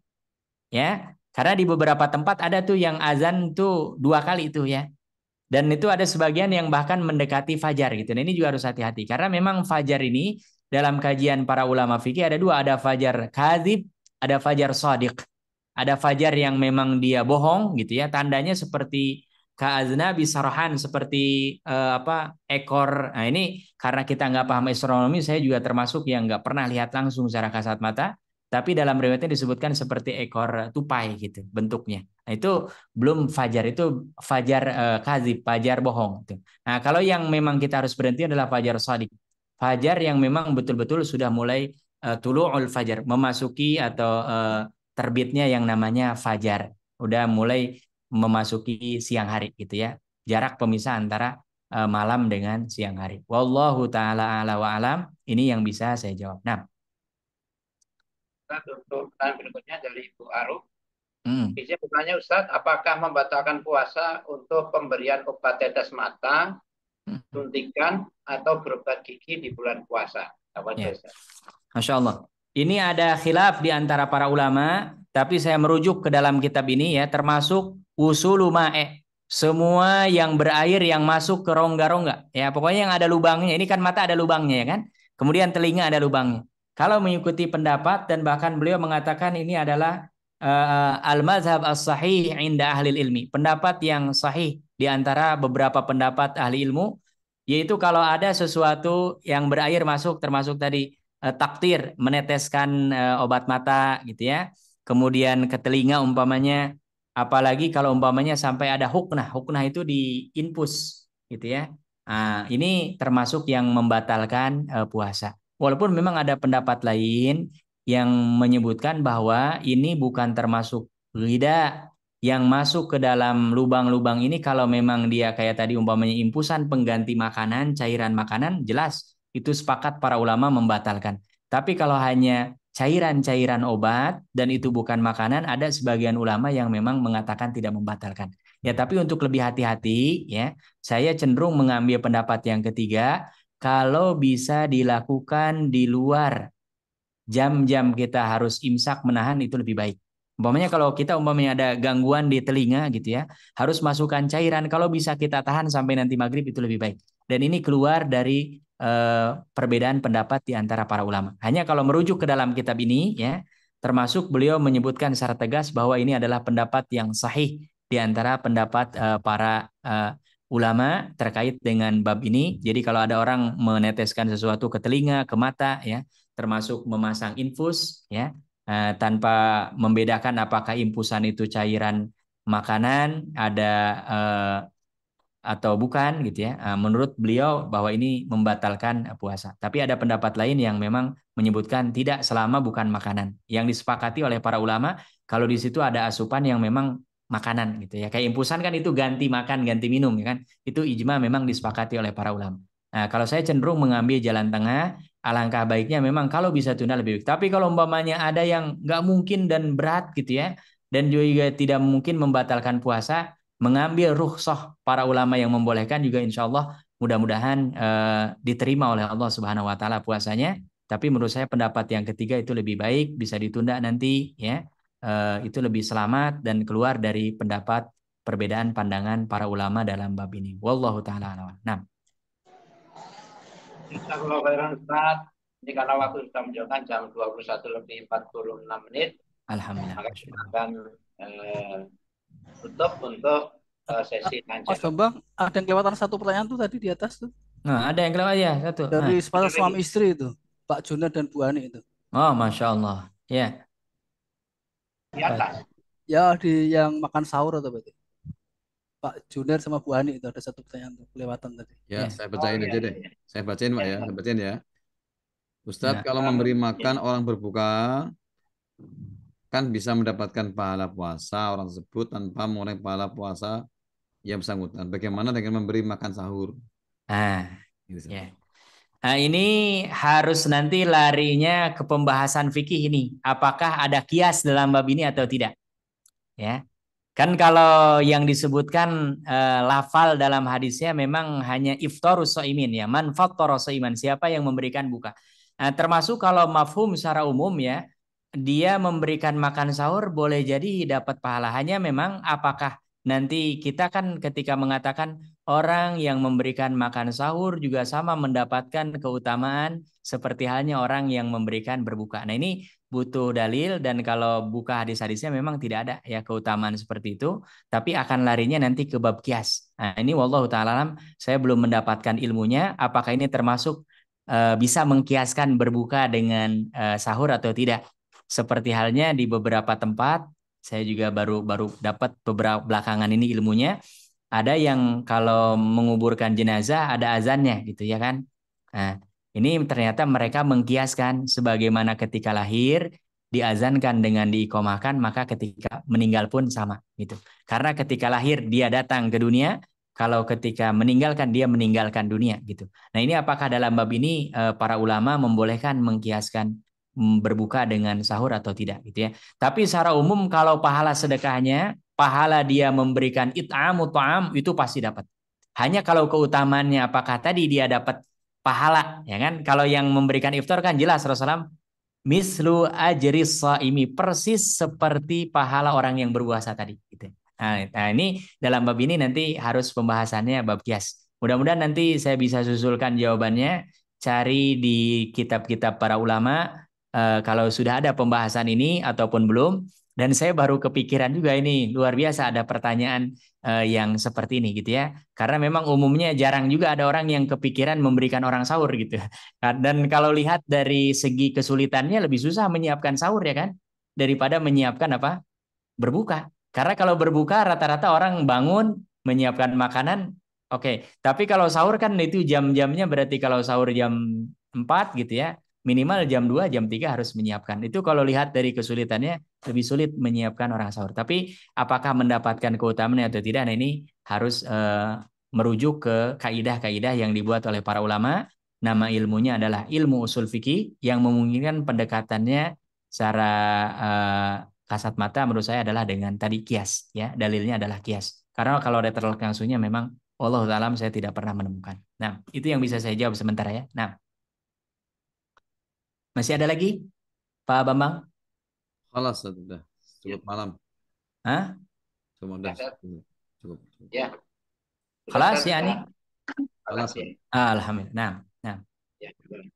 Speaker 2: Ya, karena di beberapa tempat ada tuh yang azan tuh 2 kali tuh ya. Dan itu ada sebagian yang bahkan mendekati fajar gitu. Nah, ini juga harus hati-hati karena memang fajar ini dalam kajian para ulama fikih ada 2, ada fajar kadzib, ada fajar shadiq. Ada fajar yang memang dia bohong gitu ya, tandanya seperti ka'aznabi sarahan, seperti ekor. Nah, ini karena kita nggak paham astronomi, saya juga termasuk yang nggak pernah lihat langsung secara kasat mata. Tapi dalam riwayatnya disebutkan seperti ekor tupai gitu bentuknya. Nah, itu belum fajar, itu fajar kadzib, fajar bohong. Gitu. Nah, kalau yang memang kita harus berhenti adalah fajar shadiq. Fajar yang memang betul-betul sudah mulai tulu'ul fajar, memasuki atau terbitnya yang namanya fajar. Udah mulai memasuki siang hari gitu ya. Jarak pemisah antara malam dengan siang hari. Wallahu taala ala wa alam. Ini yang bisa saya jawab. Nah,
Speaker 3: untuk pertanyaan berikutnya dari Ibu Aruf.
Speaker 2: hmm.
Speaker 3: Izin bertanya Ustadz, apakah membatalkan puasa untuk pemberian obat tetes mata, suntikan, atau berobat gigi di bulan puasa?
Speaker 2: Ya. Masya Allah. Ini ada khilaf di antara para ulama, tapi saya merujuk ke dalam kitab ini ya, termasuk usulu ma'e. Semua yang berair yang masuk ke rongga-rongga. Ya, pokoknya yang ada lubangnya. Ini kan mata ada lubangnya ya kan? Kemudian telinga ada lubangnya. Kalau mengikuti pendapat dan bahkan beliau mengatakan ini adalah al-mazhab as-sahih inda ahli ilmi. Pendapat yang sahih di antara beberapa pendapat ahli ilmu, yaitu kalau ada sesuatu yang berair masuk termasuk tadi taktir meneteskan obat mata gitu ya. Kemudian ke telinga umpamanya, apalagi kalau umpamanya sampai ada huknah. Huknah itu di infus gitu ya. Nah, ini termasuk yang membatalkan puasa. Walaupun memang ada pendapat lain yang menyebutkan bahwa ini bukan termasuk lidah yang masuk ke dalam lubang-lubang ini kalau memang dia kayak tadi umpamanya impusan pengganti makanan, cairan makanan, jelas itu sepakat para ulama membatalkan. Tapi kalau hanya cairan-cairan obat dan itu bukan makanan, ada sebagian ulama yang memang mengatakan tidak membatalkan. Ya, tapi untuk lebih hati-hati ya, saya cenderung mengambil pendapat yang ketiga kalau bisa dilakukan di luar jam-jam kita harus imsak menahan itu lebih baik. Umpamanya kalau kita umpamanya ada gangguan di telinga gitu ya, harus masukkan cairan. Kalau bisa kita tahan sampai nanti maghrib itu lebih baik. Dan ini keluar dari perbedaan pendapat di antara para ulama. Hanya kalau merujuk ke dalam kitab ini ya, termasuk beliau menyebutkan secara tegas bahwa ini adalah pendapat yang sahih di antara pendapat para ulama terkait dengan bab ini. Jadi kalau ada orang meneteskan sesuatu ke telinga, ke mata ya, termasuk memasang infus ya, tanpa membedakan apakah infusan itu cairan makanan ada atau bukan gitu ya. Menurut beliau bahwa ini membatalkan puasa. Tapi ada pendapat lain yang memang menyebutkan tidak selama bukan makanan. Yang disepakati oleh para ulama kalau di situ ada asupan yang memang makanan gitu ya. Kayak infusan kan itu ganti makan, ganti minum ya kan. Itu ijma memang disepakati oleh para ulama. Nah, kalau saya cenderung mengambil jalan tengah, alangkah baiknya memang kalau bisa tunda lebih baik. Tapi kalau umpamanya ada yang nggak mungkin dan berat gitu ya, dan juga tidak mungkin membatalkan puasa, mengambil rukhsah para ulama yang membolehkan juga insya Allah mudah-mudahan diterima oleh Allah Subhanahu Wa Taala puasanya. Tapi menurut saya pendapat yang ketiga itu lebih baik, bisa ditunda nanti ya. Itu lebih selamat dan keluar dari pendapat perbedaan pandangan para ulama dalam bab ini. Wallahu taala a'lam. Nah,
Speaker 3: Jazakallahu khairan Ustaz. Ini karena waktu sudah menunjukkan jam 21:46,
Speaker 2: alhamdulillah.
Speaker 3: maka kita akan tutup untuk sesi tanya
Speaker 7: Mas
Speaker 3: jawab.
Speaker 7: Bambang, ada yang kelewatan satu pertanyaan tuh tadi di atas tuh.
Speaker 2: Nah, ada yang kelewat ya satu.
Speaker 7: Dari sepasang suami istri itu, Pak Junaid dan Bu Ani itu.
Speaker 2: Oh, masya Allah. Ya.
Speaker 3: Di atas.
Speaker 7: Ya, di yang makan sahur atau berarti. Pak Junaid sama Bu Ani itu ada satu pertanyaan tuh kelewatan tadi.
Speaker 1: Ya,
Speaker 2: Ya.
Speaker 1: saya bacain
Speaker 3: Oh,
Speaker 1: aja
Speaker 3: iya,
Speaker 1: deh.
Speaker 3: iya.
Speaker 1: Saya bacain, Pak ya. Saya bacain ya. Ustadz,
Speaker 2: Nah.
Speaker 1: kalau memberi makan orang berbuka, kan bisa mendapatkan pahala puasa orang tersebut tanpa mengurangi pahala puasa yang bersangkutan. Bagaimana dengan memberi makan sahur? Gitu.
Speaker 2: Ya. Nah, ini harus nanti larinya ke pembahasan fikih ini. Apakah ada kias dalam bab ini atau tidak? Ya. Kan kalau yang disebutkan lafal dalam hadisnya memang hanya iftarus shaimin ya, man fattara shaiman, siapa yang memberikan buka. Nah, termasuk kalau mafhum secara umum ya, dia memberikan makan sahur boleh jadi dapat pahala. Hanya memang apakah nanti kita kan ketika mengatakan orang yang memberikan makan sahur juga sama mendapatkan keutamaan seperti halnya orang yang memberikan berbuka. Nah, ini butuh dalil dan kalau buka hadis-hadisnya memang tidak ada ya keutamaan seperti itu, tapi akan larinya nanti ke bab kias. Nah, ini wallahu taala alam, saya belum mendapatkan ilmunya apakah ini termasuk bisa mengkiaskan berbuka dengan sahur atau tidak. Seperti halnya di beberapa tempat, saya juga baru dapat beberapa belakangan ini ilmunya, ada yang kalau menguburkan jenazah ada azannya gitu ya kan. Nah, ini ternyata mereka mengkiaskan sebagaimana ketika lahir diazankan dengan diikomahkan, maka ketika meninggal pun sama gitu. Karena ketika lahir dia datang ke dunia, kalau ketika meninggalkan dia meninggalkan dunia gitu. Nah, ini apakah dalam bab ini para ulama membolehkan mengkiaskan berbuka dengan sahur atau tidak gitu ya. Tapi secara umum kalau pahala sedekahnya, pahala dia memberikan it'amu ta'am itu pasti dapat. Hanya kalau keutamaannya apakah tadi dia dapat pahala ya kan? Kalau yang memberikan iftar kan jelas Rasulullah mislu ajris shaimi, persis seperti pahala orang yang berpuasa tadi gitu. Nah, ini dalam bab ini nanti harus pembahasannya bab kias. Mudah-mudahan nanti saya bisa susulkan jawabannya, cari di kitab-kitab para ulama kalau sudah ada pembahasan ini ataupun belum. Dan saya baru kepikiran juga ini luar biasa ada pertanyaan yang seperti ini gitu ya. Karena memang umumnya jarang juga ada orang yang kepikiran memberikan orang sahur gitu. Dan kalau lihat dari segi kesulitannya lebih susah menyiapkan sahur ya kan daripada menyiapkan apa? Berbuka. Karena kalau berbuka rata-rata orang bangun menyiapkan makanan, oke. Tapi kalau sahur kan itu jam-jamnya berarti kalau sahur jam 4 gitu ya, minimal jam 2, jam 3 harus menyiapkan. Itu kalau lihat dari kesulitannya lebih sulit menyiapkan orang sahur. Tapi apakah mendapatkan keutamaan atau tidak? Nah, ini harus merujuk ke kaidah-kaidah yang dibuat oleh para ulama. Nama ilmunya adalah ilmu usul fikih yang memungkinkan pendekatannya secara kasat mata menurut saya adalah dengan tadi kias ya, dalilnya adalah kias. Karena kalau ada terlek langsungnya memang Wallahu a'lam, saya tidak pernah menemukan. Nah, itu yang bisa saya jawab sementara ya. Nah, masih ada lagi, Pak Bambang?
Speaker 1: Khalas, sudah. Cukup malam.
Speaker 2: Hah?
Speaker 1: Semua udah.
Speaker 3: Ustaz.
Speaker 1: Cukup.
Speaker 3: Ya.
Speaker 2: Kelas
Speaker 3: Ustaz,
Speaker 2: ya nih?
Speaker 1: Khalas.
Speaker 3: ya.
Speaker 2: Alhamdulillah. Nah.
Speaker 3: Ya, betul.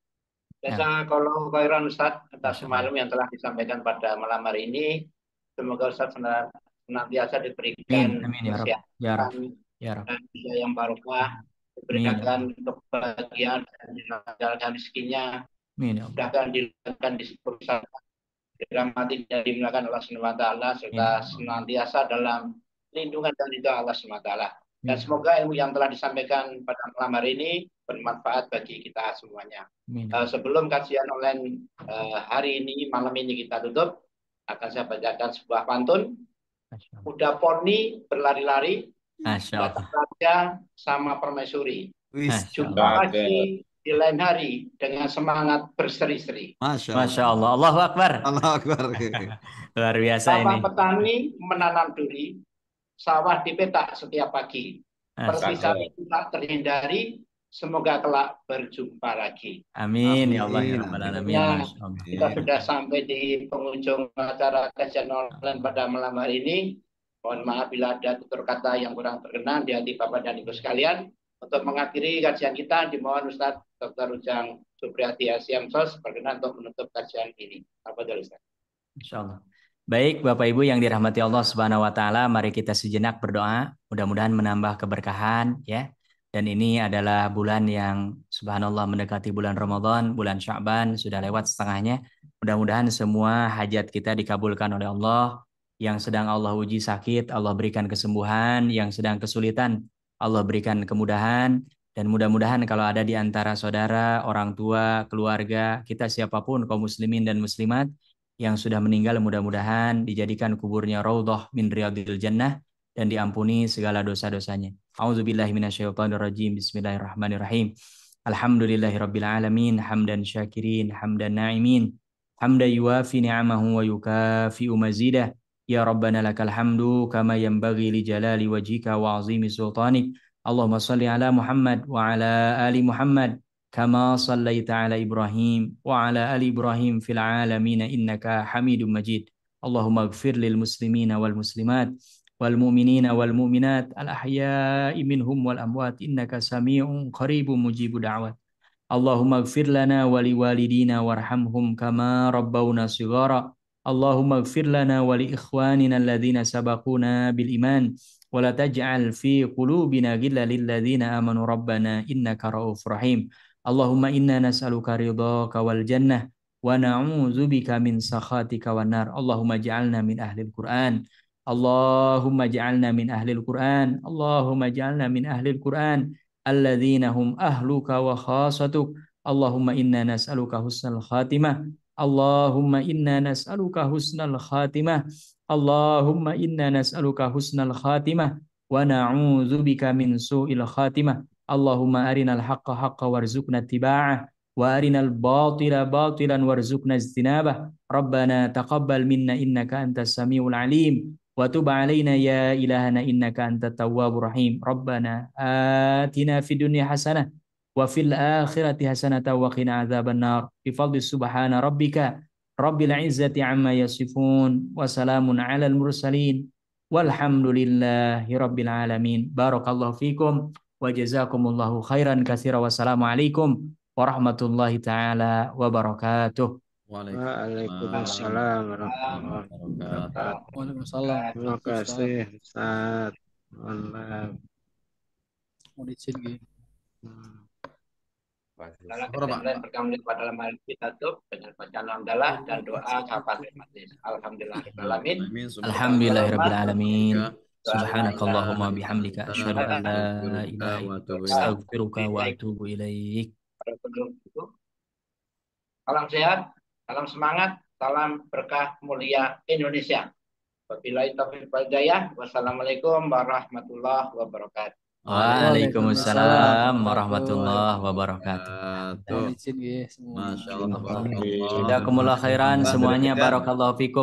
Speaker 3: Jazakallahu khairan Ustaz atas semalam yang telah disampaikan pada malam hari ini. Semoga Ustaz senantiasa diberikan
Speaker 2: Amin ya Rabb. Ya Rabb. Ya Rabb.
Speaker 3: dan yang barokah, diberikan kebahagiaan dan dilancarkan rezekinya,
Speaker 2: Amin ya Allah.
Speaker 3: dan dilakukan di perusahaan dirahmati dan dimuliakan Allah Subhanahu wa taala serta senantiasa dalam lindungan dan ridha Allah Subhanahu wa taala. Dan semoga ilmu yang telah disampaikan pada malam hari ini bermanfaat bagi kita semuanya. Sebelum kajian online hari ini, malam ini kita tutup, akan saya bacakan sebuah pantun. Udah poni berlari-lari, datang raja sama permaisuri. Jumpa lagi di lain hari dengan semangat berseri-seri.
Speaker 2: Masya Allah. Allahu Akbar.
Speaker 1: Allahu Akbar.
Speaker 2: Luar biasa ini.
Speaker 3: Petani menanam duri, sawah dipetak setiap pagi. Perpisahan itu tak terhindari, semoga kelak berjumpa lagi.
Speaker 2: Amin ya Allah ya Rabbal Alamin.
Speaker 3: Ya, kita sudah sampai di penghujung acara kajian online pada malam hari ini. Mohon maaf bila ada tutur kata yang kurang berkenan di hati Bapak dan Ibu sekalian. Untuk mengakhiri kajian kita, dimohon Ustaz Dr. Ujang Supriyadi Asyamsos berkenan untuk menutup kajian ini. Apa dari Ustaz?
Speaker 2: Insyaallah. Baik Bapak Ibu yang dirahmati Allah Subhanahu wa taala, mari kita sejenak berdoa, mudah-mudahan menambah keberkahan ya. Dan ini adalah bulan yang subhanallah mendekati bulan Ramadan, bulan Sya'ban sudah lewat setengahnya. Mudah-mudahan semua hajat kita dikabulkan oleh Allah. Yang sedang Allah uji sakit, Allah berikan kesembuhan. Yang sedang kesulitan, Allah berikan kemudahan. Dan mudah-mudahan kalau ada di antara saudara, orang tua, keluarga, kita siapapun kaum muslimin dan muslimat yang sudah meninggal, mudah-mudahan dijadikan kuburnya raudhah min riyadil jannah dan diampuni segala dosa-dosanya. A'udzubillahi minasyaitonirrajim. Bismillahirrahmanirrahim. Alhamdulillahirabbil alamin, hamdan syakirin, hamdan na'imin, hamdan yuwafi ni'amahu wa yukafi'u mazidah. Ya Rabbana lakal hamdu kama yanbaghi li jalali wajhika wa 'azimi sultanik. Allahumma shalli ala Muhammad wa ala ali Muhammad kama sallaita ala Ibrahim wa ala ali Ibrahim fil alamin innaka Hamidum Majid. Allahumma ighfir lil muslimina wal muslimat wal mu'minina wal mu'minat al ahya'i minhum wal amwat innaka sami'un qaribun mujibud da'wat. Allahumma ighfir lana wa liwalidina warhamhum kama rabbawna shighara. Allahumma ighfir lana wa li ikhwanina alladhina sabaquna bil iman wa la taj'al fi qulubina ghillan lil ladzina amanu rabbana innaka ra'ufur rahim. Allahumma inna nas'aluka ridhaka wal jannah wa na'udzubika min sakhatika wan nar. Allahumma ij'alna min ahlil Qur'an. Allahumma ij'alna min ahlil Qur'an. Allahumma ij'alna min ahlil Qur'an alladzina hum ahluka wa khasatuk. Allahumma inna nas'aluka husnal khatimah. Allahumma inna nas'aluka husnal khatimah. Allahumma inna nas'aluka husnal khatimah wa na'udzubika min su'il khatimah. Allahumma arinal haqqa haqqa warzuqna ittiba'ah wa arinal batila batilan warzuqna ijtinabah. Rabbana taqabbal minna innaka antas samiul alim wa tub alaina ya ilahana innaka antat tawwabur rahim. Rabbana atina fid dunya hasanah wa fil akhirati hasanatan wa qina adzaban nar. Bi fadli subhana rabbika rabbil izzati amma yasifun wa salamun alal mursalin walhamdulillahi rabbil alamin. Barakallahu fikum wa jazakumullahu khairan katsira. Wassalamualaikum warahmatullahi taala wabarakatuh.
Speaker 5: Waalaikumsalam warahmatullahi wabarakatuh.
Speaker 7: Waalaikumsalam.
Speaker 5: Terima kasih Ustaz. Allah.
Speaker 7: Mau izin gitu.
Speaker 3: Berkambing pada malam hari kita tutup dengan bacaan hamdalah dan doa kafarat majlis. Alhamdulillahirabbil
Speaker 2: Alhamdulillahirabbil alamin. Subhanakallahumma bihamdika asyhadu an la ilaha illa anta astaghfiruka wa atubu ilaik.
Speaker 3: Salam sehat, salam semangat, salam berkah mulia Indonesia. Wabillahi taufiq wal hidayah. Wassalamualaikum warahmatullahi wabarakatuh.
Speaker 2: Waalaikumsalam warahmatullahi wabarakatuh.
Speaker 7: Mohon izin ya semua.
Speaker 1: Masya Allah.
Speaker 2: Jazakumullah khairan semuanya. Barakallahu fikum.